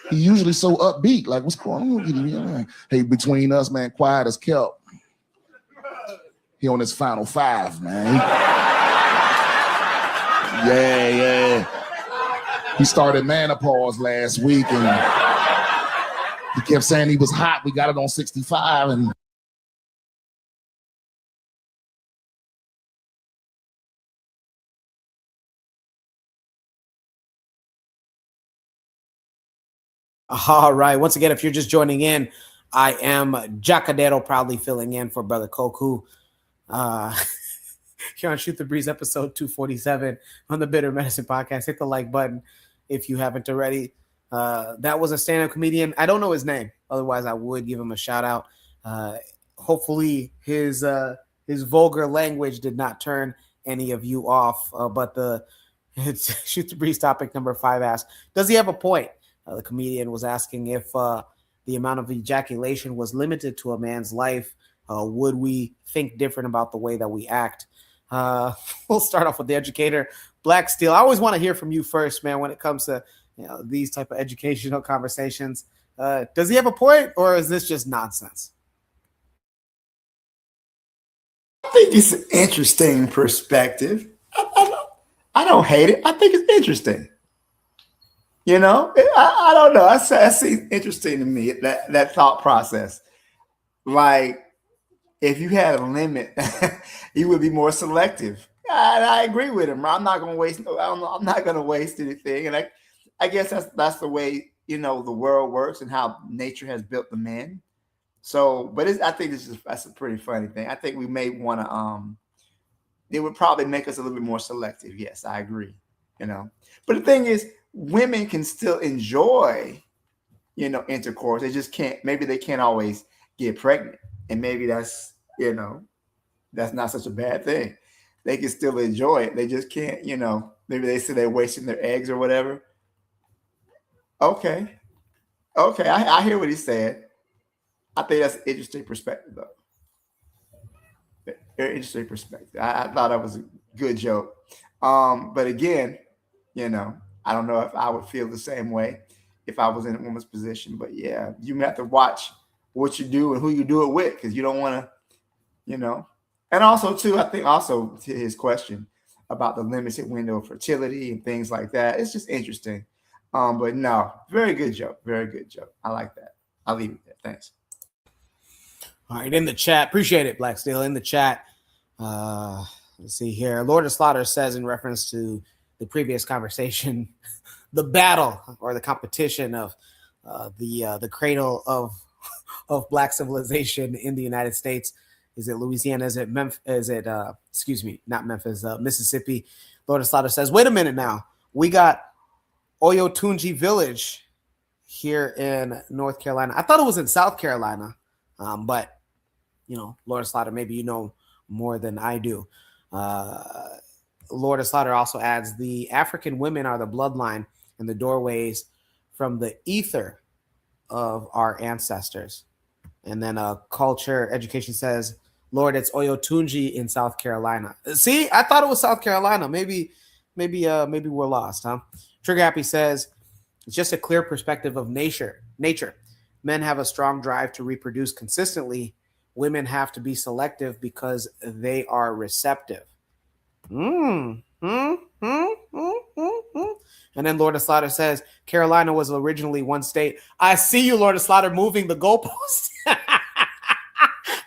Speaker 16: usually so upbeat. Like, what's going on with you? Hey, between us, man, quiet as kept. He on his final 5, man. Yeah. He started menopause last week, and he kept saying he was hot. We got it on 65, and
Speaker 1: all right. Once again, if you're just joining in, I am Jacadero, proudly filling in for Brother Koku. Here on Shoot the Breeze, episode 247 on the Bitter Medicine Podcast. Hit the like button if you haven't already. That was a stand-up comedian. I don't know his name. Otherwise, I would give him a shout out. Hopefully, his vulgar language did not turn any of you off. But it's Shoot the Breeze topic number 5 asks, does he have a point? The comedian was asking if the amount of ejaculation was limited to a man's life. Would we think different about the way that we act? We'll start off with the educator, Black Steel. I always want to hear from you first, man, when it comes to these type of educational conversations. Does he have a point, or is this just nonsense?
Speaker 9: I think it's an interesting perspective. I don't hate it. I think it's interesting. I don't know. That seems interesting to me, that thought process. Like, if you had a limit, you would be more selective. And I agree with him. I'm not going to waste. I'm not going to waste anything. And I guess that's the way the world works and how nature has built the man. So, but I think that's a pretty funny thing. I think we may want to. It would probably make us a little bit more selective. Yes, I agree. But the thing is, women can still enjoy, intercourse. They just can't. Maybe they can't always get pregnant. And maybe that's not such a bad thing. They can still enjoy it. They just can't, maybe they say they're wasting their eggs or whatever. Okay. I hear what he said. I think that's an interesting perspective, though. Very interesting perspective. I thought that was a good joke. But again, I don't know if I would feel the same way if I was in a woman's position. But yeah, you have to watch what you do and who you do it with, because you don't want to, And also, too, I think also to his question about the limited window of fertility and things like that, it's just interesting. But no, very good joke. Very good joke. I like that. I'll leave it there. Thanks.
Speaker 1: All right, in the chat, appreciate it, Black Steel. In the chat, let's see here. Lord of Slaughter says, in reference to the previous conversation, the battle or the competition of the cradle of Black civilization in the United States. Is it Louisiana? Is it Memphis? Is it not Memphis, Mississippi? Lord of Slaughter says, wait a minute now. We got Oyotunji Village here in North Carolina. I thought it was in South Carolina, but Lord of Slaughter, maybe you know more than I do. Lord of Slaughter also adds, the African women are the bloodline and the doorways from the ether of our ancestors. And then Culture Education says, Lord, it's Oyotunji in South Carolina. See, I thought it was South Carolina. Maybe we're lost, huh? Trigger Happy says, it's just a clear perspective of nature. Men have a strong drive to reproduce consistently. Women have to be selective because they are receptive. And then Lord of Slaughter says, Carolina was originally one state. I see you, Lord of Slaughter, moving the goalpost.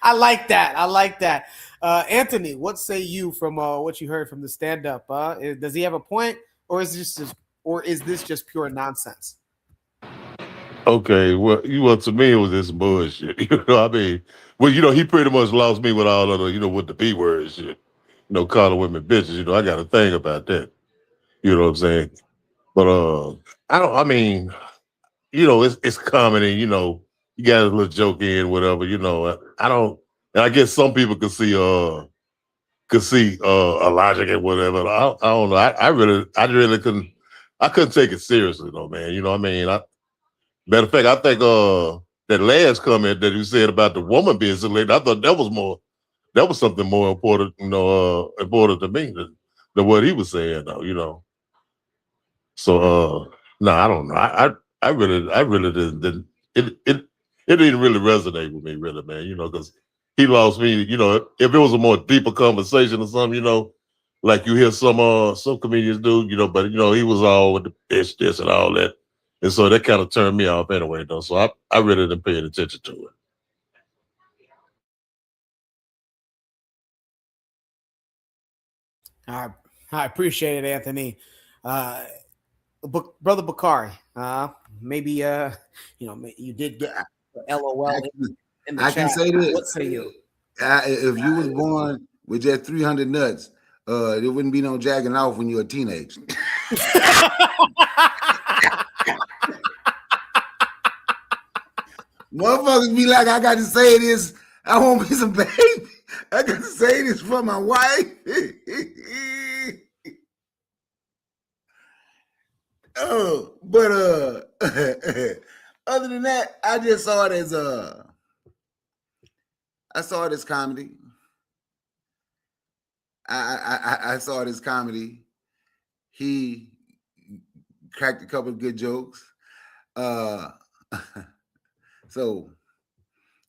Speaker 1: I like that. Anthony, what say you from what you heard from the stand-up? Does he have a point, or is this just pure nonsense?
Speaker 15: Okay, well, to me it was this bullshit. I mean, well, he pretty much lost me with all of the, with the B word shit. Calling women bitches. I got a thing about that. You know what I'm saying? But I mean, it's comedy. You got a little joke in, whatever. I don't. And I guess some people could see a logic and whatever. I don't know. I really couldn't. I couldn't take it seriously though, man. You know what I mean? Matter of fact, I think that last comment that you said about the woman being selected, I thought that was something more important, important to me than what he was saying, though. So no, I don't know. I really didn't it didn't really resonate with me, really, man, because he lost me, if it was a more deeper conversation or something, like you hear some comedians do, but he was all with the this and all that. And so that kind of turned me off anyway, though. So I really didn't pay attention to it.
Speaker 1: I appreciate it, Anthony. Brother Bakari, maybe you did get LOL in the
Speaker 8: I
Speaker 1: chat.
Speaker 8: can say this.
Speaker 1: What say you?
Speaker 8: If you was born with just 300 nuts, there wouldn't be no jacking off when you're a teenager. Motherfuckers be like, I got to say this. I want me some baby. I got to say this for my wife. Oh, but other than that, I just saw it as I saw it as comedy. I saw it as comedy. He cracked a couple of good jokes. So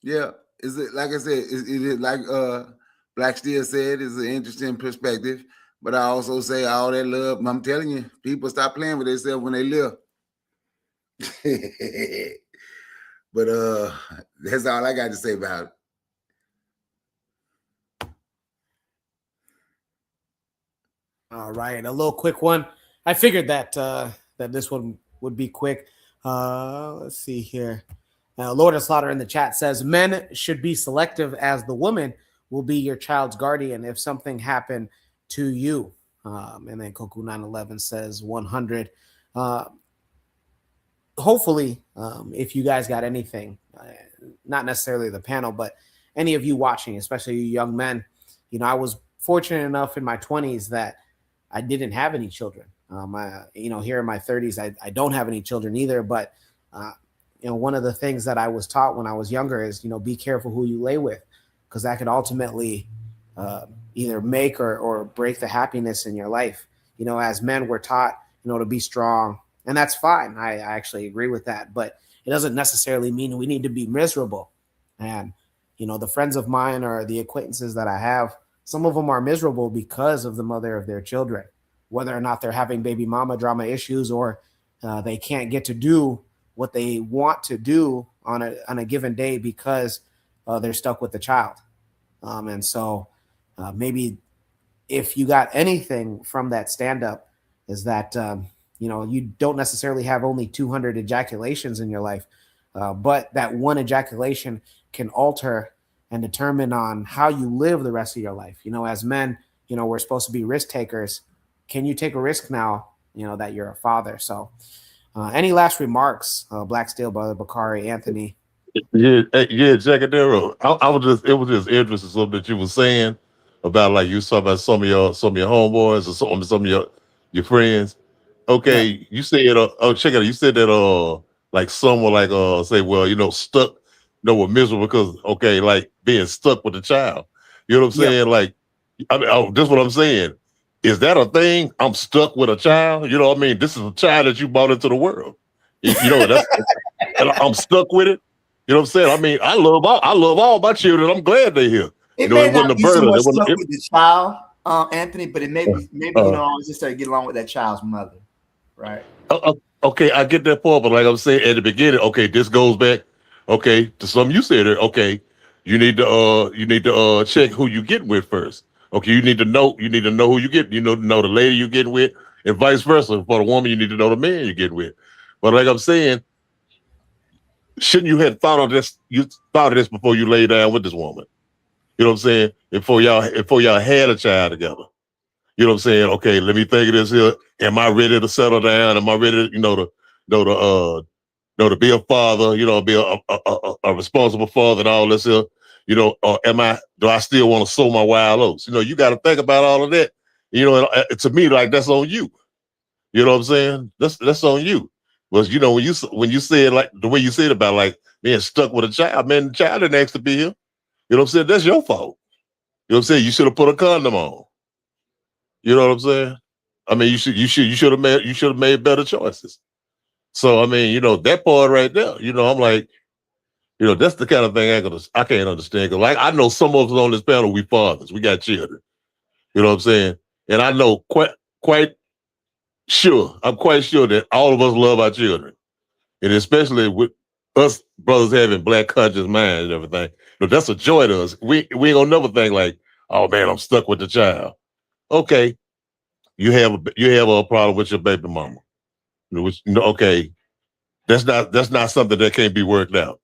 Speaker 8: yeah, is it like I said? Is like Black Steel said? Is an interesting perspective. But I also say all that love. I'm telling you, people stop playing with themselves when they live. But that's all I got to say about it.
Speaker 1: All right, a little quick one. I figured that that this one would be quick. Let's see here. Lord of Slaughter in the chat says men should be selective as the woman will be your child's guardian if something happened to you. And then Koku 911 says 100. Hopefully, if you guys got anything, not necessarily the panel, but any of you watching, especially you young men, I was fortunate enough in my 20s that I didn't have any children. Here in my 30s, I don't have any children either. But, one of the things that I was taught when I was younger is, be careful who you lay with, because that could ultimately either make or break the happiness in your life. As men, we're taught, to be strong, and that's fine. I actually agree with that, but it doesn't necessarily mean we need to be miserable. And, the friends of mine or the acquaintances that I have, some of them are miserable because of the mother of their children, whether or not they're having baby mama drama issues or they can't get to do what they want to do on a given day because they're stuck with the child. And so maybe if you got anything from that stand-up is that, you don't necessarily have only 200 ejaculations in your life, but that one ejaculation can alter and determine on how you live the rest of your life. As men, we're supposed to be risk takers. Can you take a risk now, that you're a father? So any last remarks, Black Steel, Brother Bakari, Anthony?
Speaker 15: Yeah, Jackadero. It was just interesting something that you were saying about, like, you saw about some of your homeboys or some of your friends. Okay, yeah. You said check it out. You said that like some were like say, well, stuck, were miserable because like being stuck with the child. You know what I'm saying? Like, this is what I'm saying. Is that a thing? I'm stuck with a child. You know what I mean? This is a child that you brought into the world. That's and I'm stuck with it. You know what I'm saying? I mean, I love all my children. I'm glad they're here.
Speaker 9: It may not be so much stuck with the child, Anthony, but it may be always just to get along with that child's mother, right?
Speaker 15: Okay, I get that part, but like I'm saying at the beginning, okay, this goes back, okay, to something you said there. Okay, you need to check who you get with first. Okay, you need to know who you get. Know the lady you get with, and vice versa. For the woman, you need to know the man you get with. But like I'm saying, shouldn't you have thought of this? You thought of this before you lay down with this woman. You know what I'm saying? Before y'all had a child together. You know what I'm saying? Okay, let me think of this here. Am I ready to settle down? Am I ready to be a father? Be a responsible father and all this here. Or do I still want to sow my wild oats? You got to think about all of that. To me, like that's on you. You know what I'm saying? That's on you. Was when you said like the way you said about like being stuck with a child, man, the child didn't ask to be here. You know what I'm saying? That's your fault. You know what I'm saying? You should have put a condom on. You know what I'm saying? I mean, you should have made better choices. So I mean, that part right there. I'm like, that's the kind of thing I can't understand. Cause like I know some of us on this panel, we fathers, we got children. You know what I'm saying? And I know quite sure, I'm quite sure that all of us love our children, and especially with us brothers having black conscious minds and everything. That's a joy to us. We ain't gonna never think like, oh man, I'm stuck with the child. Okay, you have a problem with your baby mama. Okay, that's not something that can't be worked out.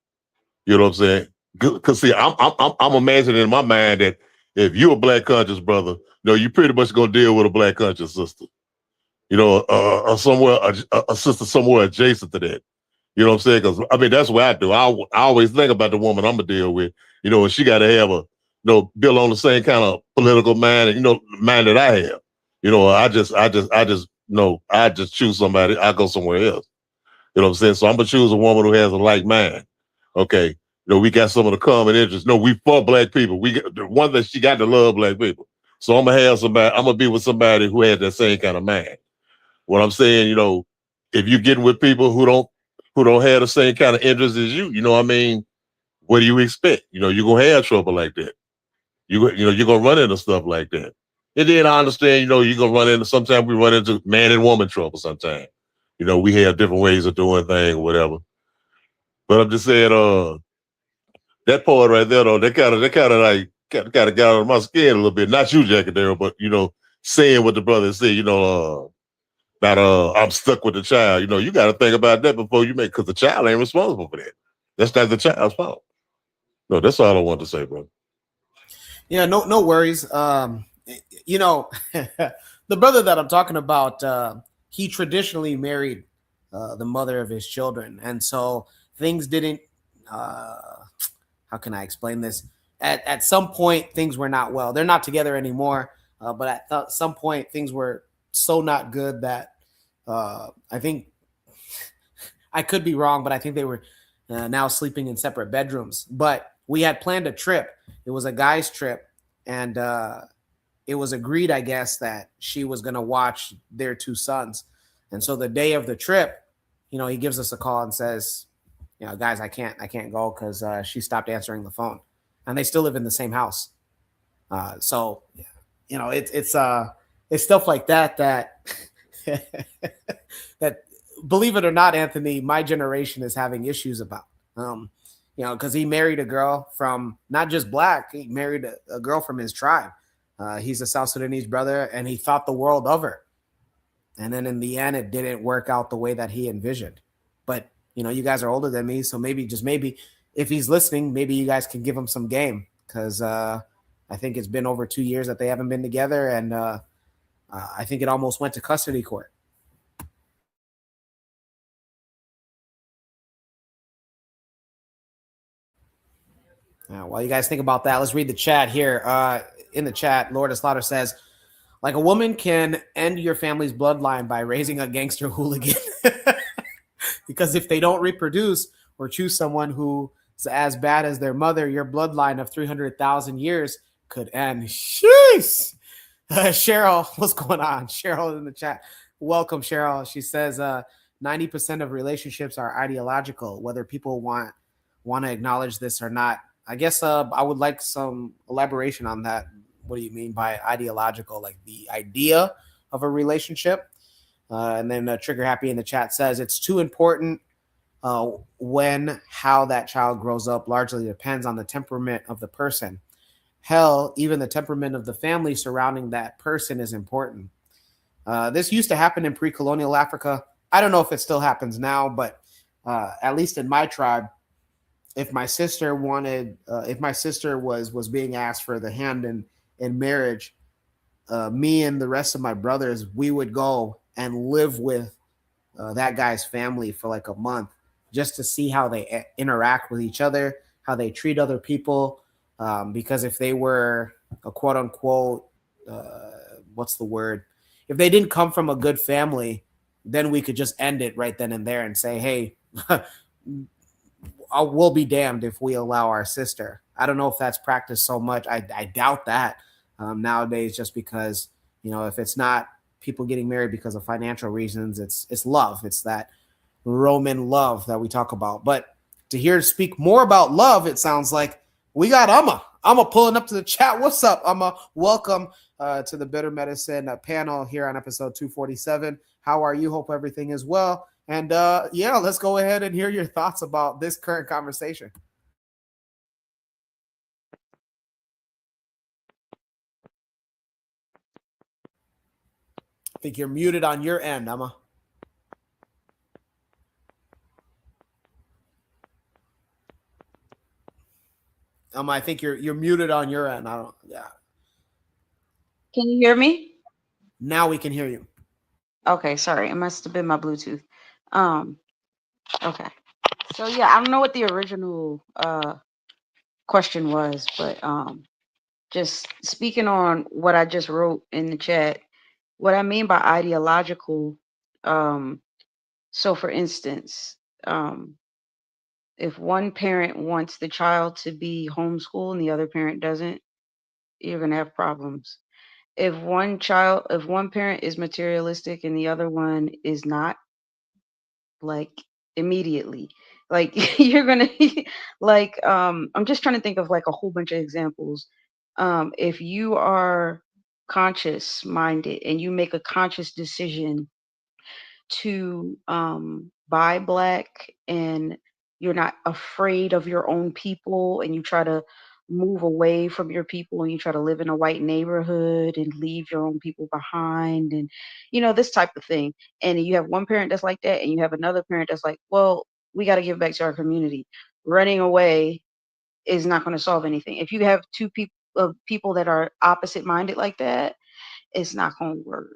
Speaker 15: You know what I'm saying? Because see, I'm imagining in my mind that if you're a black conscious brother, you pretty much gonna deal with a black conscious sister. Or somewhere a sister somewhere adjacent to that. You know what I'm saying? Because I mean that's what I do. I always think about the woman I'm gonna deal with. And she got to have build on the same kind of political mind and mind that I have. I just choose somebody. I go somewhere else. You know what I'm saying? So I'm gonna choose a woman who has a like mind. Okay. We got some of the common interests. No, we for black people. We got the one that she got to love black people. So I'm gonna be with somebody who has that same kind of mind. What I'm saying, if you're getting with people who don't have the same kind of interests as you, what I mean? What do you expect? You're gonna have trouble like that. You're gonna run into stuff like that. And then I understand, you're gonna run into sometimes we run into man and woman trouble sometimes. We have different ways of doing things or whatever. But I'm just saying, that part right there, though, that kind of like got on my skin a little bit. Not you, Jack Darrell, but saying what the brother said, about I'm stuck with the child. You got to think about that before you make, because the child ain't responsible for that. That's not the child's fault. No, that's all I want to say, bro.
Speaker 1: Yeah, no worries. The brother that I'm talking about, he traditionally married the mother of his children, and so things didn't. How can I explain this? At some point, things were not well. They're not together anymore, but at some point, things were so not good that I think I could be wrong, but I think they were now sleeping in separate bedrooms. But we had planned a trip. It was a guy's trip, and it was agreed, I guess, that she was going to watch their two sons. And so the day of the trip, he gives us a call and says, guys, I can't go because she stopped answering the phone, and they still live in the same house. So, it's stuff like that that believe it or not, Anthony, my generation is having issues about. Because he married a girl from not just black, he married a girl from his tribe. He's a South Sudanese brother, and he thought the world of her. And then in the end, it didn't work out the way that he envisioned. But you guys are older than me, so maybe, if he's listening, maybe you guys can give him some game, because I think it's been over 2 years that they haven't been together, and I think it almost went to custody court. While you guys think about that, let's read the chat here. In the chat, Lord of Slaughter says, like a woman can end your family's bloodline by raising a gangster hooligan. Because if they don't reproduce or choose someone who's as bad as their mother, your bloodline of 300,000 years could end. Sheesh. Cheryl, what's going on? Cheryl in the chat. Welcome, Cheryl. She says 90% of relationships are ideological, whether people want to acknowledge this or not. I guess I would like some elaboration on that. What do you mean by ideological? Like the idea of a relationship? And then Trigger Happy in the chat says it's too important how that child grows up largely depends on the temperament of the person. Hell, even the temperament of the family surrounding that person is important. This used to happen in pre-colonial Africa. I don't know if it still happens now, but at least in my tribe, if my sister was being asked for the hand in marriage, me and the rest of my brothers, we would go and live with that guy's family for like a month just to see how they interact with each other, how they treat other people. Because if they were a quote unquote, what's the word? If they didn't come from a good family, then we could just end it right then and there and say, hey, we'll be damned if we allow our sister. I don't know if that's practiced so much. I doubt that nowadays, just because, if it's not people getting married because of financial reasons, it's love. It's that Roman love that we talk about. But to hear speak more about love, it sounds like we got Amma pulling up to the chat. What's up, Amma? Welcome to the Bitter Medicine panel here on episode 247. How are you? Hope everything is well. And let's go ahead and hear your thoughts about this current conversation. I think you're muted on your end, Amma. I think you're muted on your end.
Speaker 17: Can you hear me?
Speaker 1: Now we can hear you.
Speaker 17: Okay, sorry. It must have been my Bluetooth. Okay. So yeah, I don't know what the original question was, but just speaking on what I just wrote in the chat, what I mean by ideological, so for instance, if one parent wants the child to be homeschooled and the other parent doesn't, you're gonna have problems. If one parent is materialistic and the other one is not, like immediately, like you're gonna like I'm just trying to think of like a whole bunch of examples. If you are conscious minded and you make a conscious decision to buy black, and you're not afraid of your own people, and you try to move away from your people, and you try to live in a white neighborhood and leave your own people behind, and this type of thing, and you have one parent that's like that and you have another parent that's like, well, we got to give back to our community. Running away is not going to solve anything. If you have two people that are opposite minded like that, it's not going to work.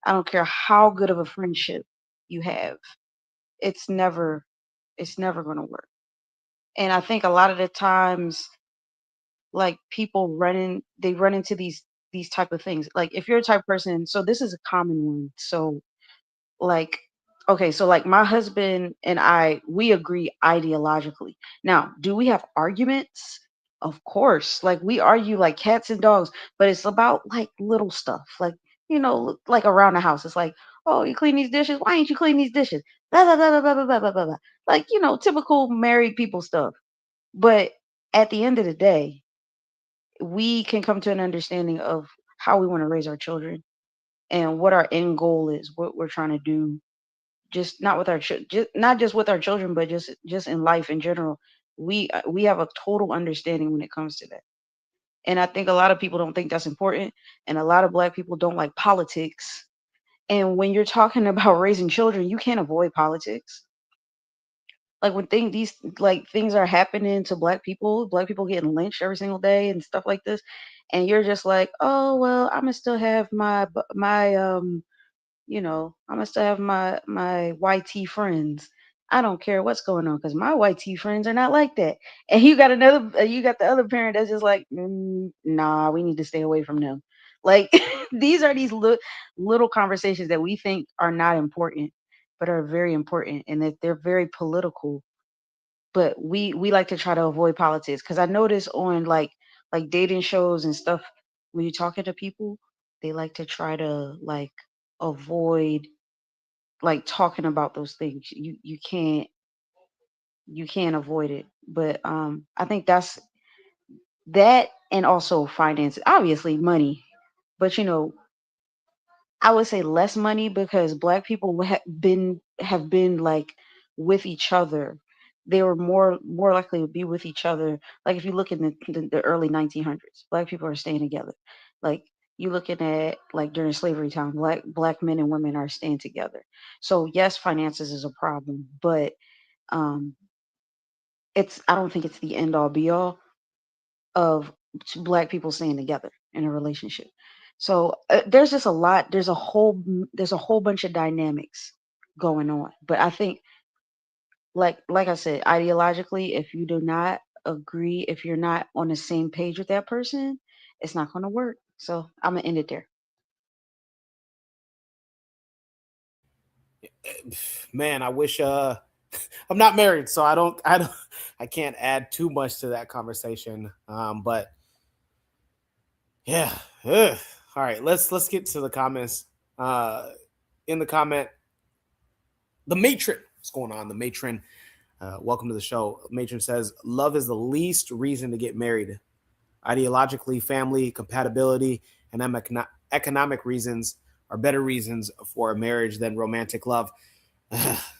Speaker 17: I don't care how good of a friendship you have. It's never going to work. And I think a lot of the times, like people they run into these type of things. Like if you're a type of person, so this is a common one. So like, okay, so like my husband and I, we agree ideologically. Now, do we have arguments? Of course. Like we argue like cats and dogs, but it's about like little stuff. Like, like around the house. It's like, oh, you clean these dishes? Why ain't you clean these dishes? Blah blah blah blah blah blah blah blah blah. Like, typical married people stuff. But at the end of the day, we can come to an understanding of how we want to raise our children and what our end goal is, what we're trying to do, just not with not just with our children, but just in life in general. We have a total understanding when it comes to that. And I think a lot of people don't think that's important, and a lot of black people don't like politics. And when you're talking about raising children, you can't avoid politics. Like when things are happening to black people getting lynched every single day and stuff like this, and you're just like, oh well, I'm gonna still have I'm gonna still have my YT friends. I don't care what's going on because my YT friends are not like that. And you got the other parent that's just like, nah, we need to stay away from them. Like these are these little conversations that we think are not important, but are very important, and that they're very political. But we like to try to avoid politics, because I notice on like dating shows and stuff, when you're talking to people, they like to try to like avoid like talking about those things. You can't avoid it. But I think that's that, and also finances, obviously money. But I would say less money, because black people have been like with each other. They were more likely to be with each other. Like if you look in the early 1900s, black people are staying together. Like you looking at like during slavery time, black men and women are staying together. So yes, finances is a problem, but um, I don't think it's the end all be all of black people staying together in a relationship. So there's just a lot. There's a whole bunch of dynamics going on. But I think, like I said, ideologically, if you do not agree, if you're not on the same page with that person, it's not going to work. So I'm gonna end it there.
Speaker 1: Man, I wish I'm not married, so I can't add too much to that conversation. But yeah. Ugh. All right, let's get to the comments. In the comment, the matron, what's going on? The matron, welcome to the show. Matron says, love is the least reason to get married. Ideologically, family, compatibility, and economic reasons are better reasons for a marriage than romantic love.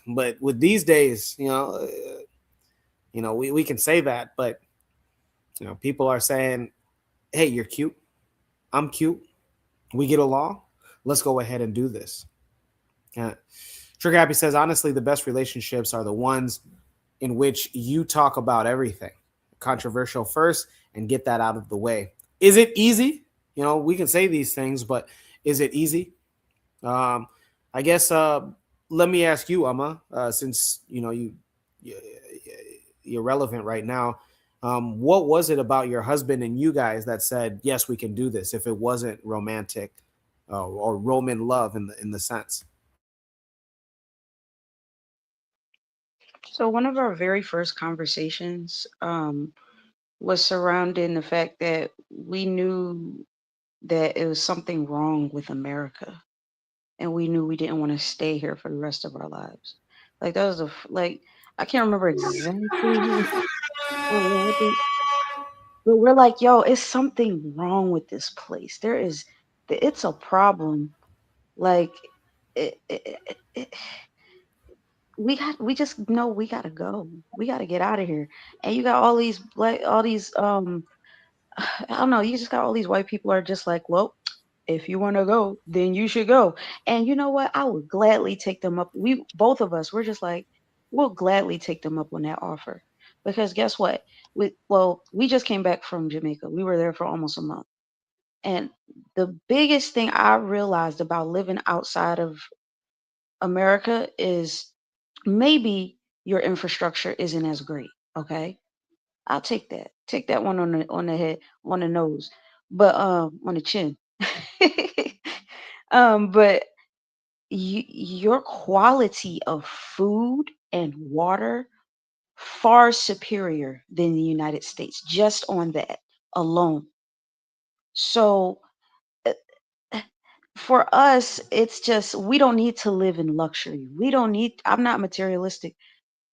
Speaker 1: But with these days, we can say that, but people are saying, hey, you're cute, I'm cute, we get along, let's go ahead and do this. Trigger Happy says, honestly, the best relationships are the ones in which you talk about everything controversial first and get that out of the way. Is it easy? We can say these things, but is it easy? I guess let me ask you, Amma, since you're relevant right now. What was it about your husband and you guys that said, yes, we can do this, if it wasn't romantic or Roman love in the sense?
Speaker 17: So one of our very first conversations was surrounding the fact that we knew that it was something wrong with America, and we knew we didn't want to stay here for the rest of our lives. Like that was I can't remember exactly what happened, but we're like, yo, it's something wrong with this place. It's a problem. Like it, we just know we gotta go. We gotta get out of here. And you got all these I don't know, you just got all these white people are just like, well, if you want to go, then you should go. And you know what? I would gladly take them up. Both of us, we're just like, we'll gladly take them up on that offer. Because guess what? We just came back from Jamaica. We were there for almost a month. And the biggest thing I realized about living outside of America is maybe your infrastructure isn't as great. Okay. I'll take that. Take that one on the head, on the nose, but on the chin. But your quality of food and water far superior than the United States, just on that alone. So for us, it's just we don't need to live in luxury. I'm not materialistic.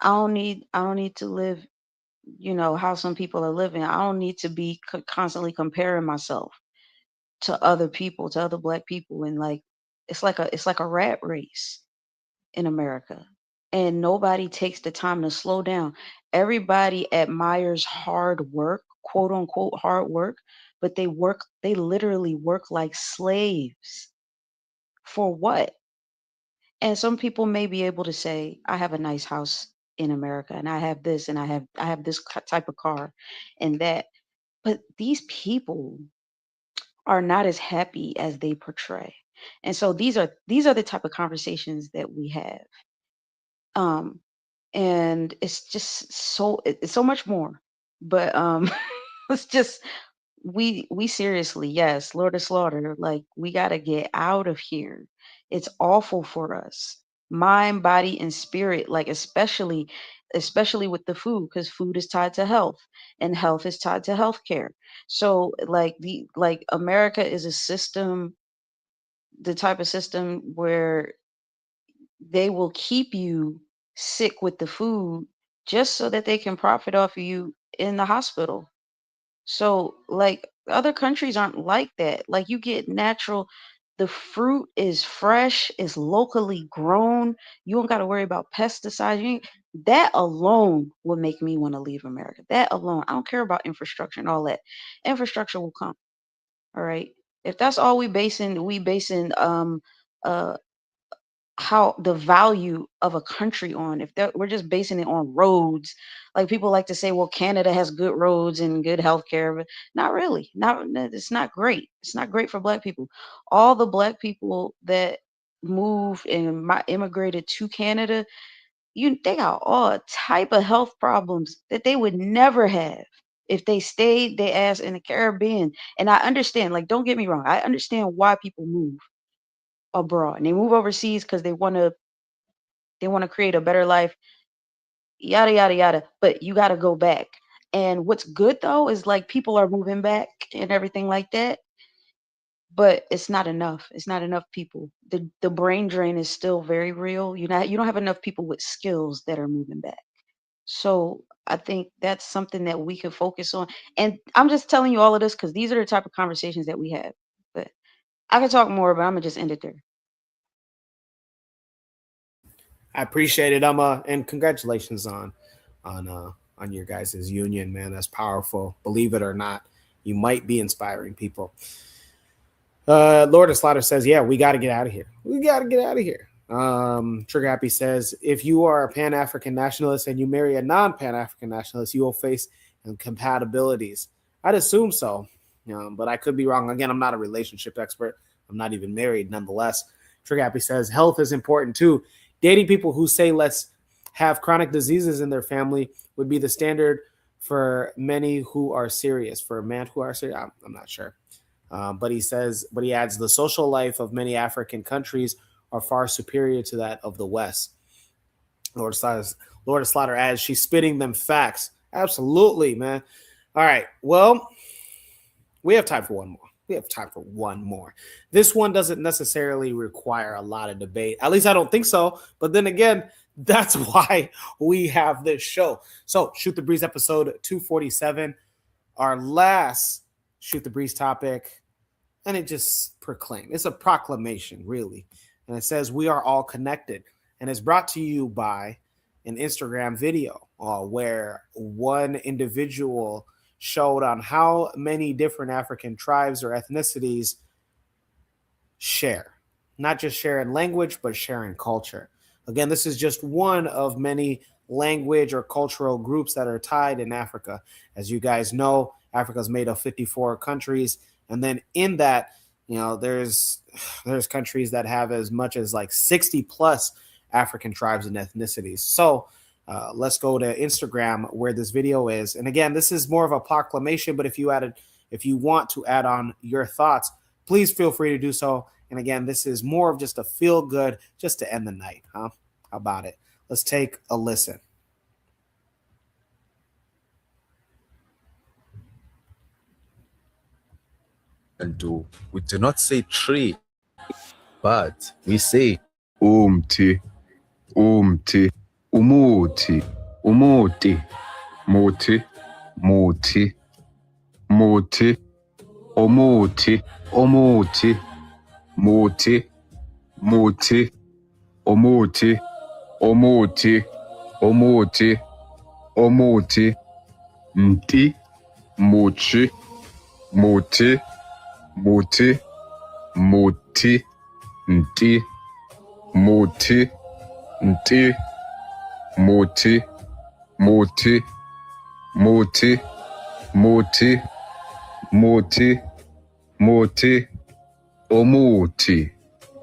Speaker 17: I don't need to live, how some people are living. I don't need to be constantly comparing myself to other people, to other black people, and like it's like a rat race in America. And nobody takes the time to slow down. Everybody admires hard work, quote unquote hard work, but they literally work like slaves. For what? And some people may be able to say, I have a nice house in America and I have this and I have this type of car and that. But these people are not as happy as they portray. And so these are the type of conversations that we have. Um and it's just it's so much more. But it's just we seriously, yes, Lord of Slaughter, like we got to get out of here. It's awful for us. Mind, body, and spirit, like especially with the food, because food is tied to health and health is tied to healthcare. So like America is a system, the type of system where they will keep you sick with the food just so that they can profit off of you in the hospital. So, like, other countries aren't like that. Like, you get natural, The fruit is fresh, it's locally grown. You don't got to worry about pesticides. That alone will make me want to leave America. That alone. I don't care about infrastructure and all that. Infrastructure will come. All right. If that's all we basing uh how the value of a country on, if that we're just basing it on roads, like people like to say, well, Canada has good roads and good healthcare, but not really. It's not great. It's not great for Black people. All the Black people that moved and immigrated to Canada, they got all type of health problems that they would never have if they stayed their ass in the Caribbean. And I understand, like, don't get me wrong, I understand why people move abroad and they move overseas because they want to create a better life, yada yada yada. But you got to go back. And what's good though is like people are moving back and everything like that. But it's not enough. It's not enough people. The brain drain is still very real. You don't have enough people with skills that are moving back. So I think that's something that we could focus on. And I'm just telling you all of this because these are the type of conversations that we have. But I could talk more, but I'm gonna just end it there.
Speaker 1: I appreciate it, Emma, and congratulations on your guys' union, man. That's powerful. Believe it or not, you might be inspiring people. Lord of Slaughter says, yeah, we got to get out of here. We got to get out of here. Trigger Happy says, if you are a Pan-African nationalist and you marry a non-Pan-African nationalist, you will face incompatibilities. I'd assume so, but I could be wrong. Again, I'm not a relationship expert. I'm not even married nonetheless. Trigger Happy says, health is important too. Dating people who say let's have chronic diseases in their family would be the standard for many who are serious. For a man who are serious, I'm not sure. But he adds, the social life of many African countries are far superior to that of the West. Lord of Slaughter adds, she's spitting them facts. Absolutely, man. All right. Well, we have time for one more. This one doesn't necessarily require a lot of debate. At least I don't think so. But then again, that's why we have this show. So Shoot the Breeze episode 247, our last Shoot the Breeze topic. And it just it's a proclamation, really. And it says we are all connected. And it's brought to you by an Instagram video where one individual showed on how many different African tribes or ethnicities share. Not just share in language, but share in culture. Again, this is just one of many language or cultural groups that are tied in Africa. As you guys know, Africa is made of 54 countries. And then in that, there's countries that have as much as like 60 plus African tribes and ethnicities. So let's go to Instagram where this video is. And again, this is more of a proclamation, but if you want to add on your thoughts, please feel free to do so. And again, this is more of just a feel good, just to end the night. Huh? How about it? Let's take a listen.
Speaker 18: And we do not say tree, but we say umti, umuti, muti, muti, muti, omuti, muti, muti, omuti, omuti, mti, muchi, muti, muti, nti, muti,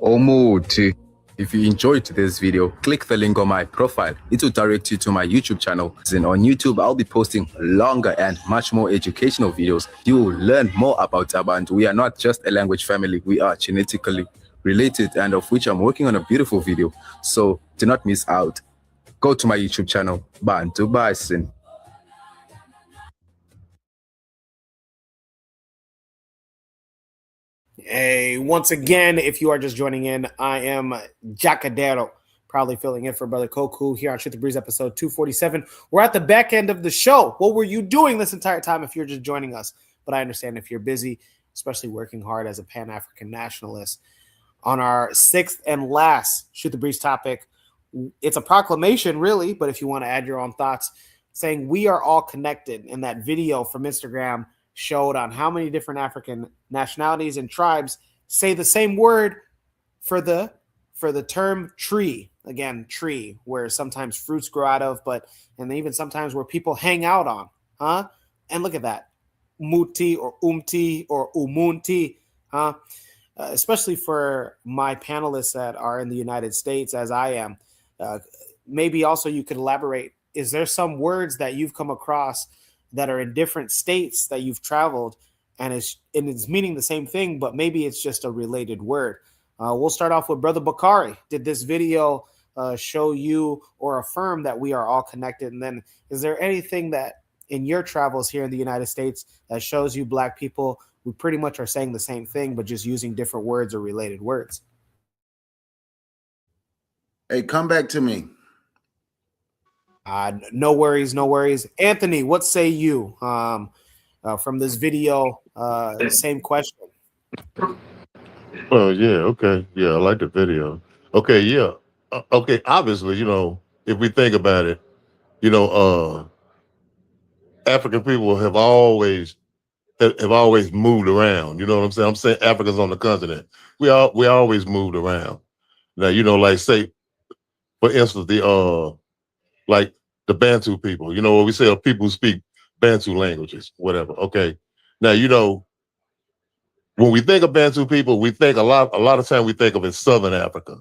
Speaker 18: omuti. If you enjoyed today's video, click the link on my profile. It will direct you to my YouTube channel. And on YouTube, I'll be posting longer and much more educational videos. You will learn more about Abantu. We are not just a language family. We are genetically related, and of which I'm working on a beautiful video. So do not miss out. Go to my YouTube channel, Bantu Bison.
Speaker 1: Hey, once again, if you are just joining in, I am Jacadero, proudly filling in for Brother Koku here on Shoot the Breeze episode 247. We're at the back end of the show. What were you doing this entire time if you're just joining us? But I understand if you're busy, especially working hard as a Pan-African nationalist. on our sixth and last Shoot the Breeze topic. It's a proclamation, really, but if you want to add your own thoughts, saying we are all connected. And that video from Instagram showed on how many different African nationalities and tribes say the same word for the term tree. Again, tree, where sometimes fruits grow out of, and even sometimes where people hang out on. Huh? And look at that. Muti or umti or umunti. Huh? Especially for my panelists that are in the United States, as I am. Maybe also you could elaborate. Is there some words that you've come across that are in different states that you've traveled and it's meaning the same thing, but maybe it's just a related word? We'll start off with Brother Bakari. Did this video show you or affirm that we are all connected? And then is there anything that in your travels here in the United States that shows you Black people, we pretty much are saying the same thing, but just using different words or related words?
Speaker 8: Hey, come back to me.
Speaker 1: No worries, no worries. Anthony, what say you from this video? Same question.
Speaker 15: Well, yeah, okay. Yeah, I like the video. Okay, yeah. Okay, obviously, if we think about it, African people have always moved around. You know what I'm saying? I'm saying Africans on the continent. We always moved around. Now, like say, for instance, like the Bantu people, what we say are people who speak Bantu languages, whatever. Okay. Now, when we think of Bantu people, we think a lot of time we think of in Southern Africa,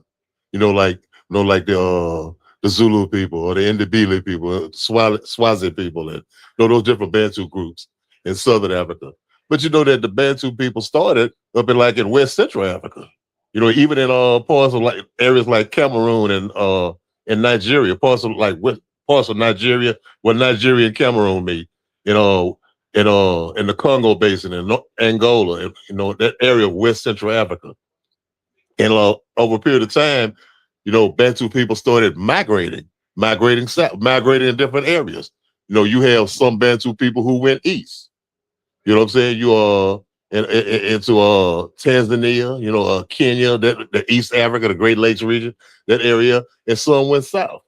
Speaker 15: like the Zulu people or the Ndebele people, Swazi people, and those different Bantu groups in Southern Africa. But that the Bantu people started up in West Central Africa, even in parts of areas like Cameroon and in Nigeria, parts of Nigeria where Nigeria and Cameroon meet, in the Congo Basin in Angola, that area of West Central Africa. And over a period of time, Bantu people started migrating south, migrating in different areas. You have some Bantu people who went east. You know what I'm saying? You into Tanzania, Kenya, the East Africa, the Great Lakes region, that area, and some went south.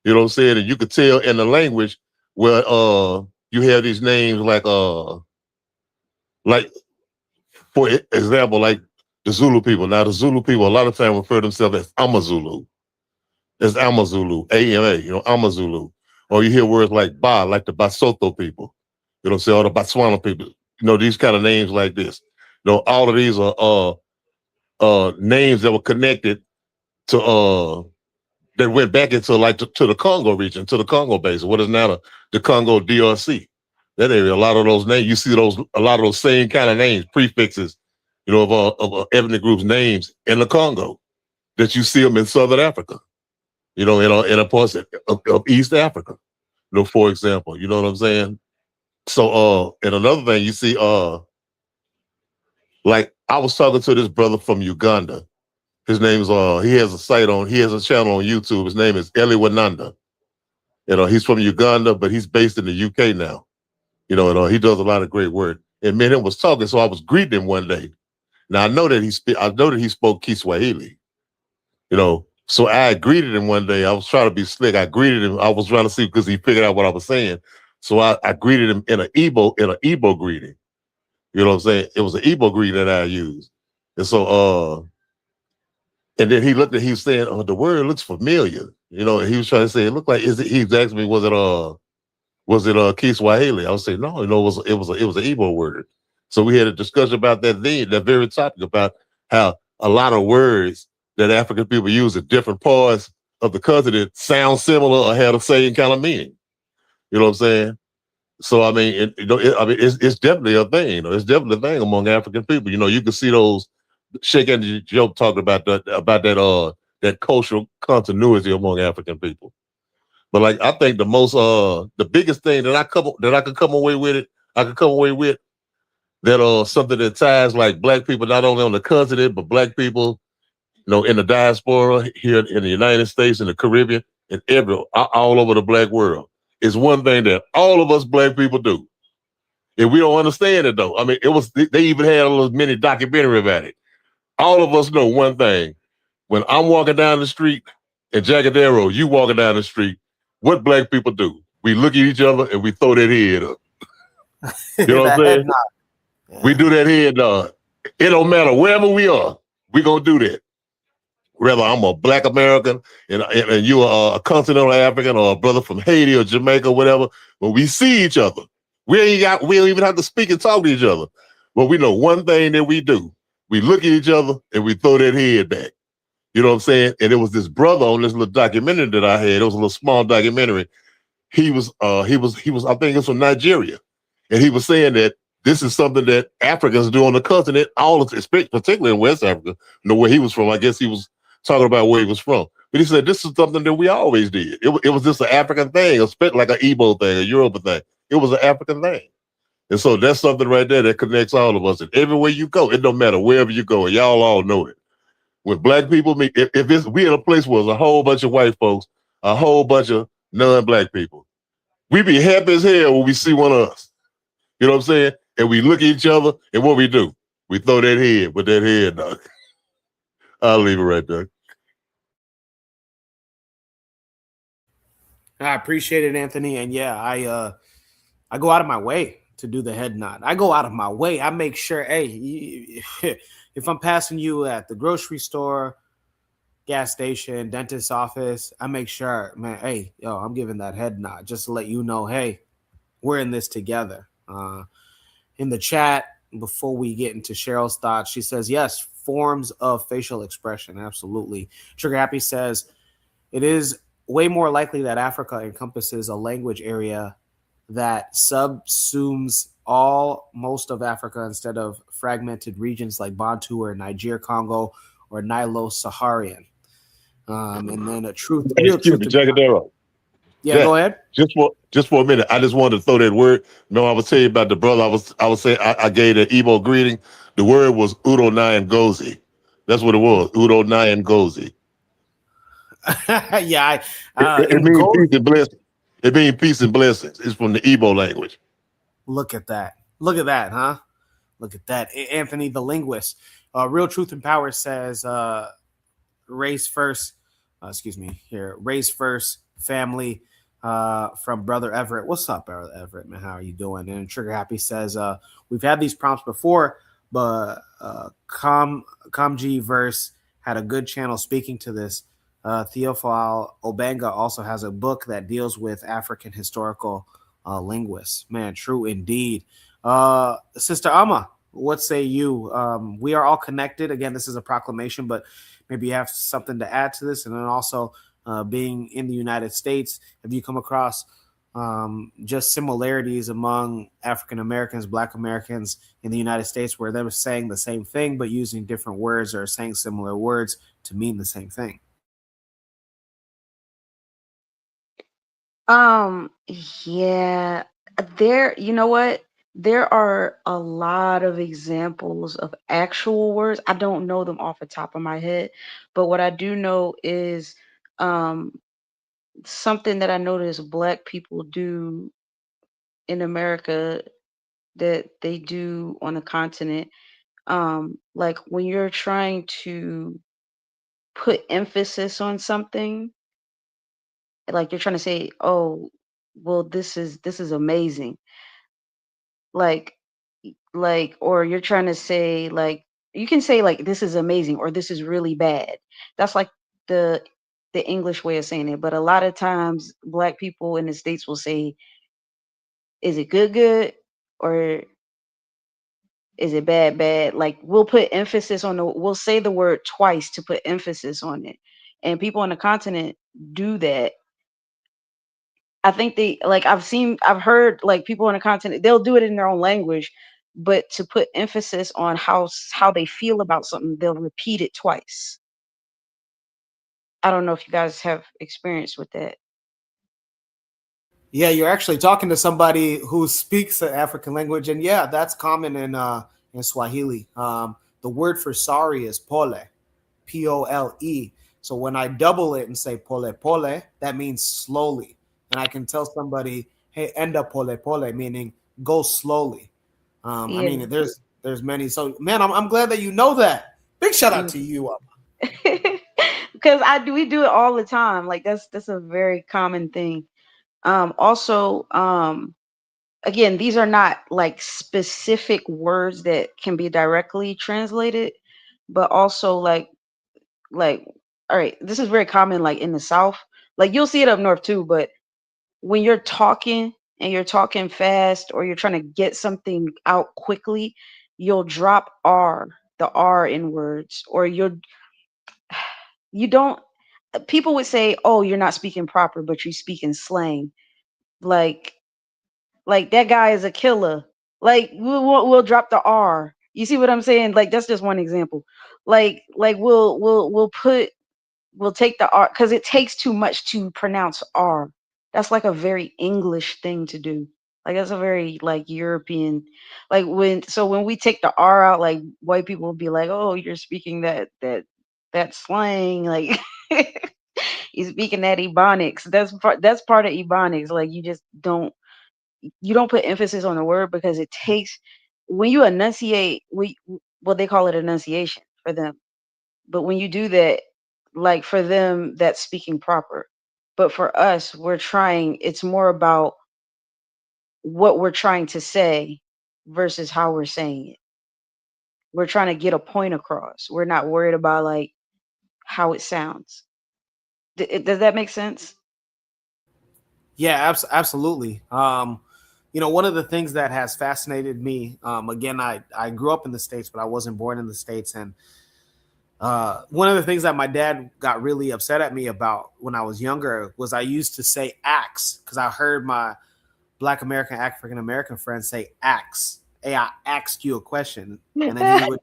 Speaker 15: You know what I'm saying? And you could tell in the language where you have these names like for example, like the Zulu people. Now the Zulu people a lot of times refer to themselves as Amazulu. It's Amazulu, AMA, Amazulu. Or you hear words like Ba, like the Basotho people. You know what I'm saying? Or the Botswana people. These kind of names like this. All of these are names that were connected to that went back into to the Congo region, to the Congo Basin, what is now the Congo DRC. That area, a lot of those names, you see a lot of those same kind of names, prefixes, of ethnic groups' names in the Congo, that you see them in Southern Africa, in a parts of East Africa, for example, you know what I'm saying? So, and another thing you see, like I was talking to this brother from Uganda. His name's he has a channel on YouTube. His name is Eli Wananda. He's from Uganda, but he's based in the UK now. And he does a lot of great work. And me and him was talking, so I was greeting him one day. Now I know that he spoke Kiswahili. So I greeted him one day. I was trying to be slick. I greeted him. I was trying to see because he figured out what I was saying. So I greeted him in an Igbo greeting. You know what I'm saying? It was an Igbo greeting that I used. And so and then he looked at, he was saying, "Oh, the word looks familiar." And he was trying to say, "It looked like." He asked me, "Was it Kiswahili?" I was saying, "No, it was an Igbo word." So we had a discussion about that very topic, about how a lot of words that African people use in different parts of the continent sound similar or have the same kind of meaning. You know what I'm saying? So I mean, it's definitely a thing. It's definitely a thing among African people. You can see those. Sheikh and Joe talking about that cultural continuity among African people. But like I think the biggest thing that I could come away with that something that ties like Black people not only on the continent but Black people in the diaspora here in the United States, in the Caribbean, and all over the Black world is one thing that all of us Black people do. And we don't understand it though. I mean, they even had a little mini documentary about it. all of us know one thing. When I'm walking down the street and Jagadero, you walking down the street, what black people do? We look at each other and we throw that head up. You know what I'm saying? We do that head nod. It don't matter wherever we are, we gonna do that. Whether I'm a black American and you are a continental African or a brother from Haiti or Jamaica, or whatever, when we see each other, we don't even have to speak and talk to each other. But we know one thing that we do. We look at each other and we throw that head back. You know what I'm saying? And it was this brother on this little documentary that I had. It was a little small documentary. He was I think it was from Nigeria. And he was saying that this is something that Africans do on the continent, particularly in West Africa. You know where he was from. I guess he was talking about where he was from. But he said this is something that we always did. It was just an African thing, like an Igbo thing, a Yoruba thing. It was an African thing. And so that's something right there that connects all of us. And everywhere you go, it don't matter wherever you go, and y'all all know it. When black people meet, if we in a place where there's a whole bunch of white folks, a whole bunch of non-black people, we be happy as hell when we see one of us. You know what I'm saying? And we look at each other, and what we do? We throw that head with that head, dog. I'll leave it right there.
Speaker 1: I appreciate it, Anthony. And yeah, I go out of my way to do the head nod. I go out of my way. I make sure, hey, if I'm passing you at the grocery store, gas station, dentist's office, I make sure, man, hey, yo, I'm giving that head nod just to let you know, hey, we're in this together. In the chat, before we get into Cheryl's thoughts, she says, yes, forms of facial expression. Absolutely. Trigger Happy says, it is way more likely that Africa encompasses a language area that subsumes most of Africa instead of fragmented regions like Bantu or Niger, Congo, or Nilo-Saharan. And then a truth.
Speaker 15: Excuse me, Jagadero.
Speaker 1: Yeah, go ahead.
Speaker 15: Just for a minute, I just wanted to throw that word. No, I was telling you about the brother. I was saying I gave the Igbo greeting. The word was Udo Nyangozi. That's what it was. Udo Nyangozi.
Speaker 1: Yeah,
Speaker 15: it means peace and blessings. It means peace and blessings. It's from the Igbo language.
Speaker 1: Look at that. Look at that, huh? Look at that. Anthony, the linguist. Real Truth and Power says race first. Race first, family from Brother Everett. What's up, Brother Everett, man? How are you doing? And Trigger Happy says we've had these prompts before, but Kamji Verse had a good channel speaking to this. Theophile Obanga also has a book that deals with African historical linguists. Man, true indeed. Sister Amma, what say you? We are all connected. Again, this is a proclamation, but maybe you have something to add to this. And then also being in the United States, have you come across just similarities among African Americans, Black Americans in the United States where they were saying the same thing but using different words or saying similar words to mean the same thing?
Speaker 17: Yeah, you know what? There are a lot of examples of actual words. I don't know them off the top of my head, but what I do know is something that I notice Black people do in America that they do on the continent. Like when you're trying to put emphasis on something, like you're trying to say, "Oh, well, this is amazing." Like or you're trying to say like you can say like this is amazing or this is really bad. That's like the English way of saying it. But a lot of times Black people in the States will say, is it good or is it bad? Like we'll put emphasis on we'll say the word twice to put emphasis on it. And people on the continent do that. I think I've heard like people on the continent, they'll do it in their own language, but to put emphasis on how they feel about something, they'll repeat it twice. I don't know if you guys have experience with that.
Speaker 1: Yeah, you're actually talking to somebody who speaks an African language, and yeah, that's common in Swahili. The word for sorry is pole, Pole. So when I double it and say pole pole, that means slowly. And I can tell somebody, hey, enda pole pole, meaning go slowly. I mean, there's many. So man, I'm glad that you know that. Big shout out to you.
Speaker 17: Because we do it all the time. Like that's a very common thing. Also, again, these are not like specific words that can be directly translated, but also like all right, this is very common like in the South. Like you'll see it up north too, but when you're talking and you're talking fast or you're trying to get something out quickly, you'll drop the R in words, or you don't. People would say, "Oh, you're not speaking proper, but you're speaking slang." Like that guy is a killer. Like we'll drop the R. You see what I'm saying? Like that's just one example. Like we'll take the R because it takes too much to pronounce R. That's like a very English thing to do. Like that's a very like European, like when we take the R out, like white people will be like, "Oh, you're speaking that slang." Like you're speaking that Ebonics. That's part of Ebonics. Like you don't put emphasis on the word because it takes when you enunciate. Well, they call it enunciation for them, but when you do that, like for them, that's speaking proper. But for us, it's more about what we're trying to say versus how we're saying it. We're trying to get a point across. We're not worried about like how it sounds. Does that make sense?
Speaker 1: Yeah, absolutely. One of the things that has fascinated me, again, I grew up in the States, but I wasn't born in the States. And one of the things that my dad got really upset at me about when I was younger was I used to say axe because I heard my Black American, African American friends say axe. Hey, I asked you a question. And then he would.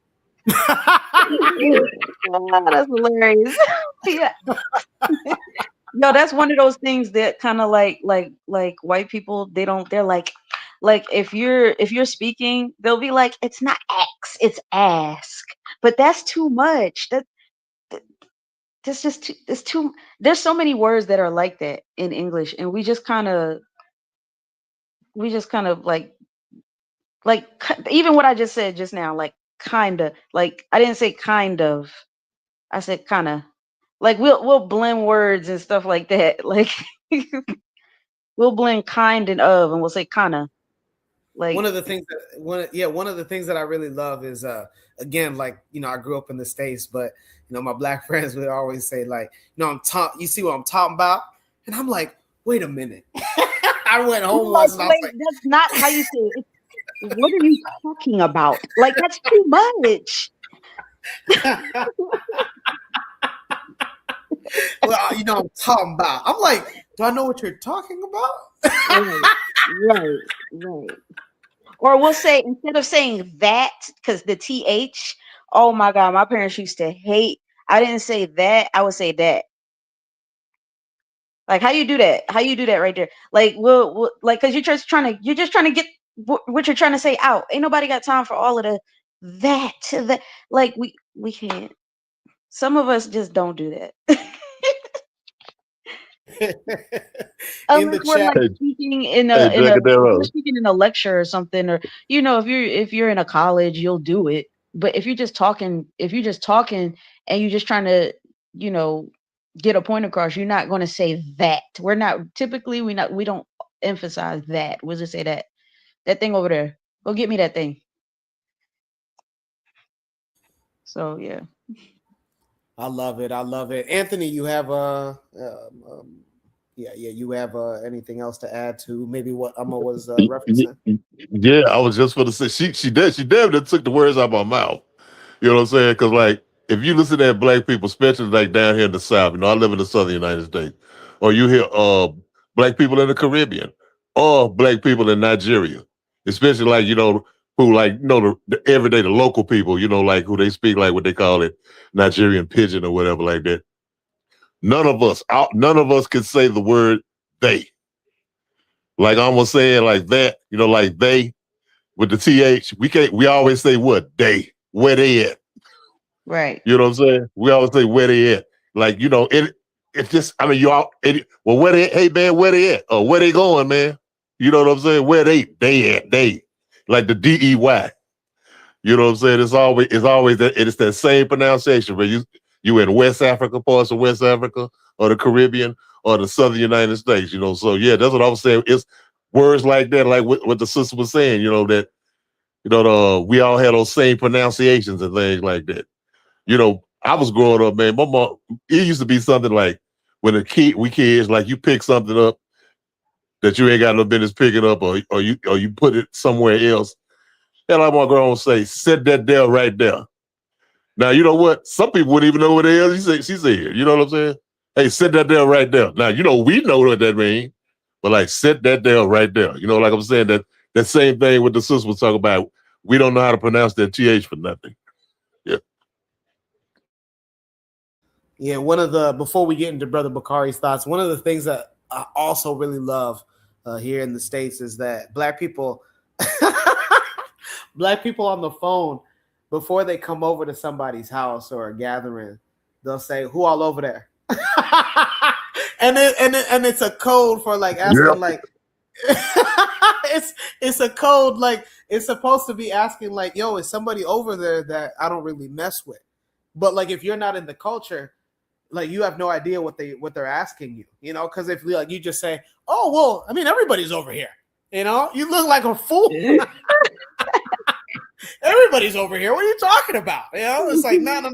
Speaker 17: Oh, that's hilarious. Yeah. No, that's one of those things that kind of like white people, they're like if you're speaking, they'll be like, it's not X, it's ask. But that's too much. That's just too, it's too there's so many words that are like that in English, and we just kind of even what I just said just now, like kinda, like I didn't say kind of, I said kinda. Like we'll blend words and stuff like that. Like we'll blend kind and of, and we'll say kinda. Like
Speaker 1: one of the things that I really love is again, like, I grew up in the States, but my Black friends would always say, like, you see what I'm talking about? And I'm like, wait a minute. I went home once and I was like,
Speaker 17: that's not how you say it. What are you talking about? Like that's too much.
Speaker 1: Well, I'm talking about. I'm like, do I know what you're talking about?
Speaker 17: Right. Or we'll say, instead of saying that, because the TH, oh my God, my parents used to hate. I didn't say that, I would say that. Like, how you do that? How you do that right there? Like, we'll like, because you're just trying to get what you're trying to say out. Ain't nobody got time for all of that. Like, we can't. Some of us just don't do that. Unless we're like speaking we're speaking in a lecture or something, or if you're in a college, you'll do it. But if you're just talking and you're just trying to get a point across, you're not going to say that. We don't emphasize that. We'll just say that thing over there. Go get me that thing. So yeah.
Speaker 1: I love it. Anthony, you have you have anything else to add to maybe what Emma was referencing?
Speaker 15: Yeah, I was just going to say she damn near took the words out of my mouth. You know what I'm saying? Because like if you listen to Black people, especially like down here in the South, I live in the Southern United States, or you hear Black people in the Caribbean, or Black people in Nigeria, especially like who like the everyday the local people, like who they speak like what they call it Nigerian pidgin or whatever like that. None of us can say the word they. Like I'm gonna say it like that, like they with the TH. We always say what they, where they at.
Speaker 17: Right.
Speaker 15: You know what I'm saying? We always say where they at. Like, it's just, well, where they, hey man, where they at? Or where they going, man? You know what I'm saying? Where they at, they. Like the DEY. You know what I'm saying? It's always that same pronunciation. But you in West Africa, parts of West Africa, or the Caribbean, or the Southern United States. You know, so yeah, that's what I was saying. It's words like that, like what the sister was saying. You know that we all had those same pronunciations and things like that. You know, I was growing up, man. My mom, it used to be something like when we kids, like you pick something up that you ain't got no business picking up, or you put it somewhere else. And like my girl would say, set that there right there. Now you know what? Some people wouldn't even know what the hell she said. You know what I'm saying? Hey, set that there right there. Now you know we know what that means, but like set that there right there. You know, like I'm saying that same thing with the sister was talking about. We don't know how to pronounce that th for nothing. Yeah.
Speaker 1: Yeah, before we get into Brother Bakari's thoughts, one of the things that I also really love here in the States is that black people on the phone, before they come over to somebody's house or a gathering, they'll say, "Who all over there?" and it's a code for like asking like it's a code, like it's supposed to be asking like, "Yo, is somebody over there that I don't really mess with?" But like if you're not in the culture, like you have no idea what they're asking you, you know, because if like you just say, "Oh well, I mean everybody's over here," you know, you look like a fool. Everybody's over here. What are you talking about? You know, it's like no.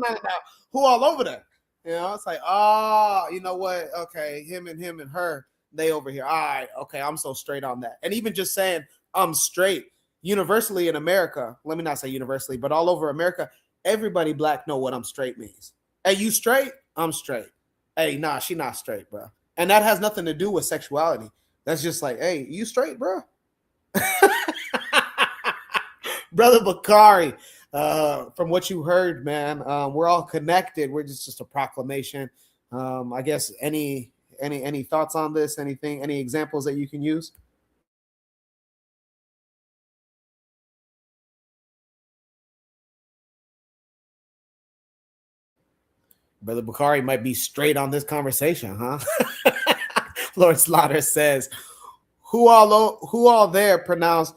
Speaker 1: Who all over there? You know, it's like, oh, you know what? Okay, him and her, they over here. All right, okay, I'm so straight on that. And even just saying I'm straight, universally in America, let me not say universally, but all over America, everybody black know what I'm straight means. Hey, you straight? I'm straight. Hey, nah, she not straight, bro. And that has nothing to do with sexuality. That's just like, hey, you straight, bro? Brother Bakari, from what you heard, man, we're all connected. We're just a proclamation. I guess any thoughts on this? Anything? Any examples that you can use? Brother Bakari might be straight on this conversation, huh? Lord Slaughter says, "Who all there pronounce?"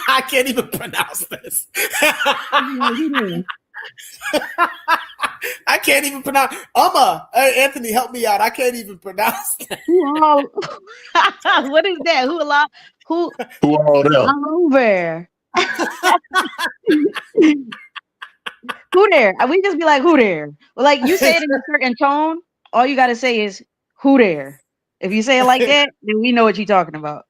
Speaker 1: I can't even pronounce this. I can't even pronounce. Anthony, help me out. I can't even pronounce that.
Speaker 17: What is that? Who
Speaker 15: all there?
Speaker 17: over? Who there? We just be like, who there? Well, like you say it in a certain tone. All you got to say is who there. If you say it like that, then we know what you're talking about.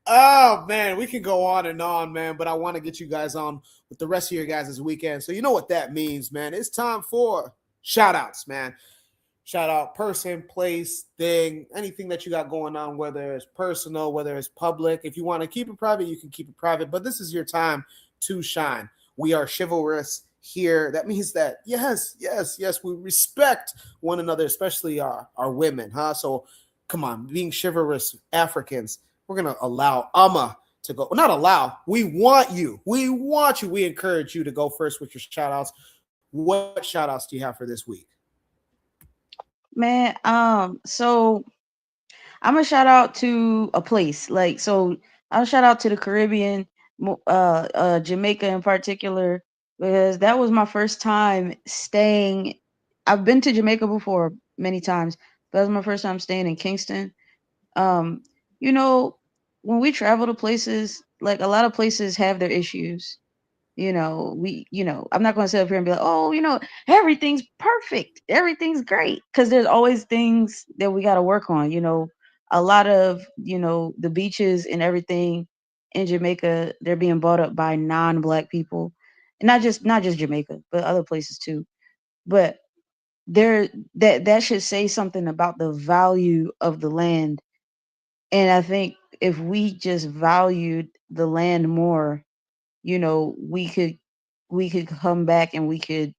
Speaker 1: Oh man, we can go on and on, man, but I want to get you guys on with the rest of your guys this weekend. So you know what that means, man. It's time for shout outs, man. Shout out person, place, thing, anything that you got going on, whether it's personal, whether it's public. If you want to keep it private, you can keep it private, but this is your time to shine. We are chivalrous here. That means that yes, we respect one another, especially our women, huh? So come on, being chivalrous Africans, we're gonna allow Amma to go. Not allow. We want you. We encourage you to go first with your shout outs. What shout outs do you have for this week?
Speaker 17: Man, so I'm gonna shout out to a place. I'll shout out to the Caribbean, Jamaica in particular, because that was my first time staying. I've been to Jamaica before many times, but that was my first time staying in Kingston. Um, you know, when we travel to places, like a lot of places have their issues. I'm not going to sit up here and be like, oh, everything's perfect, everything's great, because there's always things that we got to work on. A lot of the beaches and everything in Jamaica, they're being bought up by non-black people, and not just Jamaica, but other places too. But that should say something about the value of the land. And I think if we just valued the land more, we could come back and we could,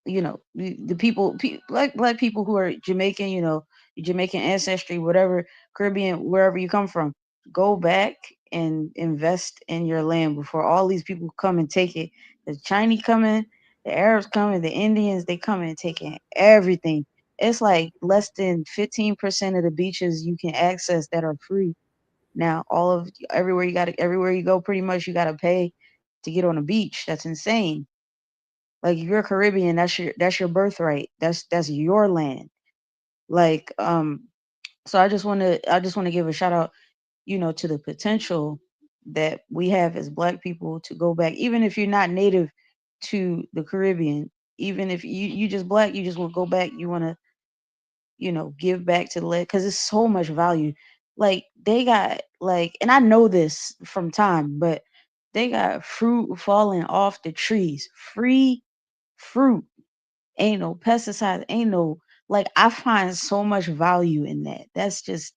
Speaker 17: the people, like black people who are Jamaican, Jamaican ancestry, whatever, Caribbean, wherever you come from, go back and invest in your land before all these people come and take it. The Chinese coming, the Arabs coming, the Indians, they come and taking everything. It's like less than 15% of the beaches you can access that are free. Now, everywhere you go, pretty much you got to pay to get on a beach. That's insane. Like if you're Caribbean, that's your birthright. That's your land. Like so I just want to give a shout out, to the potential that we have as Black people to go back, even if you're not native to the Caribbean, even if you just Black, you just want to go back, you want to, give back to the land because it's so much value. Like they got and I know this from time, but they got fruit falling off the trees, free fruit. Ain't no pesticides, ain't no I find so much value in that. That's just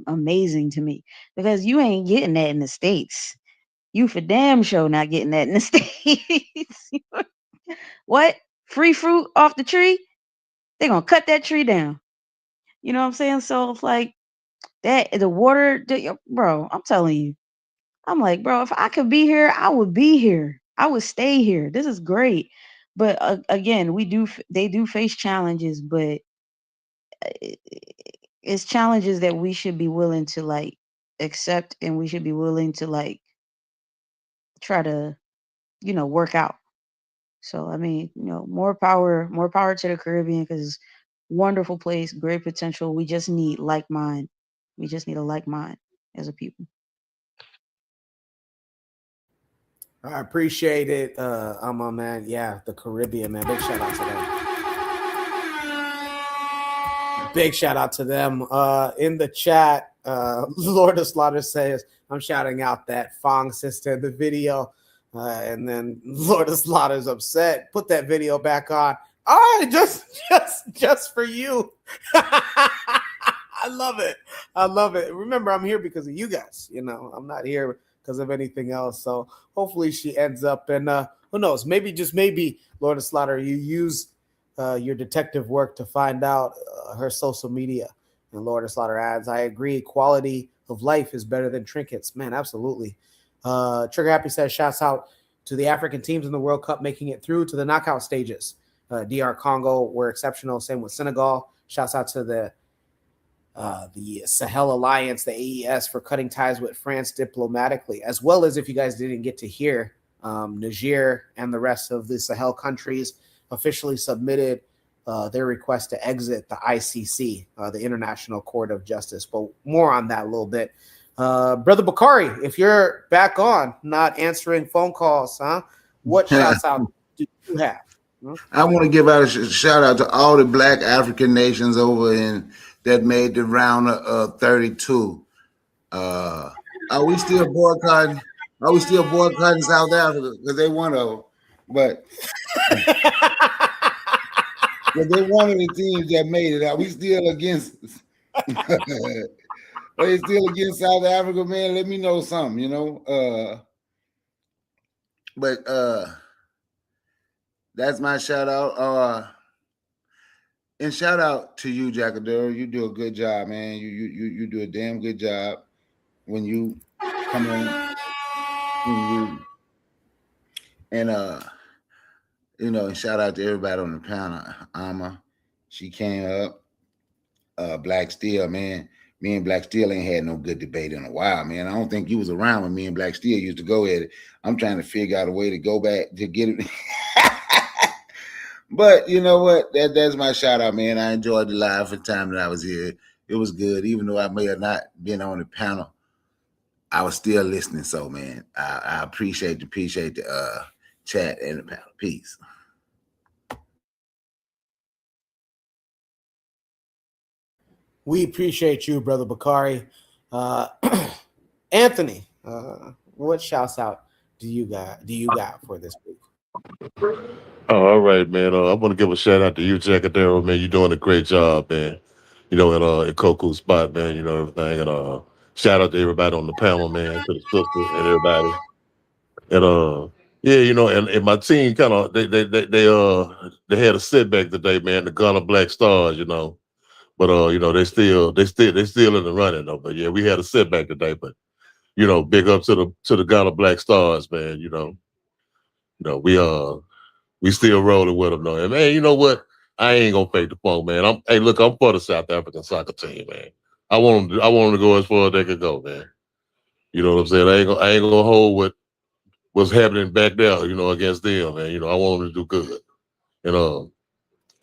Speaker 17: amazing to me because you ain't getting that in the States. You for damn sure not getting that in the States. What? Free fruit off the tree? They're gonna cut that tree down. You know what I'm saying? So it's like that the water, bro, I'm telling you. I'm like, bro, if I could be here, I would be here. I would stay here. This is great. But again, they do face challenges, but it's challenges that we should be willing to accept, and we should be willing to try to work out. So I mean, more power to the Caribbean because wonderful place, great potential. We just need like mind. We just need a like mind as a people.
Speaker 1: I appreciate it, my man. Yeah, the Caribbean, man. Big shout out to them. Big shout out to them. In the chat, Lord of Slaughter says, I'm shouting out that Fong sister in the video. And then Lord of Slaughter's upset. Put that video back on. All right, just for you. I love it. I love it. Remember, I'm here because of you guys. I'm not here because of anything else. So hopefully she ends up, and who knows? Maybe, just maybe, Lord of Slaughter, you use your detective work to find out her social media. And Lord of Slaughter adds, I agree. Quality of life is better than trinkets. Man, absolutely. Trigger Happy says, shouts out to the African teams in the World Cup making it through to the knockout stages. DR Congo were exceptional. Same with Senegal. Shouts out to the Sahel Alliance, the AES, for cutting ties with France diplomatically, as well as, if you guys didn't get to hear, Niger and the rest of the Sahel countries officially submitted their request to exit the ICC, the International Court of Justice. But more on that a little bit. Brother Bakari, if you're back on, not answering phone calls, what shouts out do you have?
Speaker 8: I want to give out a shout out to all the Black African nations over that made the round of 32. Are we still boycotting? Are we still boycotting South Africa because they one of them? But they're one of the teams that made it. Are we still against? Are they still against South Africa, man? Let me know something, But that's my shout out. And shout out to you, Jackadero. You do a good job, man. You do a damn good job when you come in. And and shout out to everybody on the panel. Alma, she came up. Black Steel, man. Me and Black Steel ain't had no good debate in a while, man. I don't think you was around when me and Black Steel used to go at it. I'm trying to figure out a way to go back to get it. But you know what? That's my shout out, man. I enjoyed the live for the time that I was here. It was good. Even though I may have not been on the panel, I was still listening. So, man, I appreciate the chat and the panel. Peace.
Speaker 1: We appreciate you, Brother Bakari. Anthony, what shouts out do you got for this week?
Speaker 15: Oh, all right, man. I want to give a shout out to you, Jackadero, man. You're doing a great job, man. At Coco's spot, man. Everything. And shout out to everybody on the panel, man. To the sisters and everybody. And and my team kind of they had a setback today, man. The Ghana Black Stars, But they still in the running though. But yeah, we had a setback today. But big up to the Ghana Black Stars, man. We still rolling with them though. And man, you know what? I ain't gonna fake the funk, man. I'm for the South African soccer team, man. I want them to go as far as they could go, man. You know what I'm saying? I ain't gonna hold what's happening back there, you know, against them, man. You know, I want them to do good. And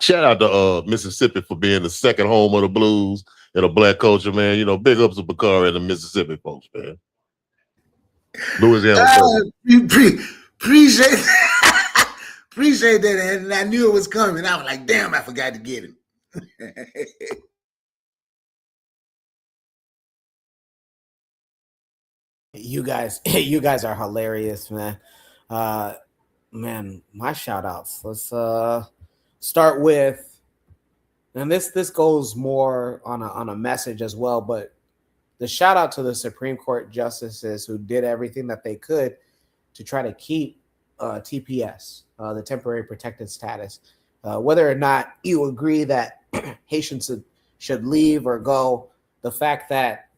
Speaker 15: shout out to Mississippi for being the second home of the blues and the black culture, man. You know, big ups to Bakari and the Mississippi folks, man. Louisiana.
Speaker 19: Appreciate appreciate that, and I knew it was coming. I was like, damn, I forgot to get him.
Speaker 1: You guys are hilarious, man. Man, my shout outs. Let's start with, and this goes more on a message as well, but the shout out to the Supreme Court justices who did everything that they could to try to keep TPS, the temporary protected status. Whether or not you agree that Haitians should leave or go, the fact that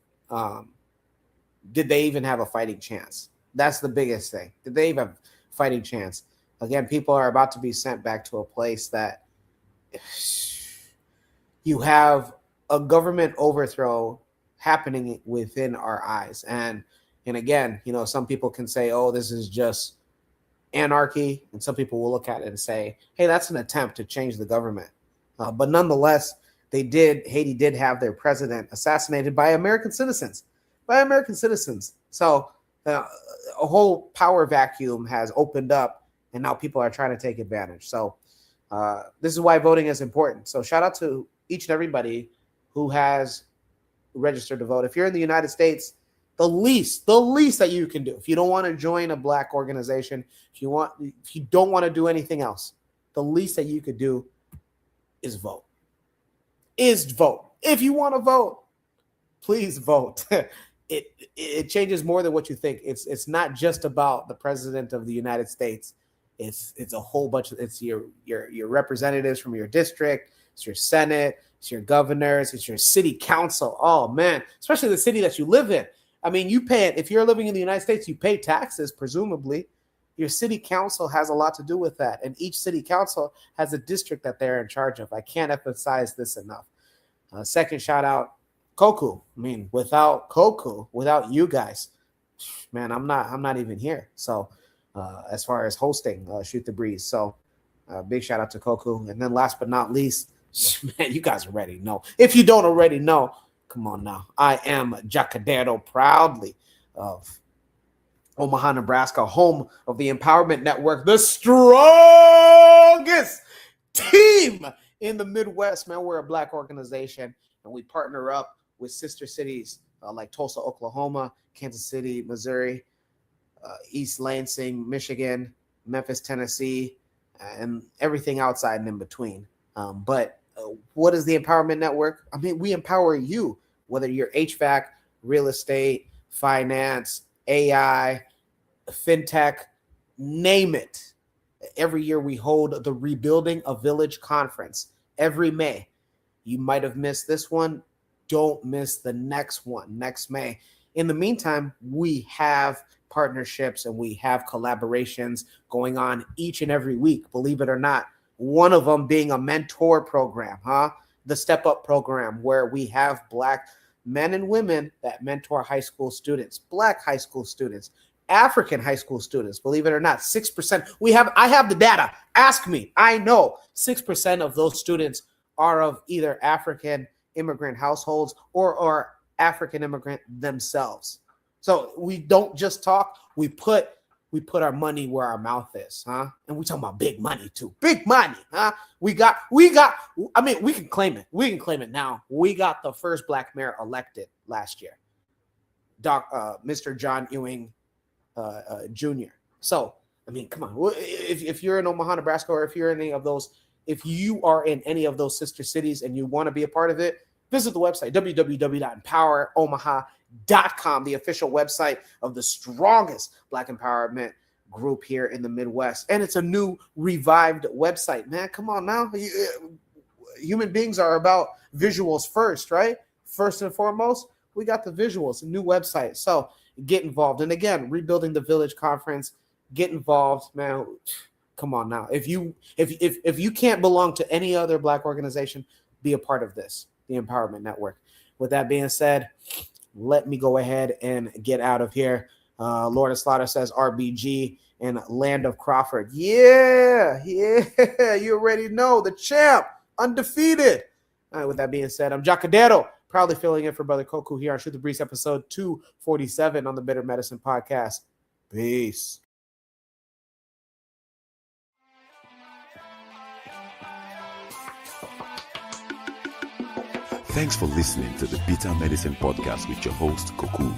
Speaker 1: did they even have a fighting chance? That's the biggest thing. Did they even have a fighting chance? Again, people are about to be sent back to a place that you have a government overthrow happening within our eyes. And again, you know, some people can say, oh, this is just anarchy. And some people will look at it and say, hey, that's an attempt to change the government. But nonetheless, Haiti did have their president assassinated by American citizens. So a whole power vacuum has opened up, and now people are trying to take advantage. So this is why voting is important. So shout out to each and everybody who has registered to vote. If you're in the United States, the least that you can do, if you don't want to join a black organization, if you don't want to do anything else, the least that you could do is vote. If you want to vote, please vote. It changes more than what you think. It's not just about the president of the United States. It's a whole bunch of, it's your representatives from your district, it's your Senate, it's your governors, it's your city council. Oh man, especially the city that you live in. I mean, you pay it. If you're living in the United States, you pay taxes, presumably. Your city council has a lot to do with that. And each city council has a district that they're in charge of. I can't emphasize this enough. Second shout out, Koku. I mean, without Koku, without you guys, man, I'm not even here. So as far as hosting Shoot the Breeze. So big shout out to Koku. And then last but not least, man, you guys already know. If you don't already know, come on now. I am Jacadero, proudly of Omaha, Nebraska, home of the Empowerment Network, the strongest team in the Midwest. Man, we're a black organization, and we partner up with sister cities like Tulsa, Oklahoma, Kansas City, Missouri, East Lansing, Michigan, Memphis, Tennessee, and everything outside and in between. But what is the Empowerment Network? I mean, we empower you, whether you're HVAC, real estate, finance, AI, fintech, name it. Every year we hold the Rebuilding a Village Conference every May. You might have missed this one. Don't miss the next one, next May. In the meantime, we have partnerships and we have collaborations going on each and every week, believe it or not. One of them being a mentor program, the Step Up program, where we have black men and women that mentor high school students, black high school students, African high school students, believe it or not, 6%. I have the data. Ask me. I know 6% of those students are of either African immigrant households or African immigrant themselves. So we don't just talk, we put our money where our mouth is, And we talking about big money too. Big money, We got, I mean, we can claim it. We can claim it now. We got the first black mayor elected last year. Mr. John Ewing Jr. So, I mean, come on. If you're in Omaha, Nebraska, or if you are in any of those sister cities and you want to be a part of it, visit the website, www.empoweromaha.com, the official website of the strongest black empowerment group here in the Midwest. And it's a new revived website. Man, come on now. Human beings are about visuals first, right? First and foremost, we got the visuals, a new website. So get involved. And again, Rebuilding the Village Conference, get involved, man. Come on now. If you can't belong to any other black organization, be a part of this, the Empowerment Network. With that being said, let me go ahead and get out of here. Lord of Slaughter says RBG and Land of Crawford. Yeah, you already know the champ, undefeated. All right, with that being said, I'm Jacadero, proudly filling in for Brother Koku here on Shoot the Breeze episode 247 on the Bitter Medicine Podcast. Peace.
Speaker 3: Thanks for listening to the Bitter Medicine Podcast with your host, Koku.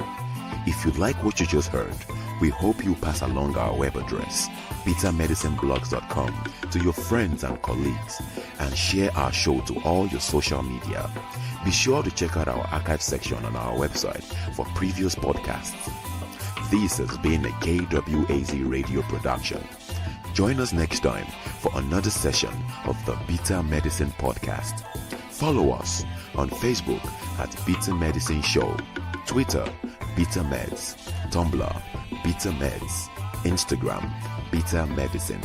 Speaker 3: If you like what you just heard, we hope you pass along our web address, bittermedicineblogs.com, to your friends and colleagues, and share our show to all your social media. Be sure to check out our archive section on our website for previous podcasts. This has been a KWAZ radio production. Join us next time for another session of the Bitter Medicine Podcast. Follow us on Facebook at Bitter Medicine Show, Twitter, Bitter Meds, Tumblr, Bitter Meds, Instagram, Bitter Medicine.